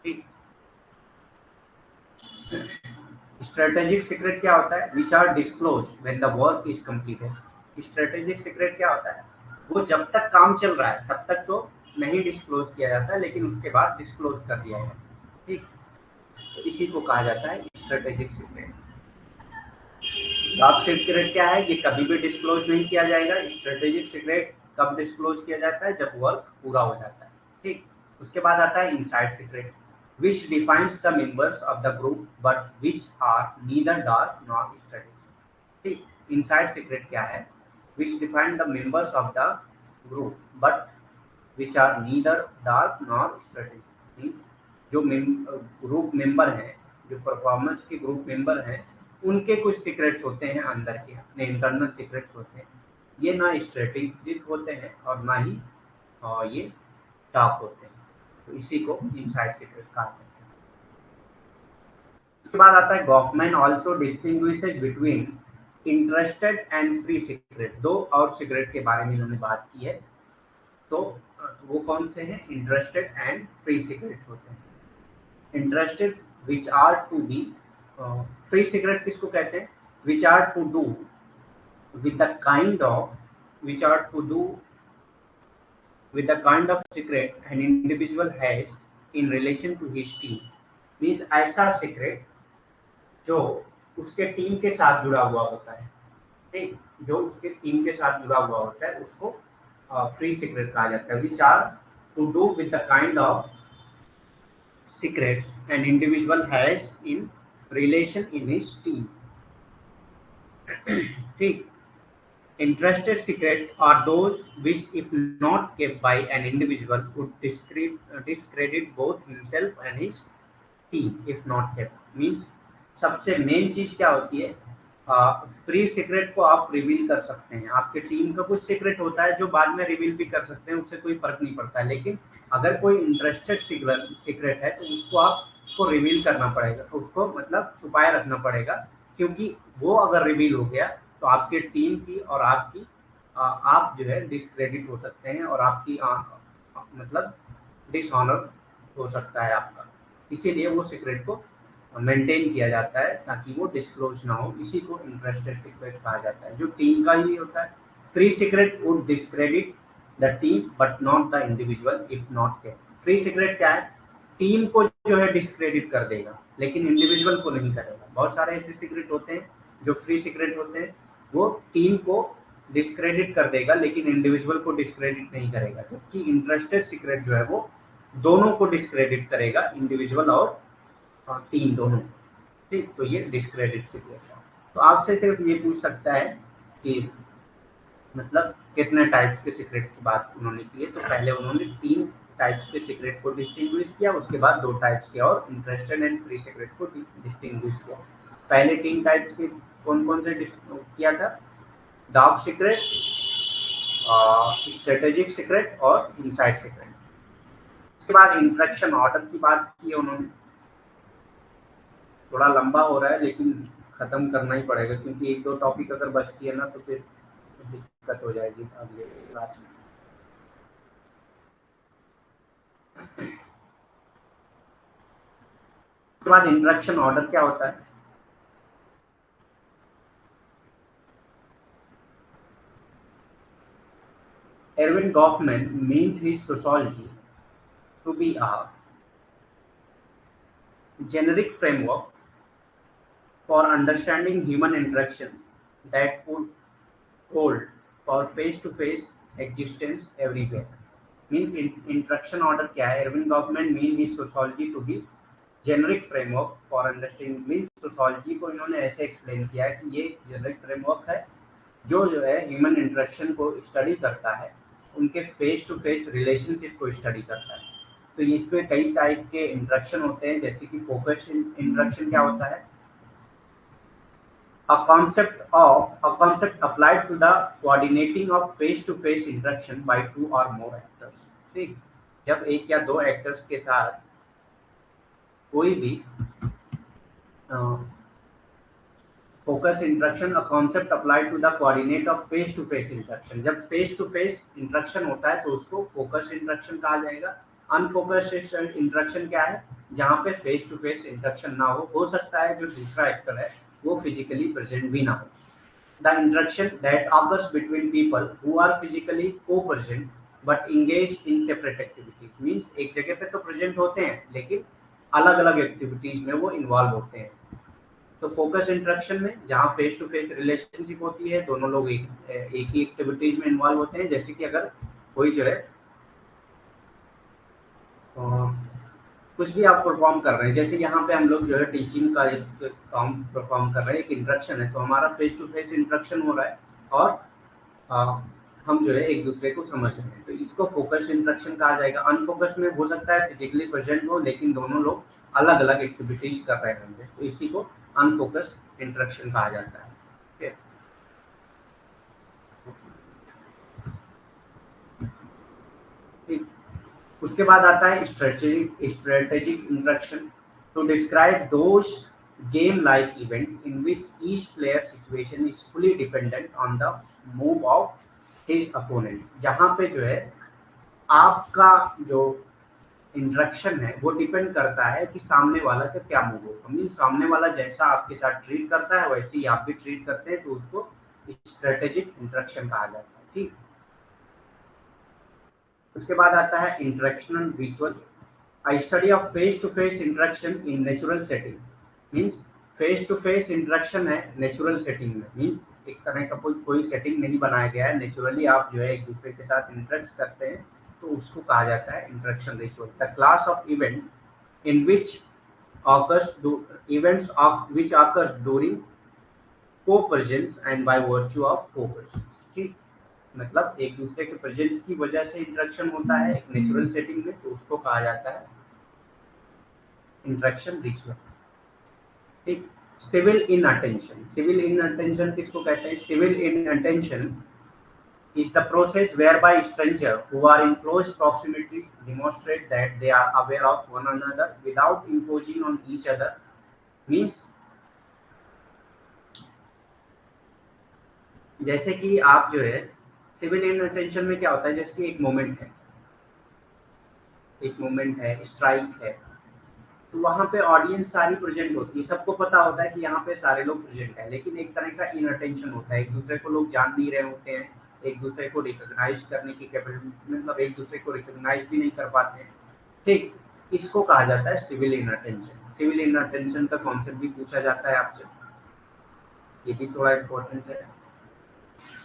ठीक। स्ट्रेटेजिक सीक्रेट क्या होता है, which are disclose when the work is completed. Strategic secret क्या होता है, वो जब तक काम चल रहा है तब तक तो नहीं डिस्क्लोज किया जाता है, लेकिन उसके बाद डिस्क्लोज कर दिया जाता है, ठीक। तो इसी को कहा जाता है स्ट्रेटेजिक सीक्रेट। डार्क सीक्रेट क्या है, ये कभी भी डिस्क्लोज नहीं किया जाएगा। स्ट्रेटेजिक सीक्रेट कब डिस्क्लोज किया जाता है, जब वर्क पूरा हो जाता है, ठीक। उसके बाद आता है inside secret, which defines the members of the group but which are neither dark nor strategic, ठीक। इनसाइड सीक्रेट क्या है, which define the members of the group but which are neither dark nor strategic, means जो ग्रुप मेंबर हैं, जो परफॉर्मेंस के ग्रुप मेंबर हैं, उनके कुछ सीक्रेट्स होते हैं अंदर के, अपने इंटरनल सीक्रेट्स होते हैं, ये ना स्ट्रेटेजिक होते हैं और ना ही ये डार्क होते हैं, तो इसी को इनसाइड सीक्रेट कहा जाता है। उसके बाद आता है Goffman also distinguishes between interested and free secret. 2 और सीक्रेट के बारे में इन्होंने बात की है, तो वो कौन से हैं, इंटरेस्टेड एंड फ्री सीक्रेट होते हैं। Interested which are to be, free secret किसको कहते हैं, which are to do with the kind of, which are to do with the kind of secret an individual has in relation to his team, means ऐसा secret जो उसके टीम के साथ जुड़ा हुआ होता है, ठीक। जो उसके टीम के साथ जुड़ा हुआ होता है उसको फ्री सीक्रेट कहा जाता है, which are to do with the kind of secrets an individual has in relation in his team. ठीक। Interested secret are those which, if not kept by an individual, would discredit both himself and his team. If not kept, means सबसे मेन चीज क्या होती है, फ्री सीक्रेट को आप रिवील कर सकते हैं, आपके टीम का कुछ सीक्रेट होता है जो बाद में रिवील भी कर सकते हैं, उससे कोई फर्क नहीं पड़ता है, लेकिन अगर कोई इंटरेस्टेड सीक्रेट है तो उसको आपको रिवील करना पड़ेगा, तो उसको मतलब छुपाए रखना पड़ेगा, क्योंकि वो अगर रिवील हो गया तो आपके टीम की और आपकी आप जो है डिसक्रेडिट हो सकते हैं, और आपकी मतलब डिसऑनर हो सकता है आपका। इसीलिए वो सीक्रेट को मेंटेन किया जाता है ताकि वो डिस्क्लोज ना हो, इसी को इंटरेस्टेड सीक्रेट कहा जाता है, जो टीम का ही होता है। Free secret would discredit the team but not the individual if not kept. Free secret क्या है, टीम को जो है डिस्क्रेडिट कर देगा लेकिन इंडिविजुअल को नहीं करेगा। बहुत सारे ऐसे सीक्रेट होते हैं जो फ्री सीक्रेट होते हैं, वो टीम को डिस्क्रेडिट कर देगा लेकिन इंडिविजुअल को डिस्क्रेडिट नहीं करेगा, जबकि इंटरेस्टेड सीक्रेट जो है वो दोनों को डिस्क्रेडिट करेगा, इंडिविजुअल और टीम दोनों। ठीक, तो ये डिस्क्रेडिट सीक्रेट है। तो आपसे सिर्फ ये पूछ सकता है कि मतलब कितने टाइप्स के सीक्रेट की बात उन्होंने की है, तो पहले उन्होंने 3 टाइप्स के सीक्रेट को डिस्टिंग्विश किया, उसके बाद 2 टाइप्स के और इंटरेस्टेड एंड फ्री सीक्रेट को डिस्टिंग्विश किया। पहले 3 टाइप्स के कौन कौन से किया था, डार्क सीक्रेट, स्ट्रेटेजिक सीक्रेट और इनसाइड सीक्रेट। उसके बाद इंटरेक्शन ऑर्डर की बात की है उन्होंने, थोड़ा लंबा हो रहा है लेकिन खत्म करना ही पड़ेगा, क्योंकि 1-2 टॉपिक अगर बचती है ना तो फिर दिक्कत हो जाएगी अगले क्लास में। उसके बाद इंटरेक्शन ऑर्डर क्या होता है, Erving Goffman meant his sociology to be a generic framework for understanding human interaction that would hold for face-to-face existence everywhere. Means interaction order क्या है, Erving Goffman mean his sociology to be generic framework for understanding, means sociology को इन्होंने ऐसे एक्सप्लेन किया है कि ये generic framework है जो है ह्यूमन इंटरेक्शन को स्टडी करता है, उनके फेस टू फेस रिलेशनशिप को स्टडी करता है। तो इसमें कई टाइप के इंटरेक्शन होते हैं, जैसे कि फोकस इंटरेक्शन क्या होता है, a concept applied to the coordinating of face to face interaction by 2 or more actors। ठीक, जब एक या दो एक्टर्स के साथ कोई भी focus interaction, a concept applied to the coordinate of face to face interaction. जब फेस टू फेस इंटरेक्शन होता है तो उसको फोकस इंटरेक्शन कहा जाएगा। अनफोकस्ड इंटरेक्शन क्या है, जहाँ पे फेस टू फेस इंटरेक्शन ना हो सकता है जो दूसरा एक्टर है वो फिजिकली प्रेजेंट भी ना हो। The interaction that occurs between people who are physically co-present but engage in separate activities, means एक जगह पे तो प्रेजेंट होते हैं लेकिन अलग अलग एक्टिविटीज में वो इन्वॉल्व होते हैं। तो फोकस इंटरेक्शन में जहाँ फेस टू फेस रिलेशनशिप होती है, दोनों लोग एक ही एक्टिविटीज में इन्वॉल्व होते हैं, जैसे कि अगर कोई जो है कुछ भी आप परफॉर्म कर रहे हैं, जैसे यहाँ पे हम लोग जो है टीचिंग का एक काम परफॉर्म कर रहे हैं, एक इंटरेक्शन है, तो हमारा फेस टू फेस इंटरेक्शन हो रहा है और हम जो है एक दूसरे को समझ रहे हैं, तो इसको फोकस इंटरेक्शन कहा जाएगा। अनफोकस में हो सकता है फिजिकली प्रेजेंट हो लेकिन दोनों लोग अलग अलग एक्टिविटीज कर रहे होंगे, तो इसी को अनफोकस इंटरेक्शन कहा जाता है। ठीक, उसके बाद आता है strategic interaction to describe those game like event in which each player situation is fully dependent on the move of his opponent. जहाँ पे जो है आपका जो इंटरेक्शन है वो डिपेंड करता है कि सामने वाला का क्या मूव होगा, मीन सामने वाला जैसा आपके साथ ट्रीट करता है वैसे ही आप भी ट्रीट करते हैं, तो उसको स्ट्रेटेजिक इंटरेक्शन कहा जाता है। ठीक, उसके बाद आता है interactional ritual, a study of face to face interaction in natural setting, means face to face interaction है नेचुरल सेटिंग में, मीन्स एक तरह का कोई सेटिंग नहीं बनाया गया है, नेचुरली आप जो है एक दूसरे के साथ इंटरेक्ट करते हैं, तो उसको कहा जाता है interaction ritual. The class of event in which occurs do events of which occurs during co-presence and by virtue of co-presence। ठीक, मतलब एक दूसरे के प्रेजेंस की वजह से इंटरेक्शन होता है एक नेचुरल सेटिंग में, तो उसको कहा जाता है इंटरेक्शन रिचुअल। ठीक, civil inattention. Civil inattention किसको कहते हैं? Civil inattention is the process whereby strangers who are in close proximity demonstrate that they are aware of one another without imposing on each other। Means जैसे कि आप जो है सिविल इन अटेंशन में क्या होता है, जैसे कि एक मोमेंट है, स्ट्राइक है, तो वहां पे ऑडियंस सारी प्रेजेंट होती है, सबको पता होता है कि यहाँ पे सारे लोग प्रेजेंट है, लेकिन एक तरह का इन अटेंशन होता है, एक दूसरे को लोग जान नहीं रहे होते हैं, एक दूसरे को रिकॉग्नाइज करने की कैपेबिलिटी, मतलब एक दूसरे को रिकॉग्नाइज भी नहीं कर पाते हैं। ठीक, इसको कहा जाता है सिविल इन अटेंशन। सिविल इन अटेंशन का कॉन्सेप्ट भी पूछा जाता है आपसे, ये भी थोड़ा इम्पोर्टेंट है।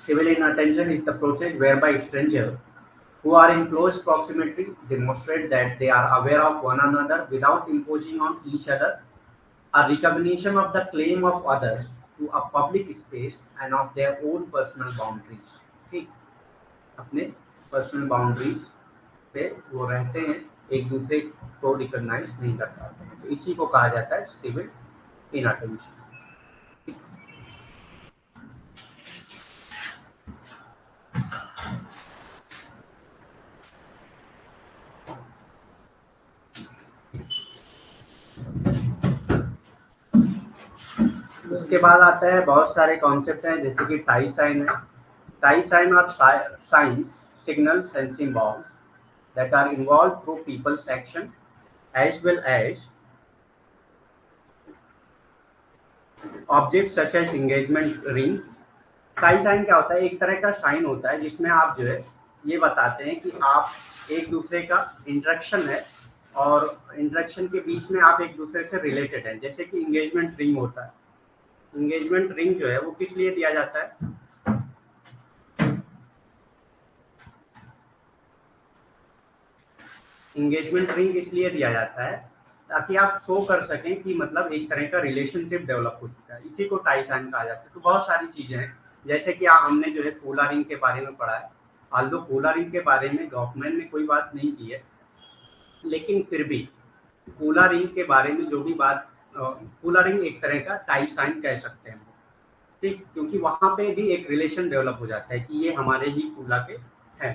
Civil inattention is the process whereby strangers who are in close proximity demonstrate that they are aware of one another without imposing on each other a recognition of the claim of others to a public space and of their own personal boundaries। ठीक, अपने पर्सनल बाउंड्रीज पे वो रहते हैं, एक दूसरे को रिकॉग्नाइज नहीं कर पाते हैं, तो इसी को कहा जाता है सिविल इन अटेंशन। उसके बाद आता है बहुत सारे कॉन्सेप्ट हैं, जैसे कि टाई साइन है। टाई साइन और science signals and symbols that are involved through people's action as well as objects such as engagement ring। Tie sign क्या होता है? एक तरह का साइन होता है जिसमें आप जो है ये बताते हैं कि आप एक दूसरे का इंटरेक्शन है और इंटरेक्शन के बीच में आप एक दूसरे से रिलेटेड हैं, जैसे कि इंगेजमेंट रिंग होता है। इंगेजमेंट रिंग जो है वो किस लिए दिया जाता है? इंगेजमेंट रिंग इसलिए दिया जाता है ताकि आप शो कर सकें कि मतलब एक तरह का रिलेशनशिप डेवलप हो चुका है, इसी को टाई साइन कहा जाता है। तो बहुत सारी चीजें हैं, जैसे कि हमने जो है फूला रिंग के बारे में पढ़ा है, आल्दो फूला रिंग के बारे में गवर्नमेंट ने कोई बात नहीं की है, लेकिन फिर भी फूला रिंग के बारे में जो भी बात, फूला रिंग एक तरह का टाई साइन कह सकते हैं, ठीक, क्योंकि वहां पे भी एक रिलेशन डेवलप हो जाता है कि ये हमारे ही फूला के हैं।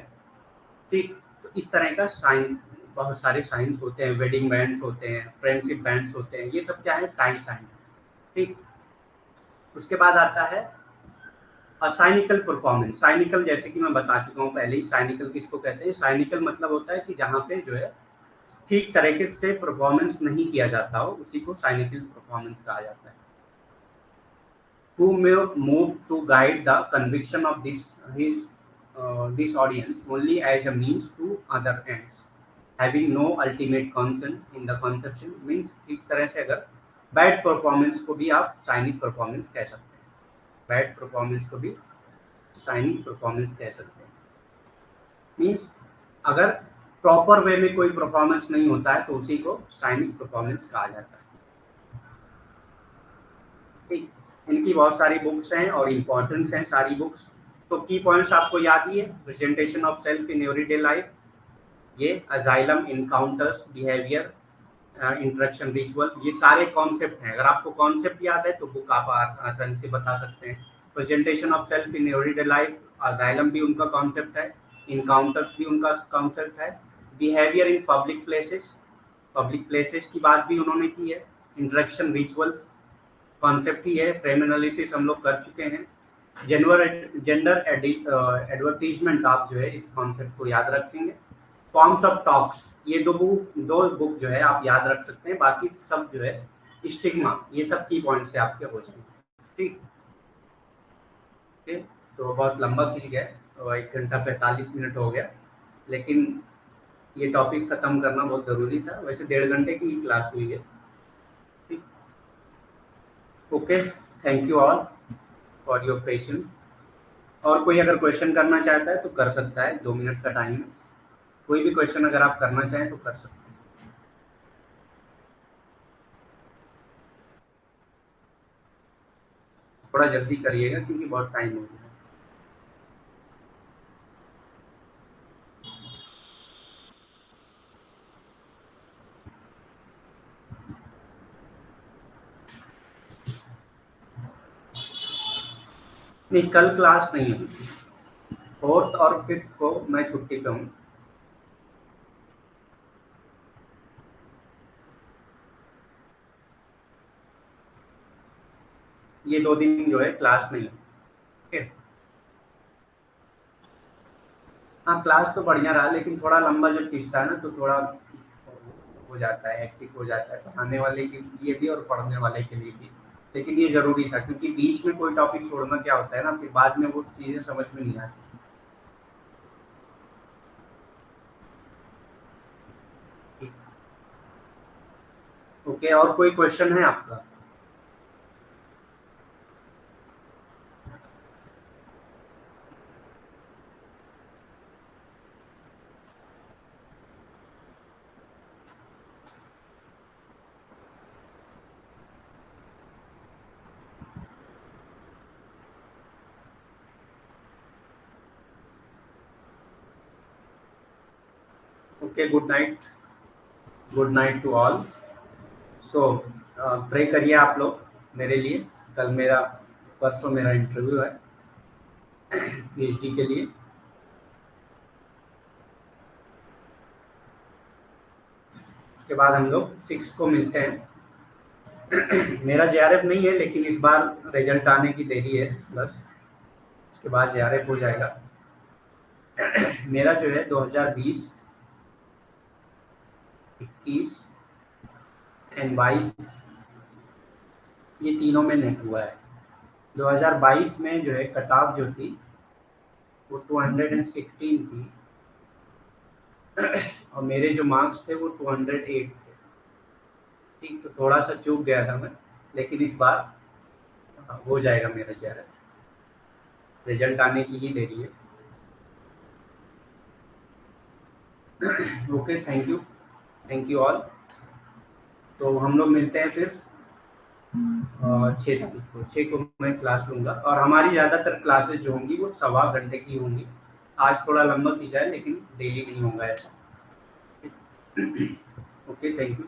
ठीक, तो इस तरह का साइन, बहुत सारे साइंस होते हैं, वेडिंग बैंड्स होते हैं, फ्रेंडशिप बैंड्स होते हैं, ये सब क्या है? Tie sign. ठीक, उसके बाद आता है साइनिकल परफॉर्मेंस। साइनिकल जैसे कि मैं बता चुका हूँ पहले ही, साइनिकल किसको कहते हैं? साइनिकल मतलब होता है कि जहाँ पे जो है ठीक तरीके से परफॉर्मेंस नहीं किया जाता हो, उसी को साइनिकल परफॉर्मेंस कहा जाता है। Who may move to guide the conviction of this audience only as a means to other ends, having no ultimate concern in the conception। Means एक तरह से अगर बैड परफॉर्मेंस को भी आप साइनिक परफॉर्मेंस कह सकते हैं, बैड परफॉर्मेंस को भी साइनिक परफॉर्मेंस कह सकते हैं। मीन्स अगर प्रॉपर वे में कोई परफॉर्मेंस नहीं होता है तो उसी को साइनिक परफॉर्मेंस कहा जाता है। ठीक, इनकी बहुत सारी बुक्स हैं और इम्पोर्टेंस हैं सारी बुक्स। तो की पॉइंट्स आपको याद ही है, presentation of self in everyday life, ये asylum, encounters, behaviour, interaction ritual, ये सारे कॉन्सेप्ट हैं। अगर आपको कॉन्सेप्ट याद है तो बुक आप आसानी से बता सकते हैं। Presentation of self in everyday life, asylum भी उनका कॉन्सेप्ट है, इनकाउंटर्स भी उनका कॉन्सेप्ट है, बिहेवियर इन पब्लिक प्लेसेस की बात भी उन्होंने की है, इंटरेक्शन रिचुअल्स कॉन्सेप्ट ही है, फ्रेम एनालिसिस हम लोग कर चुके हैं, जेंडर एडवर्टीजमेंट, आप जो है इस कॉन्सेप्ट को याद रखेंगे। फॉर्म्स ऑफ टॉक्स, ये दो बुक जो है आप याद रख सकते हैं, बाकी सब जो है स्टिग्मा, ये सब की पॉइंट से आपके हो जाएंगे। ठीक, तो बहुत लंबा खींच गया, तो 1 घंटा 45 मिनट हो गया, लेकिन ये टॉपिक खत्म करना बहुत ज़रूरी था। वैसे 1.5 घंटे की क्लास हुई है। ठीक, okay, thank you all. For your patience. और कोई अगर क्वेश्चन करना चाहता है तो कर सकता है, 2 मिनट का टाइम है। कोई भी क्वेश्चन अगर आप करना चाहें तो कर सकते हैं। थोड़ा जल्दी करिएगा क्योंकि बहुत टाइम हो गया है। नहीं, कल क्लास नहीं है। 4th और 5th को मैं छुट्टी पे हूँ। ये 2 दिन जो है क्लास नहीं है। ठीक है। हाँ, क्लास तो बढ़िया रहा, लेकिन थोड़ा लंबा जब खींचता है ना तो थोड़ा हो जाता है, हेक्टिक हो जाता है, पढ़ाने वाले के लिए भी और पढ़ने वाले के लिए भी। लेकिन ये ज़रूरी था क्योंकि बीच में कोई टॉपिक छोड़ना क्या होता है ना, फिर बाद में वो चीज़ें समझ में नहीं आती। ठीक। ओके, और कोई क्वेश्चन है आपका? Okay, good night. Good night to all. So pray करिए आप लोग मेरे लिए। कल मेरा, परसों मेरा इंटरव्यू है पीएचडी के लिए। उसके बाद हम लोग 6 को मिलते हैं। मेरा जेआरएफ नहीं है, लेकिन इस बार रिजल्ट आने की देरी है बस। उसके बाद जेआरएफ हो जाएगा। मेरा जो है 2020, 21 एंड 22, ये तीनों में नेट हुआ है। 2022 में जो है कट ऑफ जो थी वो 216 थी, और मेरे जो मार्क्स थे वो 208 थे। ठीक, तो थोड़ा सा चूक गया था मैं, लेकिन इस बार हो जाएगा मेरा जेआरएफ। रिजल्ट आने की ही देरी है। Okay, thank you. Thank you all. तो हम लोग मिलते हैं फिर 6 तारीख को। 6 को मैं क्लास लूँगा, और हमारी ज़्यादातर क्लासेस जो होंगी वो 1.25 घंटे की होंगी। आज थोड़ा लंबा खींचा है, लेकिन डेली नहीं होगा ऐसा। Okay, thank you.